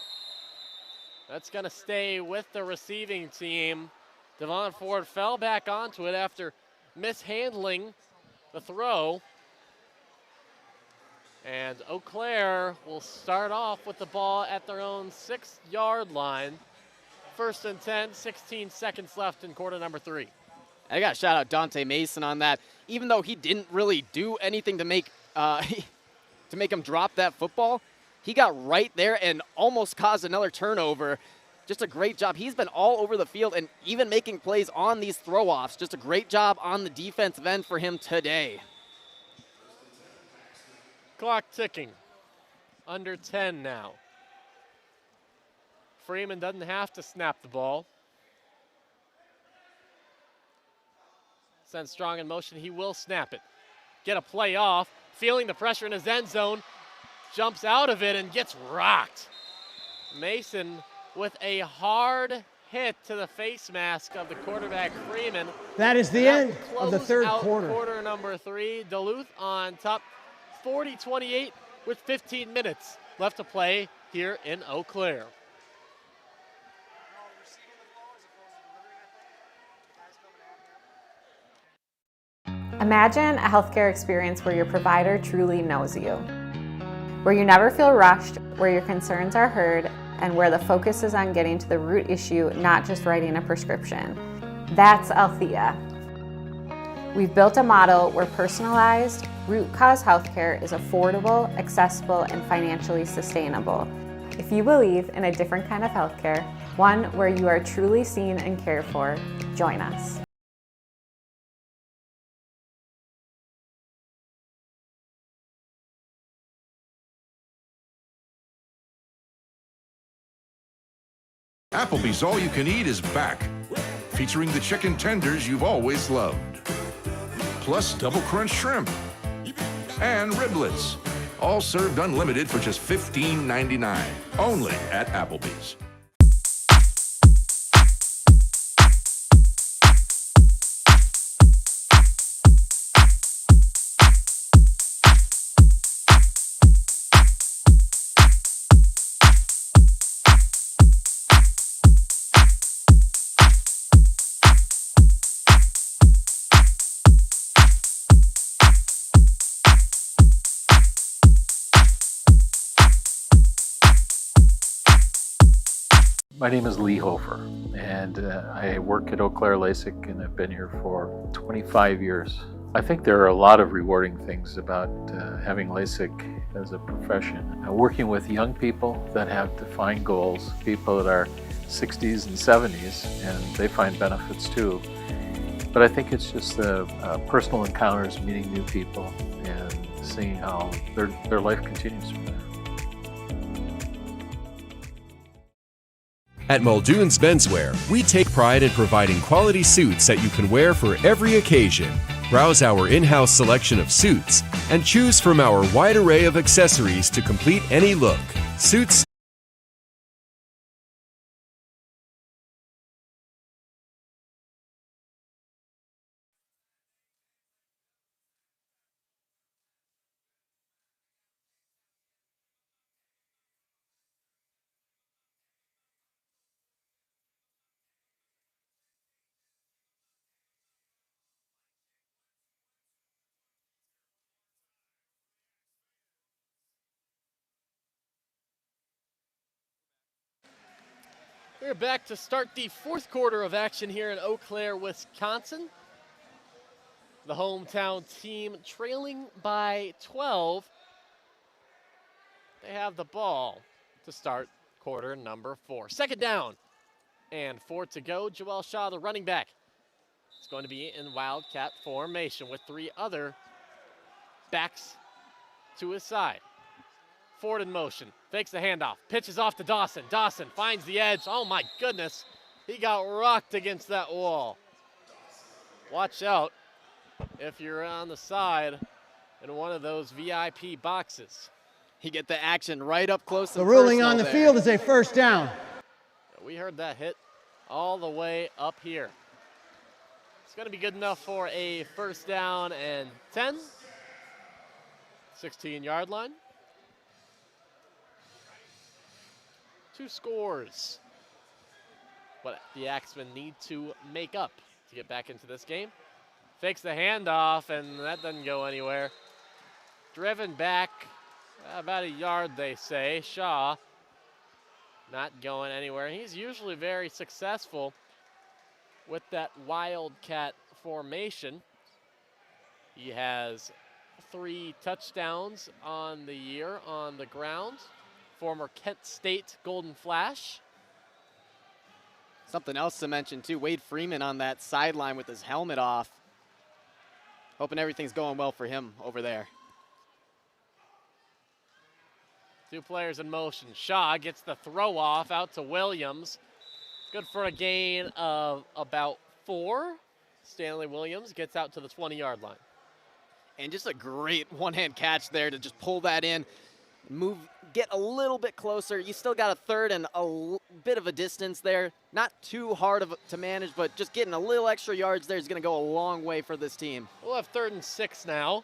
That's going to stay with the receiving team. Devon Ford fell back onto it after mishandling the throw. And Eau Claire will start off with the ball at their own 6-yard line. 1st and 10, 16 seconds left in quarter number 3. I got to shout out Dante Mason on that. Even though he didn't really do anything to make him drop that football, he got right there and almost caused another turnover. Just a great job. He's been all over the field and even making plays on these throw-offs. Just a great job on the defensive end for him today. Clock ticking. Under 10 now. Freeman doesn't have to snap the ball. Sent Strong in motion. He will snap it. Get a play off. Feeling the pressure in his end zone. Jumps out of it and gets rocked. Mason with a hard hit to the face mask of the quarterback Freeman. That is the end of the third quarter. Quarter number 3. Duluth on top 40-28 with 15 minutes left to play here in Eau Claire. Imagine a healthcare experience where your provider truly knows you, where you never feel rushed, where your concerns are heard, and where the focus is on getting to the root issue, not just writing a prescription. That's Althea. We've built a model where personalized, root cause healthcare is affordable, accessible, and financially sustainable. If you believe in a different kind of healthcare, one where you are truly seen and cared for, join us. Applebee's All You Can Eat is back, featuring the chicken tenders you've always loved, plus double crunch shrimp and riblets, all served unlimited for just $15.99, only at Applebee's. My name is Lee Hofer, and I work at Eau Claire LASIK, and I've been here for 25 years. I think there are a lot of rewarding things about having LASIK as a profession. Working with young people that have defined goals, people that are 60s and 70s, and they find benefits too. But I think it's just the personal encounters, meeting new people, and seeing how their life continues from there. At Muldoon's Menswear, we take pride in providing quality suits that you can wear for every occasion. Browse our in-house selection of suits and choose from our wide array of accessories to complete any look. Suits. We're back to start the fourth quarter of action here in Eau Claire, Wisconsin. The hometown team trailing by 12. They have the ball to start quarter number 4. Second down and 4 to go. Joel Shaw, the running back, is going to be in Wildcat formation with 3 other backs to his side. Ford in motion, fakes the handoff, pitches off to Dawson. Dawson finds the edge. Oh my goodness, he got rocked against that wall. Watch out if you're on the side in one of those VIP boxes. He get the action right up close. The ruling on the field is a first down. We heard that hit all the way up here. It's going to be good enough for a first down and 10. 16-yard line. 2 scores. What the Axemen need to make up to get back into this game. Fakes the handoff, and that doesn't go anywhere. Driven back about a yard, they say. Shaw not going anywhere. He's usually very successful with that Wildcat formation. He has 3 touchdowns on the year on the ground. Former Kent State Golden Flash. Something else to mention too, Wade Freeman on that sideline with his helmet off. Hoping everything's going well for him over there. 2 players in motion. Shaw gets the throw off out to Williams. Good for a gain of about 4. Stanley Williams gets out to the 20-yard line. And just a great one-hand catch there to just pull that in. Move, get a little bit closer. You still got a third and a bit of a distance there. Not too hard to manage, but just getting a little extra yards there is going to go a long way for this team. We'll have 3rd and 6 now.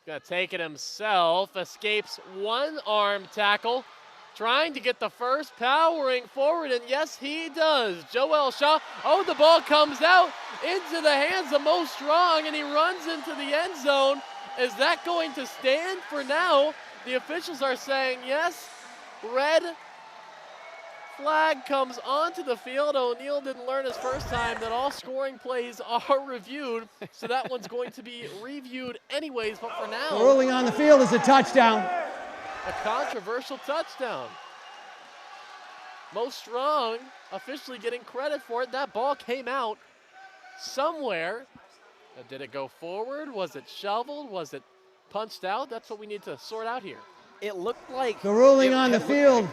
Gonna take it himself. Escapes one arm tackle. Trying to get the first, powering forward, and yes, he does. Joel Shaw. Oh, the ball comes out into the hands of Mo Strong, and he runs into the end zone. Is that going to stand for now? The officials are saying yes. Red flag comes onto the field. O'Neal didn't learn his first time that all scoring plays are reviewed, so that one's going to be reviewed anyways, but for now. The ruling on the field is a touchdown. A controversial touchdown. Mo Strong officially getting credit for it. That ball came out somewhere. Did it go forward? Was it shoveled? Was it punched out? That's what we need to sort out here. It looked like the ruling on the field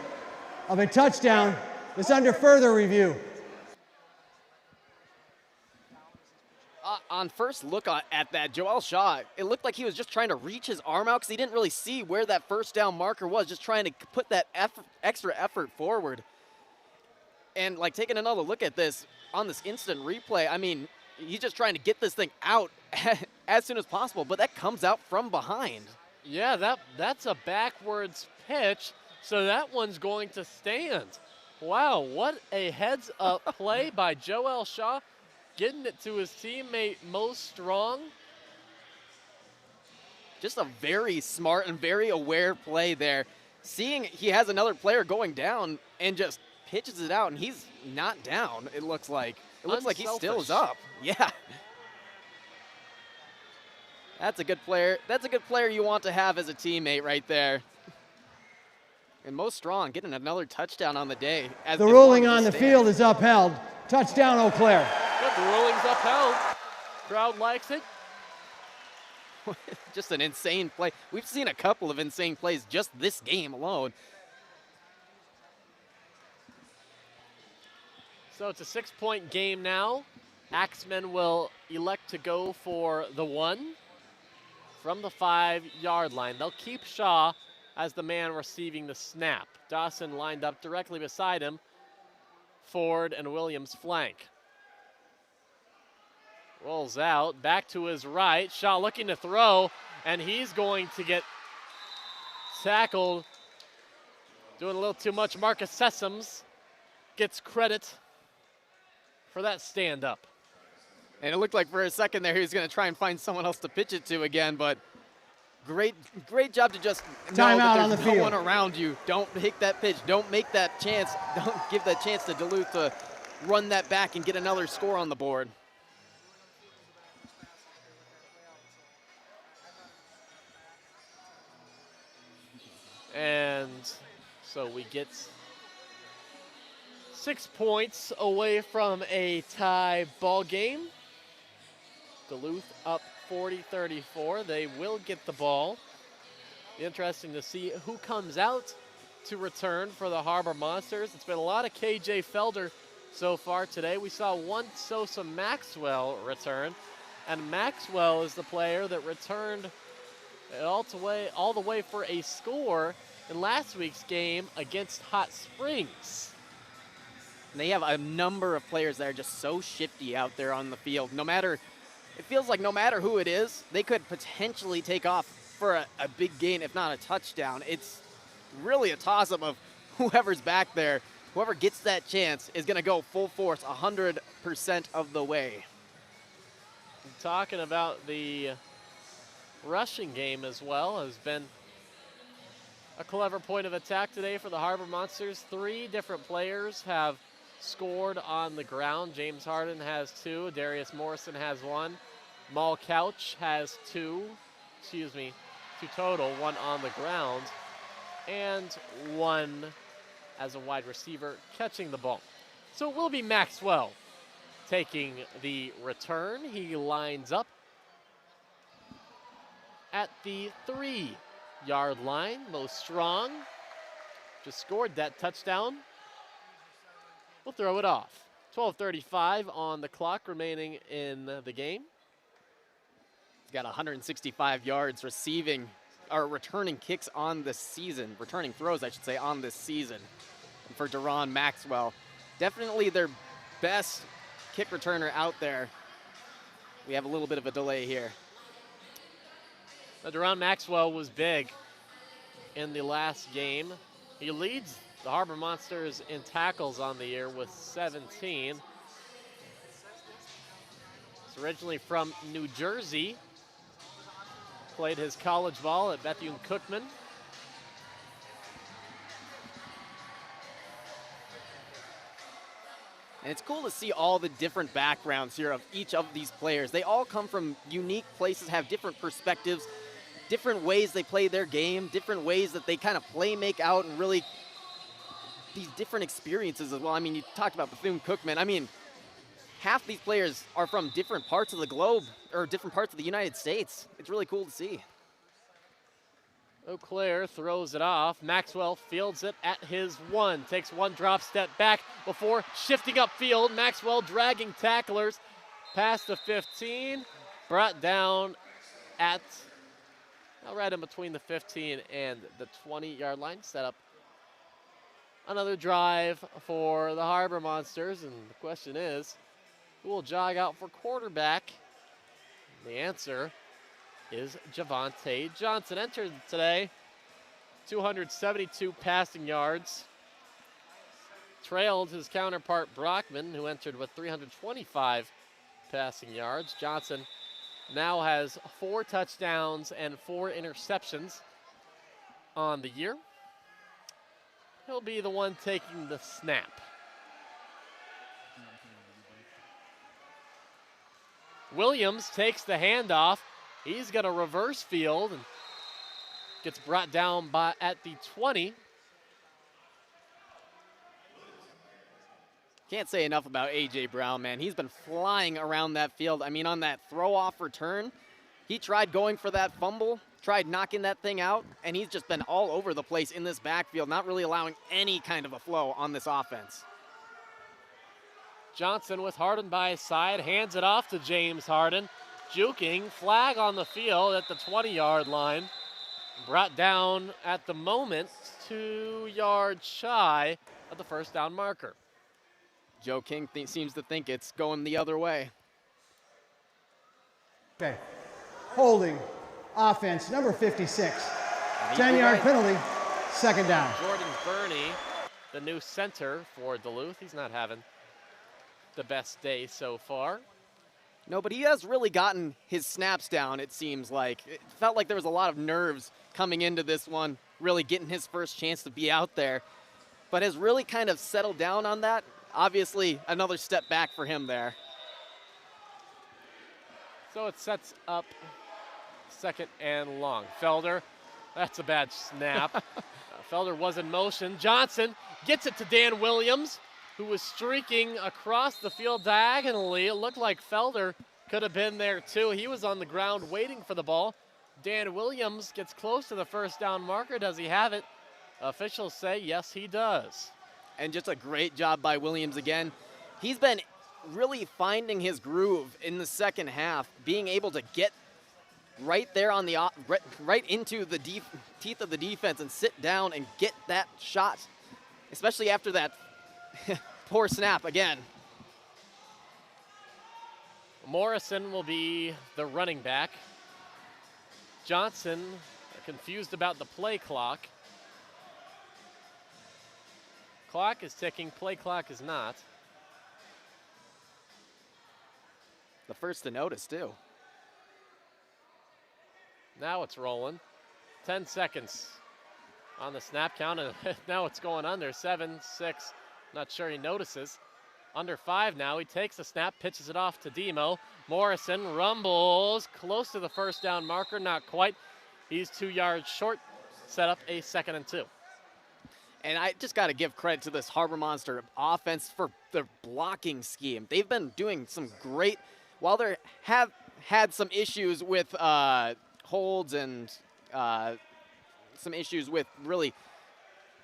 of a touchdown is under further review. On first look at that, Joel Shaw, it looked like he was just trying to reach his arm out because he didn't really see where that first down marker was, just trying to put that extra effort forward. And like taking another look at this on this instant replay, I mean, he's just trying to get this thing out as soon as possible, but that comes out from behind. Yeah, that's a backwards pitch, so that one's going to stand. Wow, what a heads-up play by Joel Shaw, getting it to his teammate Mo Strong. Just a very smart and very aware play there. seeing he has another player going down and just pitches it out, and he's not down, it looks like. It looks like he still is up. Yeah. That's a good player. That's a good player you want to have as a teammate right there. And Mo Strong getting another touchdown on the day. The ruling on the field is upheld. Touchdown, Eau Claire. Good, the ruling's upheld. Crowd likes it. Just an insane play. We've seen a couple of insane plays just this game alone. So it's a 6-point game now. Axemen will elect to go for the 1 from the 5-yard line. They'll keep Shaw as the man receiving the snap. Dawson lined up directly beside him. Ford and Williams flank. Rolls out, back to his right. Shaw looking to throw, and he's going to get tackled. Doing a little too much. Marcus Sessoms gets credit for that stand-up. And it looked like for a second there he was going to try and find someone else to pitch it to again, but great job to just know that there's no one around you. Don't hit that pitch. Don't make that chance. Don't give that chance to Duluth to run that back and get another score on the board. And so we get 6 points away from a tie ball game. Duluth up 40-34. They will get the ball. Interesting to see who comes out to return for the Harbor Monsters. It's been a lot of KJ Felder so far today. We saw one Sosa Maxwell return, and Maxwell is the player that returned all the way for a score in last week's game against Hot Springs. And they have a number of players that are just so shifty out there on the field. It feels like no matter who it is, they could potentially take off for a big gain, if not a touchdown. It's really a toss-up of whoever's back there. Whoever gets that chance is going to go full force 100% of the way. Talking about the rushing game as well has been a clever point of attack today for the Harbor Monsters. 3 different players have scored on the ground. James Harden has 2. Darius Morrison has 1. Mal Couch has 2 total, 1 on the ground, and 1 as a wide receiver catching the ball. So it will be Maxwell taking the return. He lines up at the 3-yard line. Mo Strong just scored that touchdown. We'll throw it off. 12:35 on the clock remaining in the game. He's got 165 yards returning kicks on this season, returning throws, I should say, on this season. And for Deron Maxwell, definitely their best kick returner out there. We have a little bit of a delay here. Now, Deron Maxwell was big in the last game. He leads the Harbor Monsters in tackles on the year with 17. He's originally from New Jersey. Played his college ball at Bethune-Cookman. And it's cool to see all the different backgrounds here of each of these players. They all come from unique places, have different perspectives, different ways they play their game, different ways that they kind of make out, and really these different experiences as well. I mean, you talked about Bethune-Cookman. I mean, half these players are from different parts of the globe or different parts of the United States. It's really cool to see. Eau Claire throws it off. Maxwell fields it at his 1. Takes 1 drop step back before shifting upfield. Maxwell dragging tacklers past the 15. Brought down at right in between the 15 and the 20-yard line. Set up another drive for the Harbor Monsters. And the question is, who will jog out for quarterback? The answer is Javante Johnson. Entered today, 272 passing yards. Trailed his counterpart Brockman, who entered with 325 passing yards. Johnson now has 4 touchdowns and 4 interceptions on the year. He'll be the one taking the snap. Williams takes the handoff. He's going to reverse field and gets brought down at the 20. Can't say enough about A.J. Brown, man. He's been flying around that field. I mean, on that throw-off return, he tried going for that fumble, tried knocking that thing out, and he's just been all over the place in this backfield, not really allowing any kind of a flow on this offense. Johnson with Harden by his side, hands it off to James Harden. Juking, flag on the field at the 20-yard line. Brought down at the moment, 2 yards shy of the first down marker. Joe King seems to think it's going the other way. Okay. Holding. Offense, number 56. 10-yard penalty. Second down. Jordan Burney, the new center for Duluth. He's not having the best day so far. No, but he has really gotten his snaps down, it seems like. It felt like there was a lot of nerves coming into this one, really getting his first chance to be out there, but has really kind of settled down on that. Obviously, another step back for him there. So it sets up second and long. Felder, that's a bad snap. Felder was in motion. Johnson gets it to Dan Williams, who was streaking across the field diagonally. It looked like Felder could have been there too. He was on the ground waiting for the ball. Dan Williams gets close to the first down marker. Does he have it? Officials say yes, he does. And just a great job by Williams again. He's been really finding his groove in the second half, being able to get right there on the right into the teeth of the defense and sit down and get that shot, especially after that poor snap again. Morrison will be the running back. Johnson confused about the play clock. Clock is ticking, play clock is not. The first to notice, too. Now it's rolling. 10 seconds on the snap count, and now it's going under. 7, 6, not sure he notices. Under 5 now, he takes the snap, pitches it off to Demo. Morrison rumbles close to the first down marker, not quite. He's 2 yards short, set up a 2nd and 2. And I just got to give credit to this Harbor Monster offense for their blocking scheme. They've been doing some great, while they have had some issues with holds and some issues with really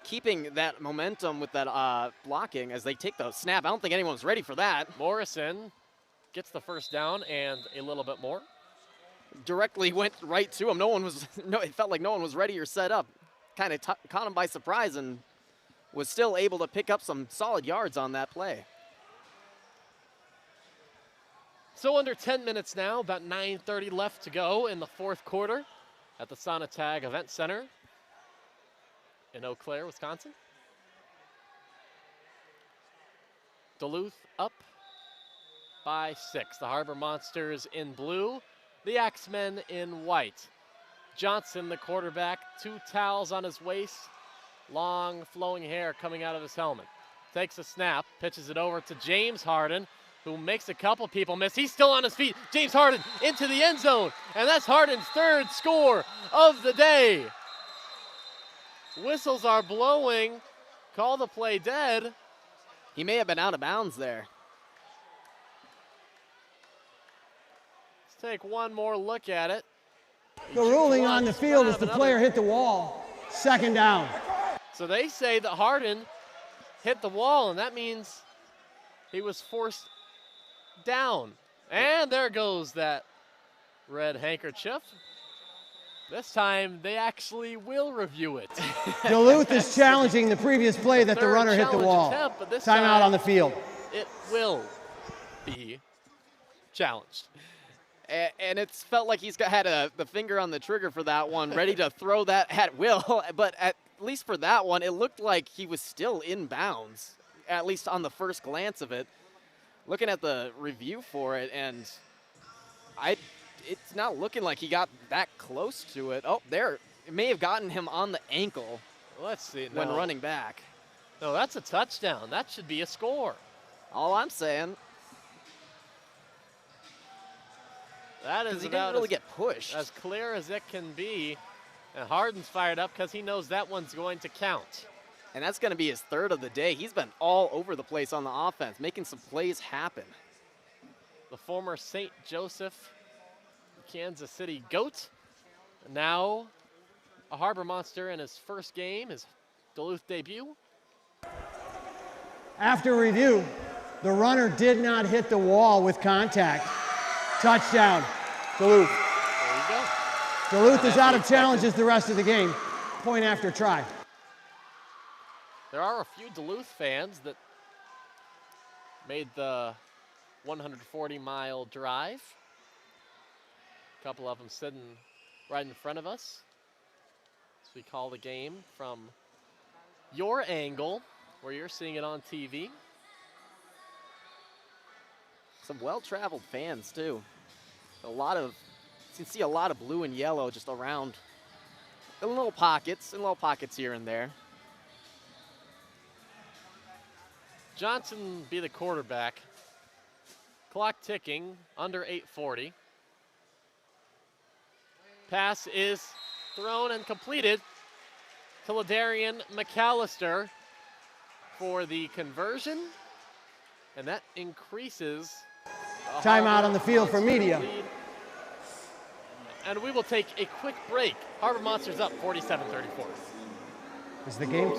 keeping that momentum with that blocking as they take the snap. I don't think anyone's ready for that. Morrison gets the first down and a little bit more. Directly went right to him. It felt like no one was ready or set up. Kind of caught him by surprise and was still able to pick up some solid yards on that play. So under 10 minutes now, about 9:30 left to go in the fourth quarter at the Sonatag Event Center in Eau Claire, Wisconsin. Duluth up by 6. The Harbor Monsters in blue, the Axemen in white. Johnson, the quarterback, 2 towels on his waist, long flowing hair coming out of his helmet. Takes a snap, pitches it over to James Harden, who makes a couple people miss. He's still on his feet. James Harden into the end zone, and that's Harden's 3rd score of the day. Whistles are blowing. Call the play dead. He may have been out of bounds there. Let's take one more look at it. The ruling on the field is the player hit the wall. 2nd down. So they say that Harden hit the wall, and that means he was forced down. And there goes that red handkerchief. This time they actually will review it. Duluth is challenging the previous play that the runner hit the wall. Timeout on the field. It will be challenged. And it's felt like he's had the finger on the trigger for that one, ready to throw that at will. But at least for that one, it looked like he was still in bounds, at least on the first glance of it. Looking at the review for it, and it's not looking like he got that close to it. Oh, there. It may have gotten him on the ankle. Let's see. When running back. No, that's a touchdown. That should be a score. All I'm saying. That is he about didn't really get pushed. As clear as it can be. And Harden's fired up because he knows that one's going to count. And that's going to be his third of the day. He's been all over the place on the offense, making some plays happen. The former St. Joseph, Kansas City GOAT, now a Harbor Monster in his first game, his Duluth debut. After review, the runner did not hit the wall with contact. Touchdown, Duluth. There you go. Duluth is out of challenges the rest of the game. Point after try. There are a few Duluth fans that made the 140-mile drive. A couple of them sitting right in front of us. So we call the game from your angle, where you're seeing it on TV. Some well-traveled fans, too. You can see a lot of blue and yellow just around in little pockets here and there. Johnson be the quarterback. Clock ticking, under 8:40. Pass is thrown and completed to Ladarian McAllister for the conversion, and that increases. Timeout on the field for media. Lead. And we will take a quick break. Harbor Monsters up 47-34. Is the game?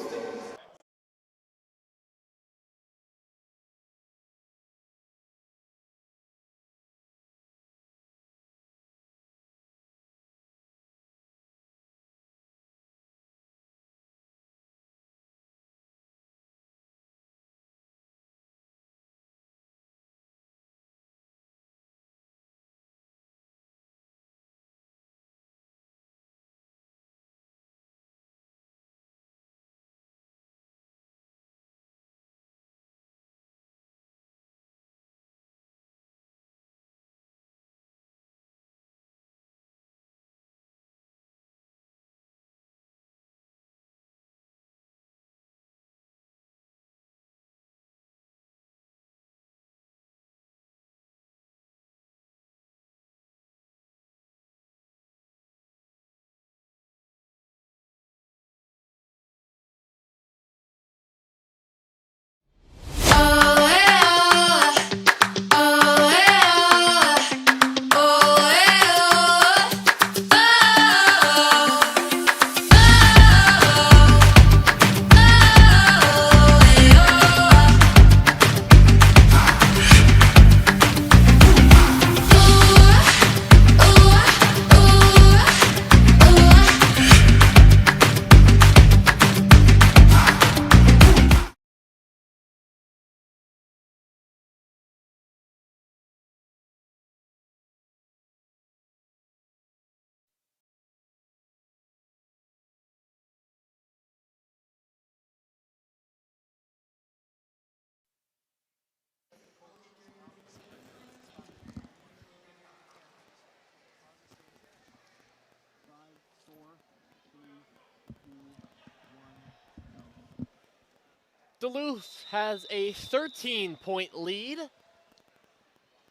Duluth has a 13-point lead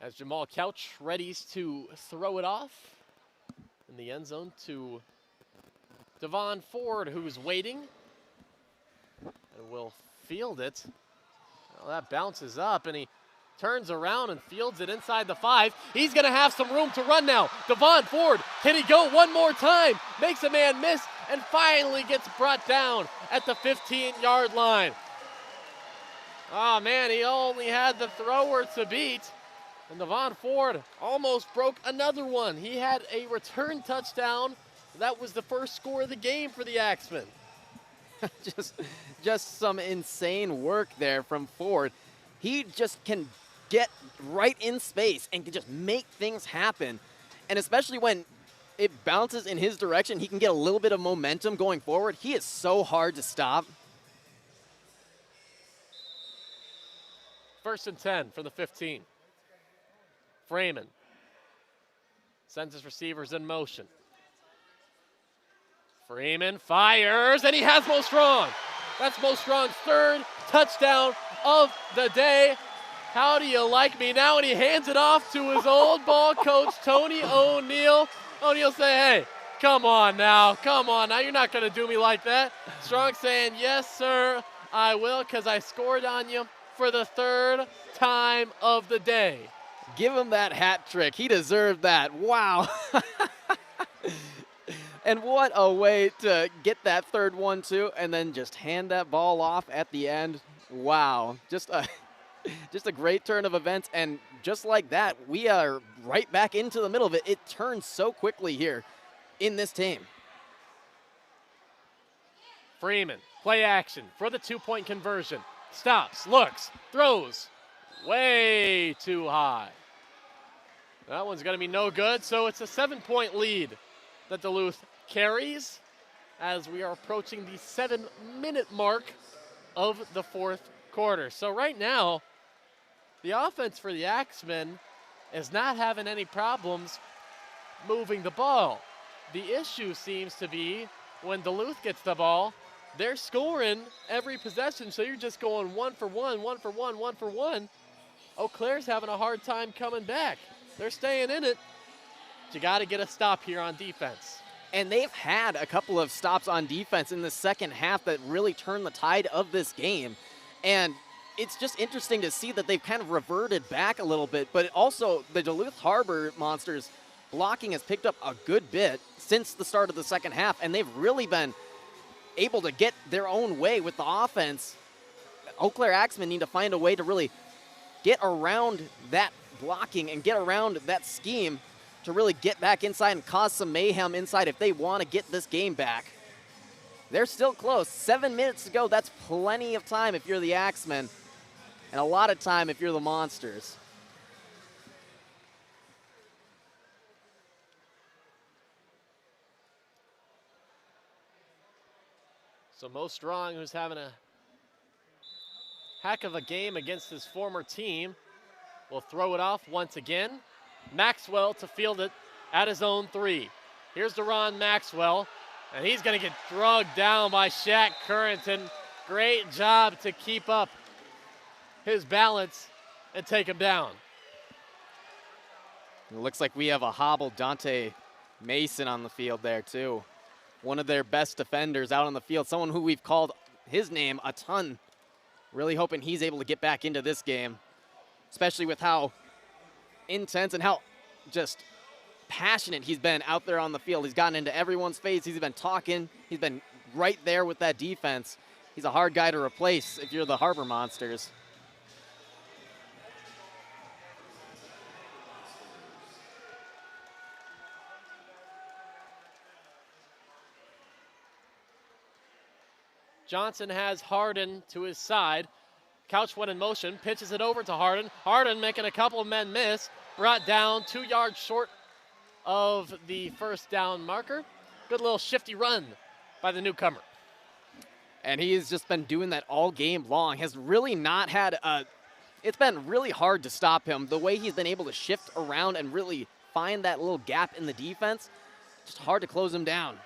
as Jamal Couch readies to throw it off in the end zone to Devon Ford, who's waiting and will field it. Well, that bounces up and he turns around and fields it inside the 5. He's going to have some room to run now. Devon Ford, can he go one more time? Makes a man miss and finally gets brought down at the 15-yard line. Oh, man, he only had the thrower to beat. And Devon Ford almost broke another one. He had a return touchdown. That was the first score of the game for the Axemen. just some insane work there from Ford. He just can get right in space and can just make things happen. And especially when it bounces in his direction, he can get a little bit of momentum going forward. He is so hard to stop. 1st and 10 from the 15. Freeman sends his receivers in motion. Freeman fires, and he has Mo Strong. That's Mo Strong's third touchdown of the day. How do you like me now? And he hands it off to his old ball coach, Tony O'Neill. O'Neill say, hey, come on now. You're not going to do me like that. Strong saying, yes, sir, I will, because I scored on you for the third time of the day. Give him that hat trick. He deserved that. Wow. And what a way to get that third one, too, and then just hand that ball off at the end. Wow. Just a great turn of events, and just like that, we are right back into the middle of it. It turns so quickly here in this team. Freeman, play action for the two-point conversion. Stops, looks, throws. Way too high. That one's going to be no good, so it's a 7-point lead that Duluth carries as we are approaching the 7-minute mark of the fourth quarter. So right now, the offense for the Axemen is not having any problems moving the ball. The issue seems to be when Duluth gets the ball, they're scoring every possession, so you're just going 1 for 1, 1 for 1, 1 for 1. Eau Claire's having a hard time coming back. They're staying in it. But you got to get a stop here on defense. And they've had a couple of stops on defense in the second half that really turned the tide of this game. And it's just interesting to see that they've kind of reverted back a little bit, but also the Duluth Harbor Monsters blocking has picked up a good bit since the start of the second half, and they've really been able to get their own way with the offense. Eau Claire Axemen need to find a way to really get around that blocking and get around that scheme to really get back inside and cause some mayhem inside if they want to get this game back. They're still close. 7 minutes to go. That's plenty of time if you're the Axemen, and a lot of time if you're the Monsters. So Mo Strong, who's having a heck of a game against his former team, will throw it off once again. Maxwell to field it at his own 3. Here's Deron Maxwell, and he's going to get drugged down by Shaq Currington. Great job to keep up his balance and take him down. It looks like we have a hobbled Dante Mason on the field there, too. One of their best defenders out on the field, someone who we've called his name a ton. Really hoping he's able to get back into this game, especially with how intense and how just passionate he's been out there on the field. He's gotten into everyone's face. He's been talking. He's been right there with that defense. He's a hard guy to replace if you're the Harbor Monsters. Johnson has Harden to his side. Couch went in motion, pitches it over to Harden. Harden making a couple of men miss. Brought down 2 yards short of the first down marker. Good little shifty run by the newcomer. And he's just been doing that all game long. Has really not had it's been really hard to stop him. The way he's been able to shift around and really find that little gap in the defense, just hard to close him down.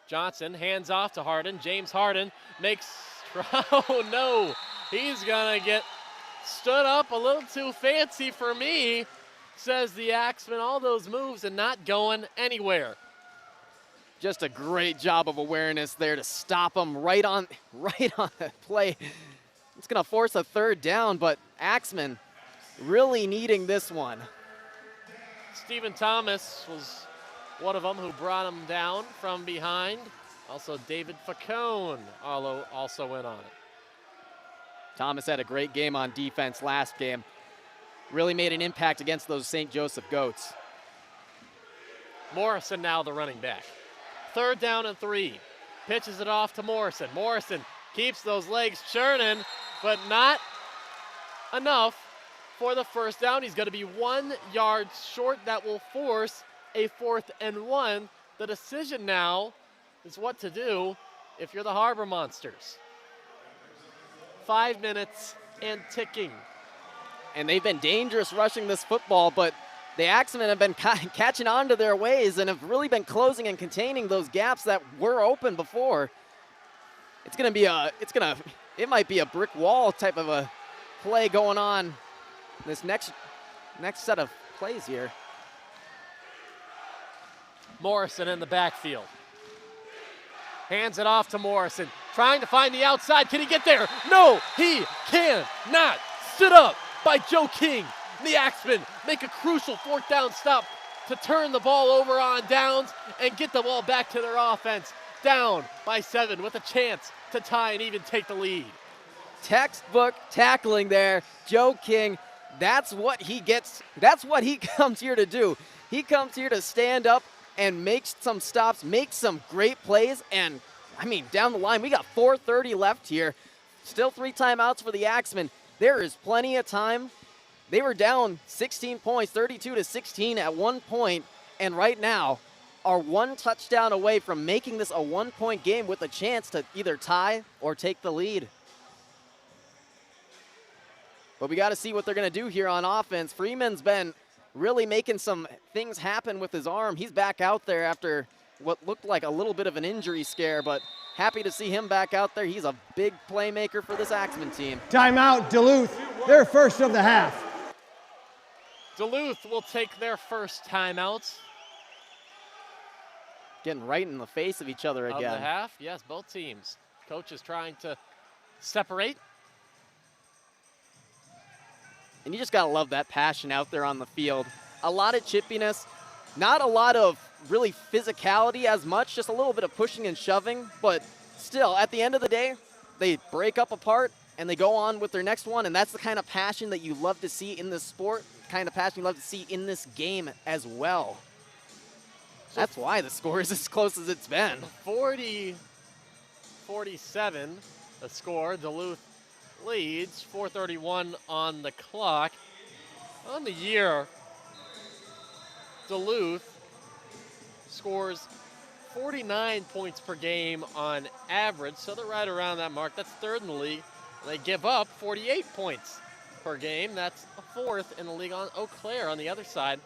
Johnson hands off to Harden. James Harden makes, oh no, he's gonna get stood up a little too fancy for me, says the Axemen. All those moves and not going anywhere. Just a great job of awareness there to stop him right on the play. It's gonna force a third down, but Axemen really needing this one. Stephen Thomas was one of them who brought him down from behind. Also David Facone also in on it. Thomas had a great game on defense last game. Really made an impact against those St. Joseph Goats. Morrison now the running back. 3rd down and 3. Pitches it off to Morrison. Morrison keeps those legs churning, but not enough for the first down. He's going to be 1 yard short. That will force a 4th and 1. The decision now is what to do if you're the Harbor Monsters. 5 minutes and ticking. and they've been dangerous rushing this football, but the Axemen have been catching on to their ways and have really been closing and containing those gaps that were open before. It might be a brick wall type of a play going on this next set of plays here. Morrison in the backfield. Hands it off to Morrison, trying to find the outside. Can he get there? No, he cannot. Stood up by Joe King. The Axemen make a crucial 4th down stop to turn the ball over on downs and get the ball back to their offense. Down by 7 with a chance to tie and even take the lead. Textbook tackling there. Joe King, that's what he gets. That's what he comes here to do. He comes here to stand up and make some stops, make some great plays, and I mean, down the line, we got 4:30 left here. Still 3 timeouts for the Axemen. There is plenty of time. They were down 16 points, 32-16 at one point, and right now are 1 touchdown away from making this a 1-point game with a chance to either tie or take the lead. But we got to see what they're going to do here on offense. Freeman's been really making some things happen with his arm. He's back out there after what looked like a little bit of an injury scare, but happy to see him back out there. He's a big playmaker for this Axemen team. Timeout, Duluth. Their first of the half. Duluth will take their first timeout. Getting right in the face of each other again. Of the half, yes, both teams. Coach is trying to separate. And you just got to love that passion out there on the field. A lot of chippiness, not a lot of really physicality as much, just a little bit of pushing and shoving, but still, at the end of the day, they break up apart and they go on with their next one, and that's the kind of passion that you love to see in this sport, the kind of passion you love to see in this game as well. That's why the score is as close as it's been. 40-47, the score. Duluth leads, 4:31 on the clock. On the year, Duluth scores 49 points per game on average, so they're right around that mark. That's 3rd in the league. They give up 48 points per game. That's 4th in the league. On Eau Claire on the other side,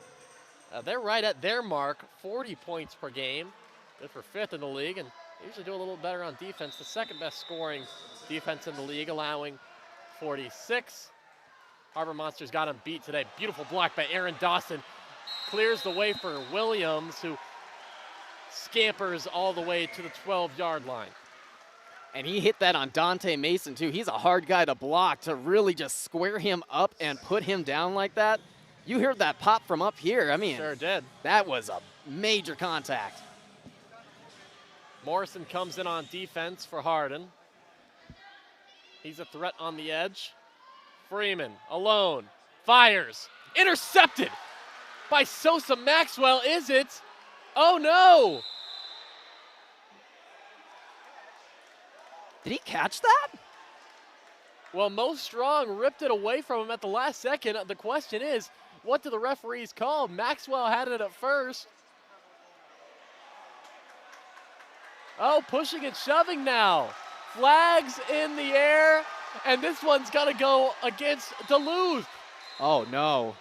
they're right at their mark, 40 points per game. Good for 5th in the league, and they usually do a little better on defense. The 2nd best scoring defense in the league, allowing 46. Harbor Monsters got him beat today. Beautiful block by Aaron Dawson. Clears the way for Williams, who scampers all the way to the 12-yard line. And he hit that on Dante Mason, too. He's a hard guy to block, to really just square him up and put him down like that. You heard that pop from up here. I mean, sure did. That was a major contact. Morrison comes in on defense for Hardin. He's a threat on the edge. Freeman alone, fires, intercepted by Sosa Maxwell, is it? Oh no! Did he catch that? Well, Mo Strong ripped it away from him at the last second. The question is, what do the referees call? Maxwell had it at first. Oh, pushing and shoving now. Flags in the air, and this one's got to go against Duluth. Oh, no.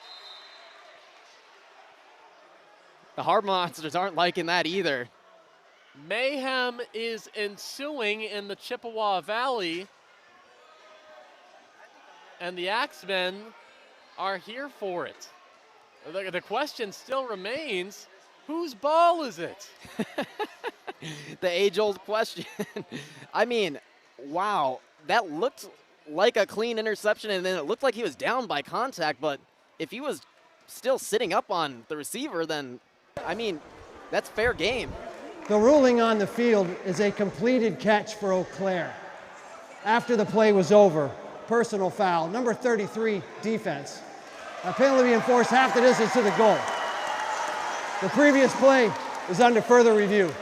The Harbor Monsters aren't liking that either. Mayhem is ensuing in the Chippewa Valley, and the Axemen are here for it. The question still remains, whose ball is it? The age-old question. I mean, wow, that looked like a clean interception, and then it looked like he was down by contact, but if he was still sitting up on the receiver, then, I mean, that's fair game. The ruling on the field is a completed catch for Eau Claire. After the play was over, personal foul, number 33, defense. A penalty enforced half the distance to the goal. The previous play is under further review.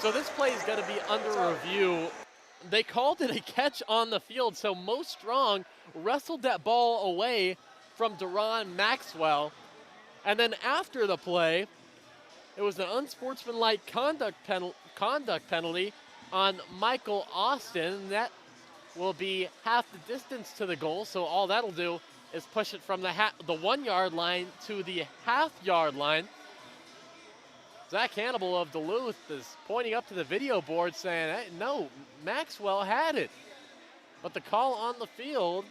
So this play is going to be under review. They called it a catch on the field, so Mo Strong wrestled that ball away from Deron Maxwell. And then after the play, it was an unsportsmanlike conduct penalty on Michael Austin. That will be half the distance to the goal, so all that'll do is push it from the 1 yard line to the half-yard line. Zach Hannibal of Duluth is pointing up to the video board saying, hey, no, Maxwell had it. But the call on the field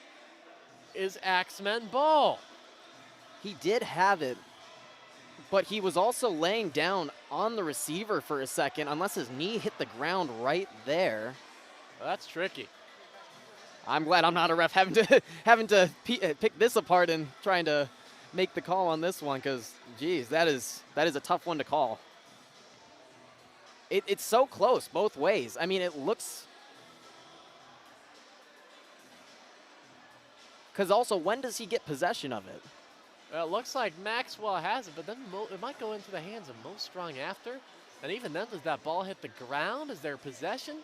is Axemen ball. He did have it, but he was also laying down on the receiver for a second, unless his knee hit the ground right there. Well, that's tricky. I'm glad I'm not a ref having to pick this apart and trying to make the call on this one, because, geez, that is a tough one to call. It's so close both ways. I mean, it looks... Because also, when does he get possession of it? Well, it looks like Maxwell has it, but then it might go into the hands of Mo Strong after. And even then, does that ball hit the ground? Is there possession?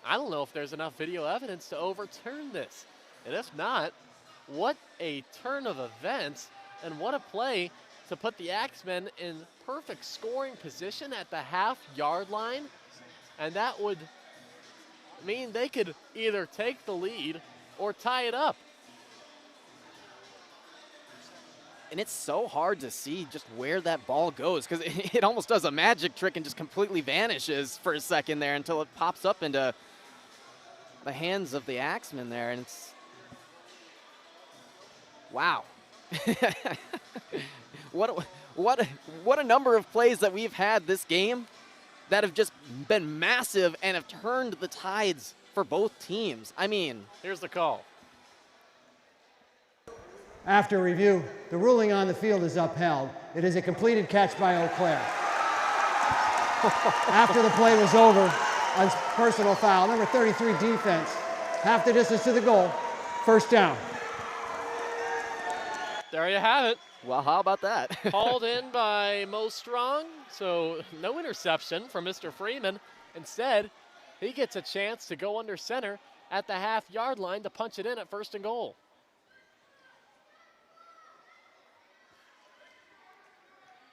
I don't know if there's enough video evidence to overturn this. And if not, what a turn of events and what a play to put the Axemen in perfect scoring position at the half-yard line. And that would mean they could either take the lead or tie it up. And it's so hard to see just where that ball goes, because it almost does a magic trick and just completely vanishes for a second there until it pops up into the hands of the Axemen there, and it's... Wow. What a number of plays that we've had this game that have just been massive and have turned the tides for both teams. I mean... Here's the call. After review, the ruling on the field is upheld. It is a completed catch by Eau Claire. After the play was over, on personal foul, number 33 defense, half the distance to the goal, first down. There you have it. Well, how about that? Called in by Mo Strong, so no interception from Mr. Freeman. Instead, he gets a chance to go under center at the half-yard line to punch it in at 1st and goal.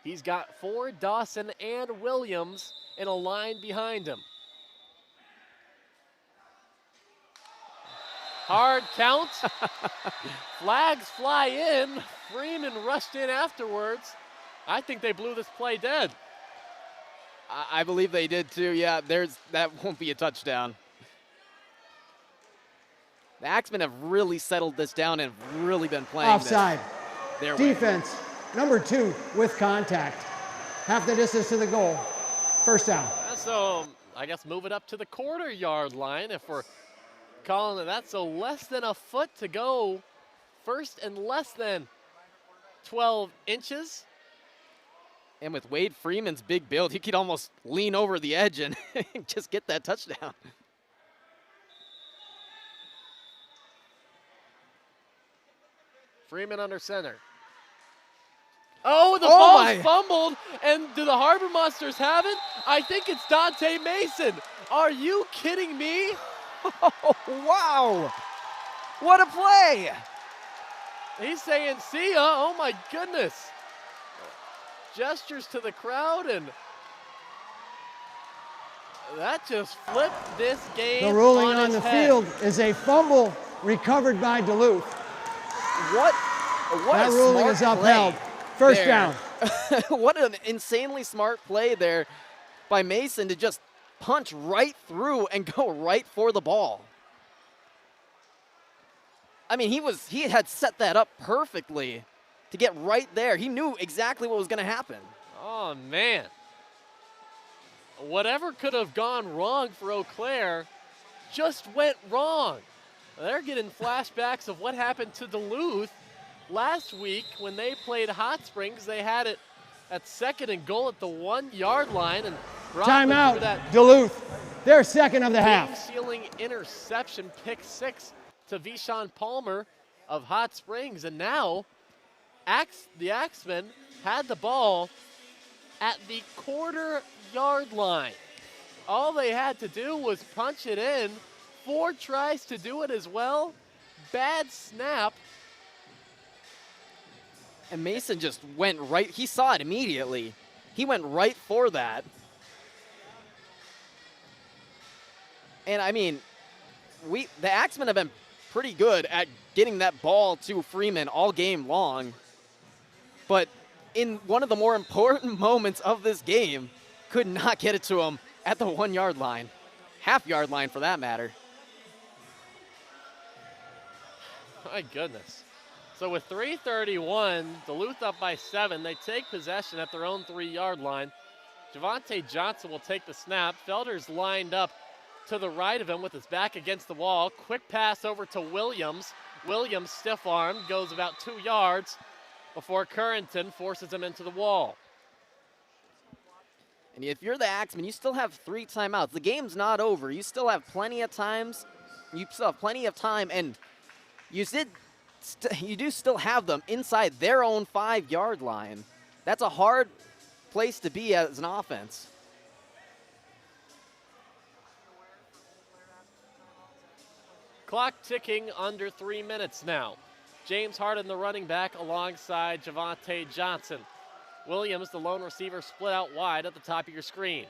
He's got Ford, Dawson, and Williams in a line behind him. Hard count. Flags fly in. Freeman rushed in afterwards. I think they blew this play dead. I believe they did too. Yeah, that won't be a touchdown. The Axemen have really settled this down and really been playing offside. Their defense. Way. Number 2 with contact. Half the distance to the goal. First down. So I guess move it up to the quarter-yard line if we're calling it that. So less than a foot to go. First and less than 12 inches. And with Wade Freeman's big build, he could almost lean over the edge and just get that touchdown. Freeman under center. Oh, the ball's fumbled, and do the Harbor Monsters have it? I think it's Dante Mason. Are you kidding me? Oh, wow. What a play. He's saying, see ya. Oh, my goodness. Gestures to the crowd, and that just flipped this game. The ruling on its the head. field is a fumble recovered by Duluth. What that a ruling smart is upheld. Play. First down. What an insanely smart play there by Mason to just punch right through and go right for the ball. I mean, he had set that up perfectly to get right there. He knew exactly what was going to happen. Oh, man. Whatever could have gone wrong for Eau Claire just went wrong. They're getting flashbacks of what happened to Duluth last week when they played Hot Springs. They had it at 2nd and goal at the 1-yard line and timeout. That Duluth. They're second of the half. Ceiling interception, pick 6 to Vishon Palmer of Hot Springs, and now the Axemen had the ball at the quarter-yard line. All they had to do was punch it in. 4 tries to do it as well. Bad snap. And Mason just went right. He saw it immediately. He went right for that. And I mean, the Axemen have been pretty good at getting that ball to Freeman all game long. But in one of the more important moments of this game, could not get it to him at the 1 yard line, half-yard line for that matter. My goodness. So with 3:31, Duluth up by 7. They take possession at their own 3 yard line. Javante Johnson will take the snap. Felder's lined up to the right of him with his back against the wall. Quick pass over to Williams. Williams, stiff arm, goes about 2 yards before Currington forces him into the wall. And if you're the Axemen, you still have 3 timeouts. The game's not over. You still have plenty of times. You still have plenty of time, and you do still have them inside their own 5 yard line. That's a hard place to be as an offense. Clock ticking under 3 minutes now. James Harden, the running back, alongside Javante Johnson. Williams, the lone receiver, split out wide at the top of your screen.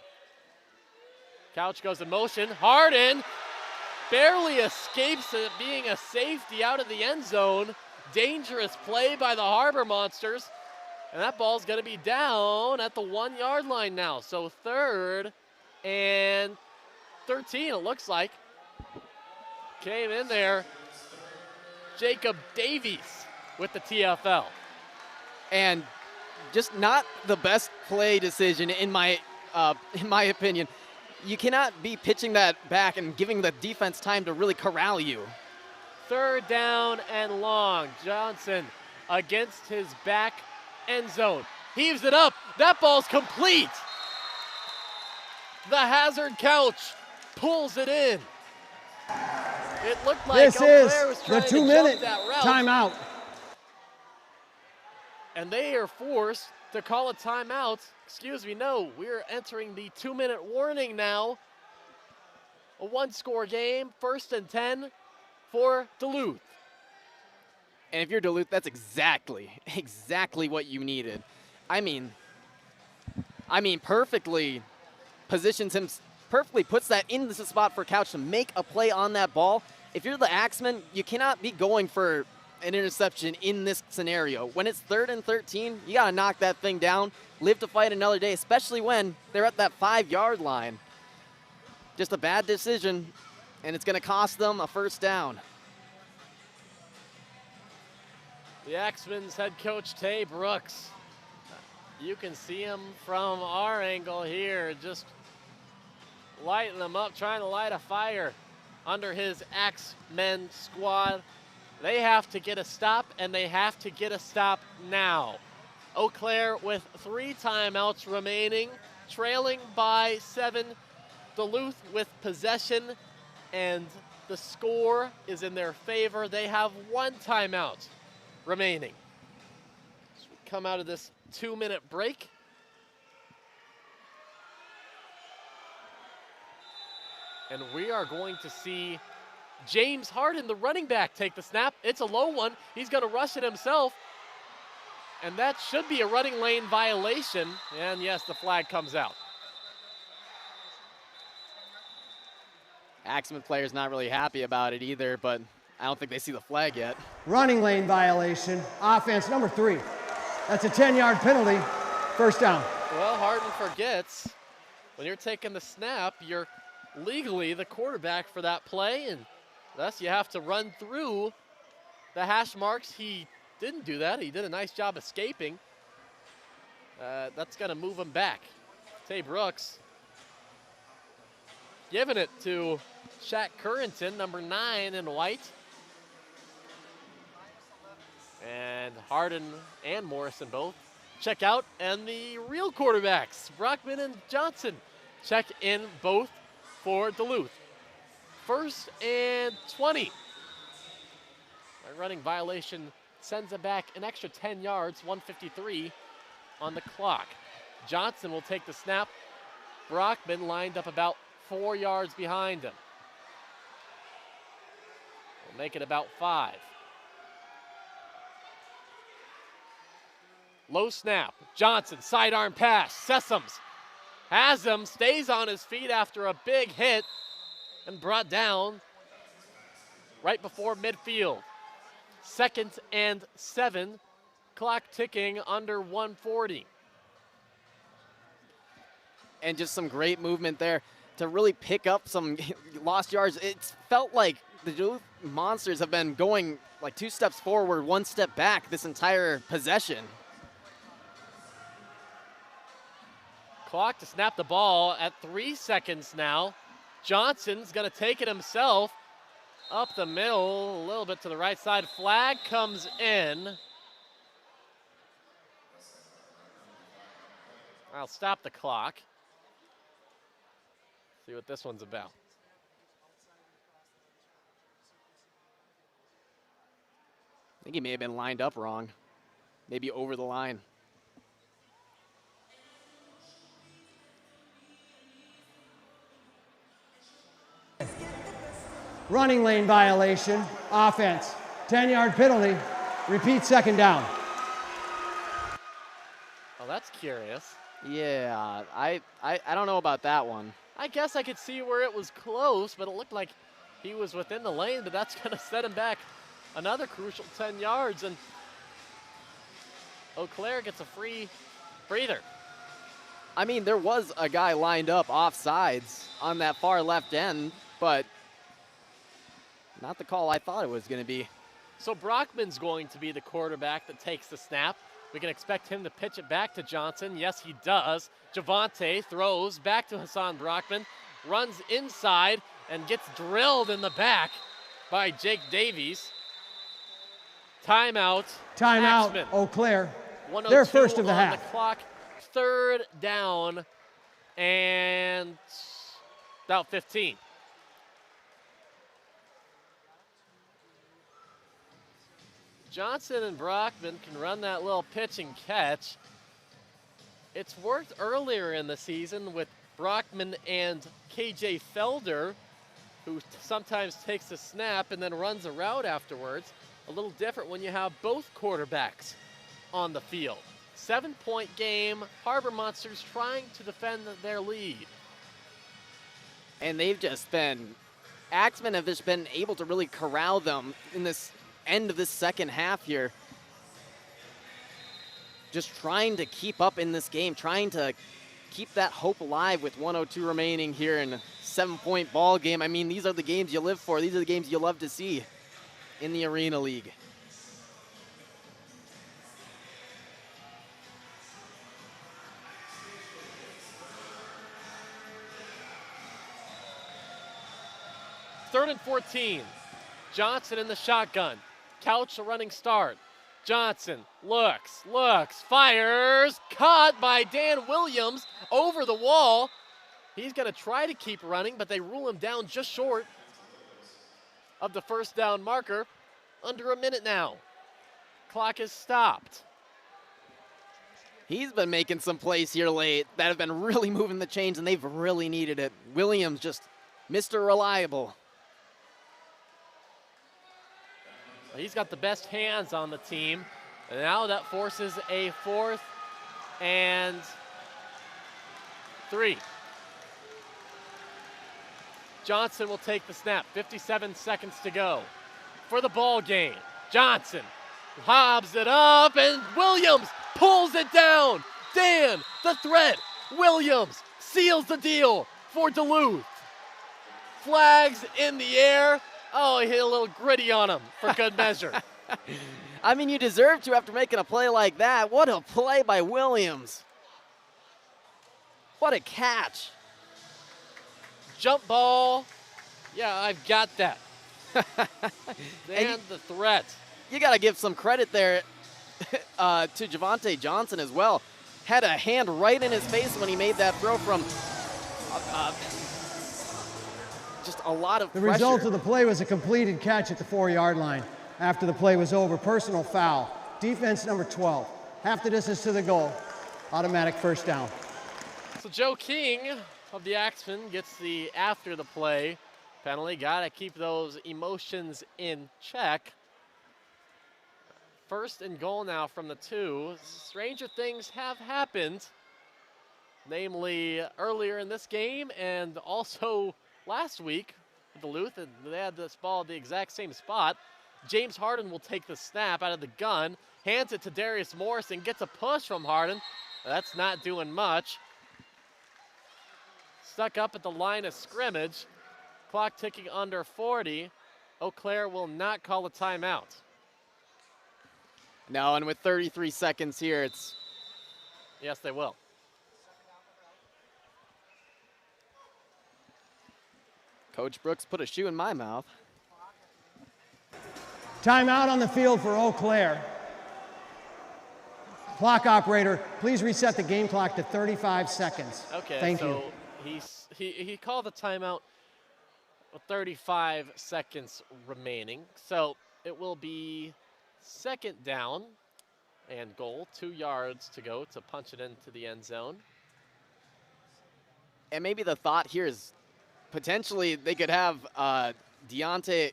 Couch goes in motion. Harden barely escapes it being a safety out of the end zone. Dangerous play by the Harbor Monsters. And that ball's going to be down at the 1 yard line now. So 3rd and 13, it looks like. Came in there. Jacob Davies with the TFL. And just not the best play decision in my opinion. You cannot be pitching that back and giving the defense time to really corral you. 3rd down and long. Johnson against his back end zone. Heaves it up. That ball's complete. The Hazard Couch pulls it in. It looked like this Eau Claire is was the trying to 2 jump minute that route. timeout. And they are forced to call a timeout. Excuse me, no, we're entering the 2 minute warning now. A 1-score game, 1st and 10 for Duluth. And if you're Duluth, that's exactly what you needed. I mean, perfectly positions him, perfectly puts that in the spot for Couch to make a play on that ball. If you're the Axemen, you cannot be going for an interception in this scenario. When it's 3rd and 13, you got to knock that thing down, live to fight another day, especially when they're at that 5 yard line. Just a bad decision, and it's going to cost them a 1st down. The Axemen's head coach, Tay Brooks. You can see him from our angle here, just lighting them up, trying to light a fire under his Axemen squad. They have to get a stop, and they have to get a stop now. Eau Claire with 3 timeouts remaining, trailing by 7. Duluth with possession, and the score is in their favor. They have 1 timeout remaining. So we come out of this 2 minute break. And we are going to see James Harden, the running back, take the snap. It's a low one. He's going to rush it himself. And that should be a running lane violation. And yes, the flag comes out. Axemen player's not really happy about it either, but I don't think they see the flag yet. Running lane violation, offense number 3. That's a 10-yard penalty, 1st down. Well, Harden forgets when you're taking the snap, you're legally the quarterback for that play, and thus you have to run through the hash marks. He didn't do that. He did a nice job escaping. That's going to move him back. Tay Brooks giving it to Shaq Currington, number 9 in white. And Harden and Morrison both check out. And the real quarterbacks, Brockman and Johnson, check in both for Duluth. 1st and 20. A running violation sends it back an extra 10 yards, 1:53 on the clock. Johnson will take the snap. Brockman lined up about 4 yards behind him. We'll make it about 5. Low snap. Johnson, sidearm pass. Sessoms has him, stays on his feet after a big hit, and brought down right before midfield. 2nd and 7, clock ticking under 140. And just some great movement there to really pick up some lost yards. It's felt like the Duluth Monsters have been going like 2 steps forward, 1 step back this entire possession. Clock to snap the ball at 3 seconds now. Johnson's going to take it himself up the middle, a little bit to the right side. Flag comes in. I'll stop the clock. See what this one's about. I think he may have been lined up wrong. Maybe over the line. Running lane violation, offense, 10-yard penalty, repeat 2nd down. Oh, that's curious. Yeah, I don't know about that one. I guess I could see where it was close, but it looked like he was within the lane, but that's going to set him back another crucial 10 yards, and Eau Claire gets a free breather. I mean, there was a guy lined up off sides on that far left end, but not the call I thought it was going to be. So Brockman's going to be the quarterback that takes the snap. We can expect him to pitch it back to Johnson. Yes, he does. Javante throws back to Hassan Brockman, runs inside, and gets drilled in the back by Jake Davies. Timeout. Timeout, Axemen. Eau Claire. 102 Their first of the on half. the clock. 3rd down and about 15. Johnson and Brockman can run that little pitch and catch. It's worked earlier in the season with Brockman and KJ Felder, who sometimes takes a snap and then runs a route afterwards. A little different when you have both quarterbacks on the field. 7-point game, Harbor Monsters trying to defend their lead. And they've just been, Axemen have just been able to really corral them in this end of this second half here. Just trying to keep up in this game, trying to keep that hope alive with 1:02 remaining here in a 7-point ball game. I mean, these are the games you live for. These are the games you love to see in the Arena League. Third and 14. Johnson in the shotgun. Couch a running start. Johnson looks, fires, caught by Dan Williams over the wall. He's going to try to keep running, but they rule him down just short of the 1st down marker. Under a minute now. Clock is stopped. He's been making some plays here late that have been really moving the chains, and they've really needed it. Williams just Mr. Reliable. He's got the best hands on the team. And now that forces a 4th and 3. Johnson will take the snap. 57 seconds to go for the ball game. Johnson hobs it up, and Williams pulls it down. Dan, the threat. Williams seals the deal for Duluth. Flags in the air. Oh, he hit a little gritty on him for good measure. I mean, you deserve to after making a play like that. What a play by Williams. What a catch. Jump ball. Yeah, I've got that. And the threat. You got to give some credit there to Javante Johnson as well. Had a hand right in his face when he made that throw from just a lot of pressure. The result of the play was a completed catch at the 4-yard line. After the play was over, personal foul. Defense number 12. Half the distance to the goal. Automatic 1st down. So Joe King of the Axemen gets the after the play penalty. Got to keep those emotions in check. 1st and goal now from the 2. Stranger things have happened, namely earlier in this game and also last week Duluth, and they had this ball at the exact same spot. James Harden will take the snap out of the gun, hands it to Darius Morrison, gets a push from Harden. That's not doing much. Stuck up at the line of scrimmage. Clock ticking under 40. Eau Claire will not call a timeout. No, and with 33 seconds here, it's... Yes, they will. Coach Brooks put a shoe in my mouth. Timeout on the field for Eau Claire. Clock operator, please reset the game clock to 35 seconds. Okay, Thank you. He called the timeout with 35 seconds remaining. So it will be second down and goal, 2 yards to go to punch it into the end zone. And maybe the thought here is potentially they could have Dante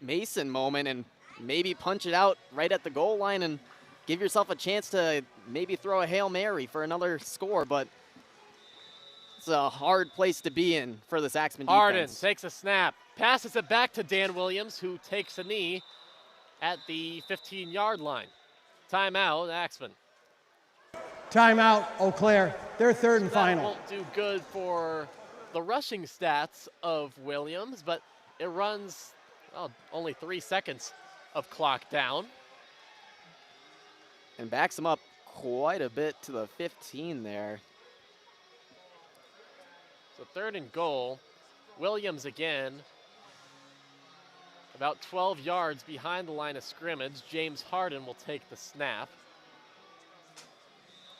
Mason moment and maybe punch it out right at the goal line and give yourself a chance to maybe throw a Hail Mary for another score, but it's a hard place to be in for this Axemen Harden defense. takes a snap, passes it back to Dan Williams, who takes a knee at the 15-yard line. Timeout, Axemen. Timeout, Eau Claire. They're third and That final. won't do good for the rushing stats of Williams, but it runs only 3 seconds of clock down. And backs him up quite a bit to the 15 there. So third and goal. Williams again, about 12 yards behind the line of scrimmage. James Harden will take the snap.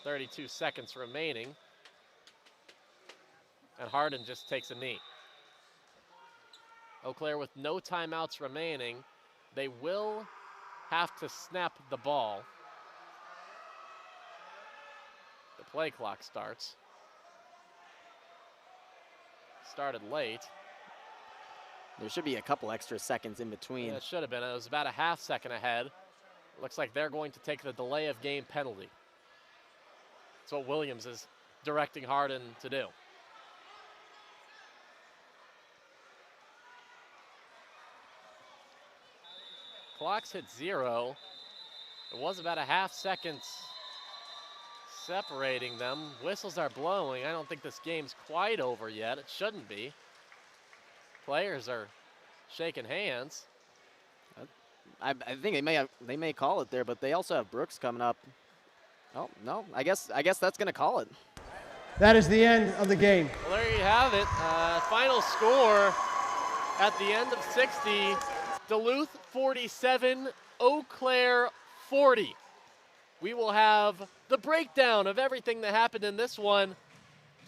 32 seconds remaining. And Harden just takes a knee. Eau Claire with no timeouts remaining. They will have to snap the ball. The play clock starts. Started late. There should be a couple extra seconds in between. Yeah, it should have been. It was about a half second ahead. Looks like they're going to take the delay of game penalty. That's what Williams is directing Harden to do. Clock's hit 0. It was about a half second separating them. Whistles are blowing. I don't think this game's quite over yet. It shouldn't be. Players are shaking hands. I think they may call it there, but they also have Brooks coming up. Oh no, I guess that's gonna call it. That is the end of the game. Well, there you have it. Final score at the end of 60. Duluth 47, Eau Claire 40. We will have the breakdown of everything that happened in this one,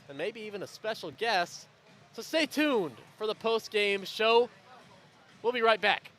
and maybe even a special guest. So stay tuned for the post-game show. We'll be right back.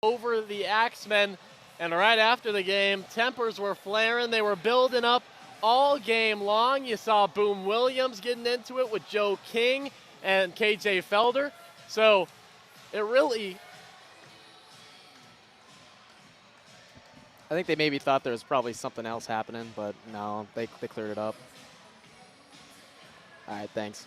over the Axemen. And right after the game, tempers were flaring. They were building up all game long. You saw Boom Williams getting into it with Joe King and KJ Felder. So it really... I think they maybe thought there was probably something else happening, but no, they cleared it up. All right, thanks.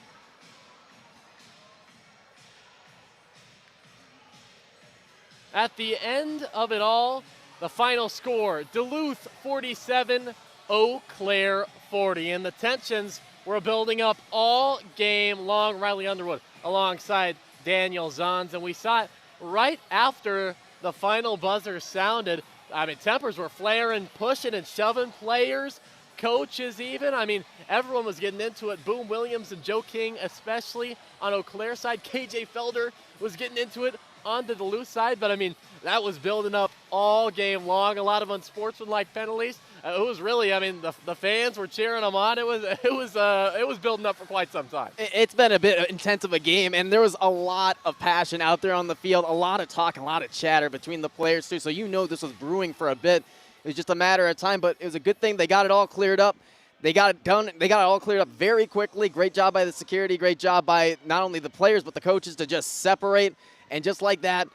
At the end of it all, the final score, Duluth 47, Eau Claire 40. And the tensions were building up all game long. Riley Underwood alongside Daniel Zons. And we saw it right after the final buzzer sounded. I mean, tempers were flaring, pushing and shoving players, coaches even. I mean, everyone was getting into it. Boom Williams and Joe King, especially on Eau Claire side. KJ Felder was getting into it on the Duluth side. But, I mean, that was building up all game long. A lot of unsportsmanlike penalties. It was really, I mean, the fans were cheering them on. It was building up for quite some time. It's been a bit intense of a game, and there was a lot of passion out there on the field, a lot of talk, a lot of chatter between the players too. So you know this was brewing for a bit. It was just a matter of time, but it was a good thing they got it all cleared up. They got it done. They got it all cleared up very quickly. Great job by the security. Great job by not only the players but the coaches to just separate. And just like that,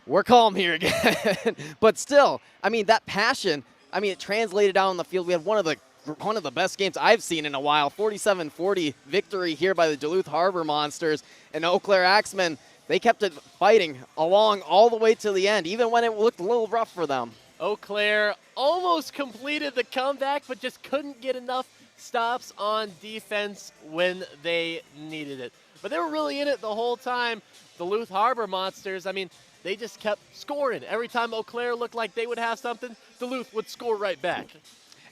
we're calm here again. But still, I mean, that passion. I mean, it translated out on the field. We had one of the best games I've seen in a while. 47-40 victory here by the Duluth Harbor Monsters. And Eau Claire Axemen, they kept it fighting along all the way to the end, even when it looked a little rough for them. Eau Claire almost completed the comeback, but just couldn't get enough stops on defense when they needed it. But they were really in it the whole time. Duluth Harbor Monsters, I mean, they just kept scoring. Every time Eau Claire looked like they would have something, Duluth would score right back.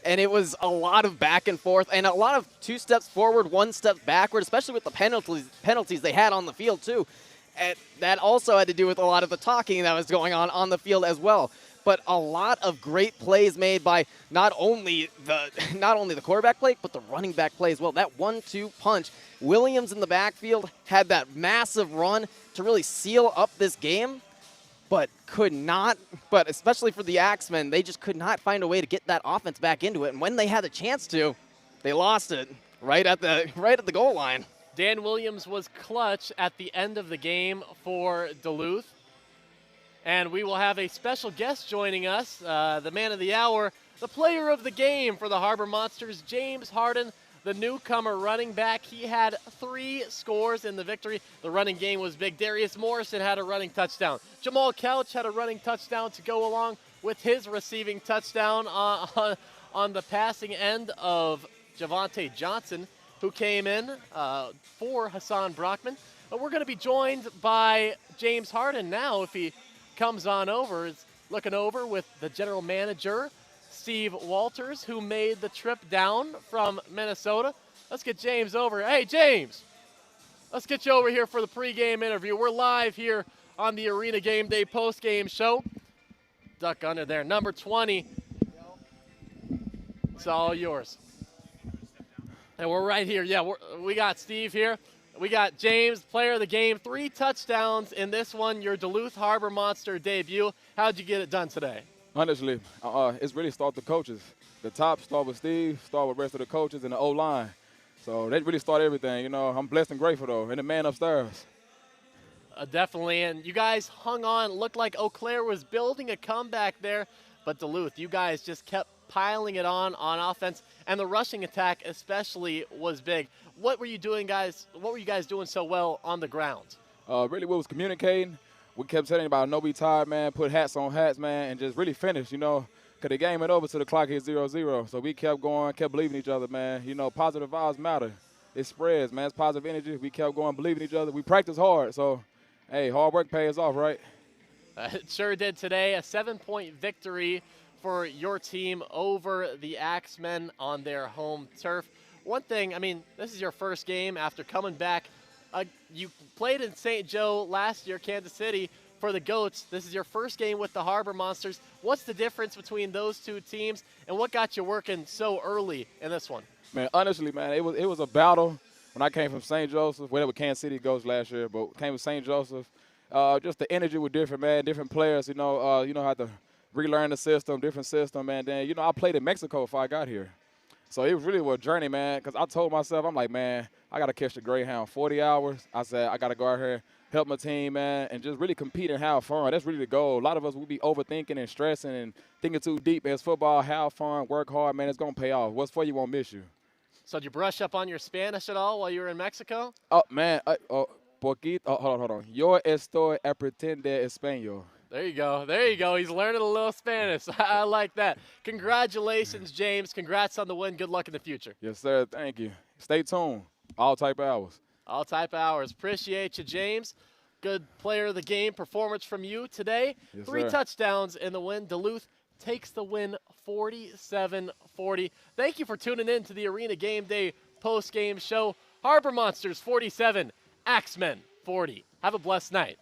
And it was a lot of back and forth and a lot of 2 steps forward, 1 step backward, especially with the penalties they had on the field too. And that also had to do with a lot of the talking that was going on the field as well. But a lot of great plays made by not only the quarterback play, but the running back play as well. That 1-2 punch. Williams in the backfield had that massive run to really seal up this game, but could not. But especially for the Axemen, they just could not find a way to get that offense back into it. And when they had the chance to, they lost it right at the goal line. Dan Williams was clutch at the end of the game for Duluth. And we will have a special guest joining us, the man of the hour, the player of the game for the Harbor Monsters, James Harden, the newcomer running back. He had 3 scores in the victory. The running game was big. Darius Morrison had a running touchdown. Jamal Couch had a running touchdown to go along with his receiving touchdown on the passing end of Javante Johnson, who came in for Hassan Brockman. But we're going to be joined by James Harden now, if he comes on over, is looking over with the general manager, Steve Walters, who made the trip down from Minnesota. Let's get James over. Hey, James, let's get you over here for the pregame interview. We're live here on the Arena Game Day postgame show. Duck under there. Number 20. It's all yours. And we're right here. Yeah, we got Steve here. We got James, player of the game, 3 touchdowns in this one, your Duluth Harbor Monster debut. How'd you get it done today? Honestly, it's really start the coaches. The top start with Steve, start with the rest of the coaches and the O-line. So they really start everything. You know, I'm blessed and grateful, though, and the man upstairs. Definitely, and you guys hung on. Looked like Eau Claire was building a comeback there, but Duluth, you guys just kept piling it on offense, and the rushing attack especially was big. What were you doing, guys? What were you guys doing so well on the ground? Really, we was communicating. We kept telling about no be tired, man, put hats on hats, man, and just really finish, you know, because the game went over to the clock hit 0-0. So we kept going, kept believing each other, man. You know, positive vibes matter. It spreads, man. It's positive energy. We kept going, believing each other. We practiced hard. So, hey, hard work pays off, right? It sure did today. A 7-point victory for your team over the Axemen on their home turf. One thing, I mean, this is your first game after coming back. You played in St. Joe last year, Kansas City, for the Goats. This is your first game with the Harbor Monsters. What's the difference between those 2 teams, and what got you working so early in this one? Man, honestly, man, it was a battle when I came from St. Joseph. Well, with Kansas City Goats last year, but came from St. Joseph. just the energy was different, man. Different players, had to relearn the system, different system, and then, I played in Mexico before I got here. So it was really a journey, man, because I told myself, I'm like, man, I got to catch the Greyhound 40 hours. I said, I got to go out here, help my team, man, and just really compete and have fun. That's really the goal. A lot of us will be overthinking and stressing and thinking too deep. As football, have fun, work hard, man, it's going to pay off. What's for you won't miss you. So did you brush up on your Spanish at all while you were in Mexico? Oh, man, poquito. Hold on. Yo estoy aprendiendo español. There you go. There you go. He's learning a little Spanish. I like that. Congratulations, James. Congrats on the win. Good luck in the future. Yes, sir. Thank you. Stay tuned. All type of hours. All type of hours. Appreciate you, James. Good player of the game performance from you today. Yes, 3 sir. touchdowns in the win. Duluth takes the win 47-40. Thank you for tuning in to the Arena Game Day post-game show. Harbor Monsters 47, Axemen 40. Have a blessed night.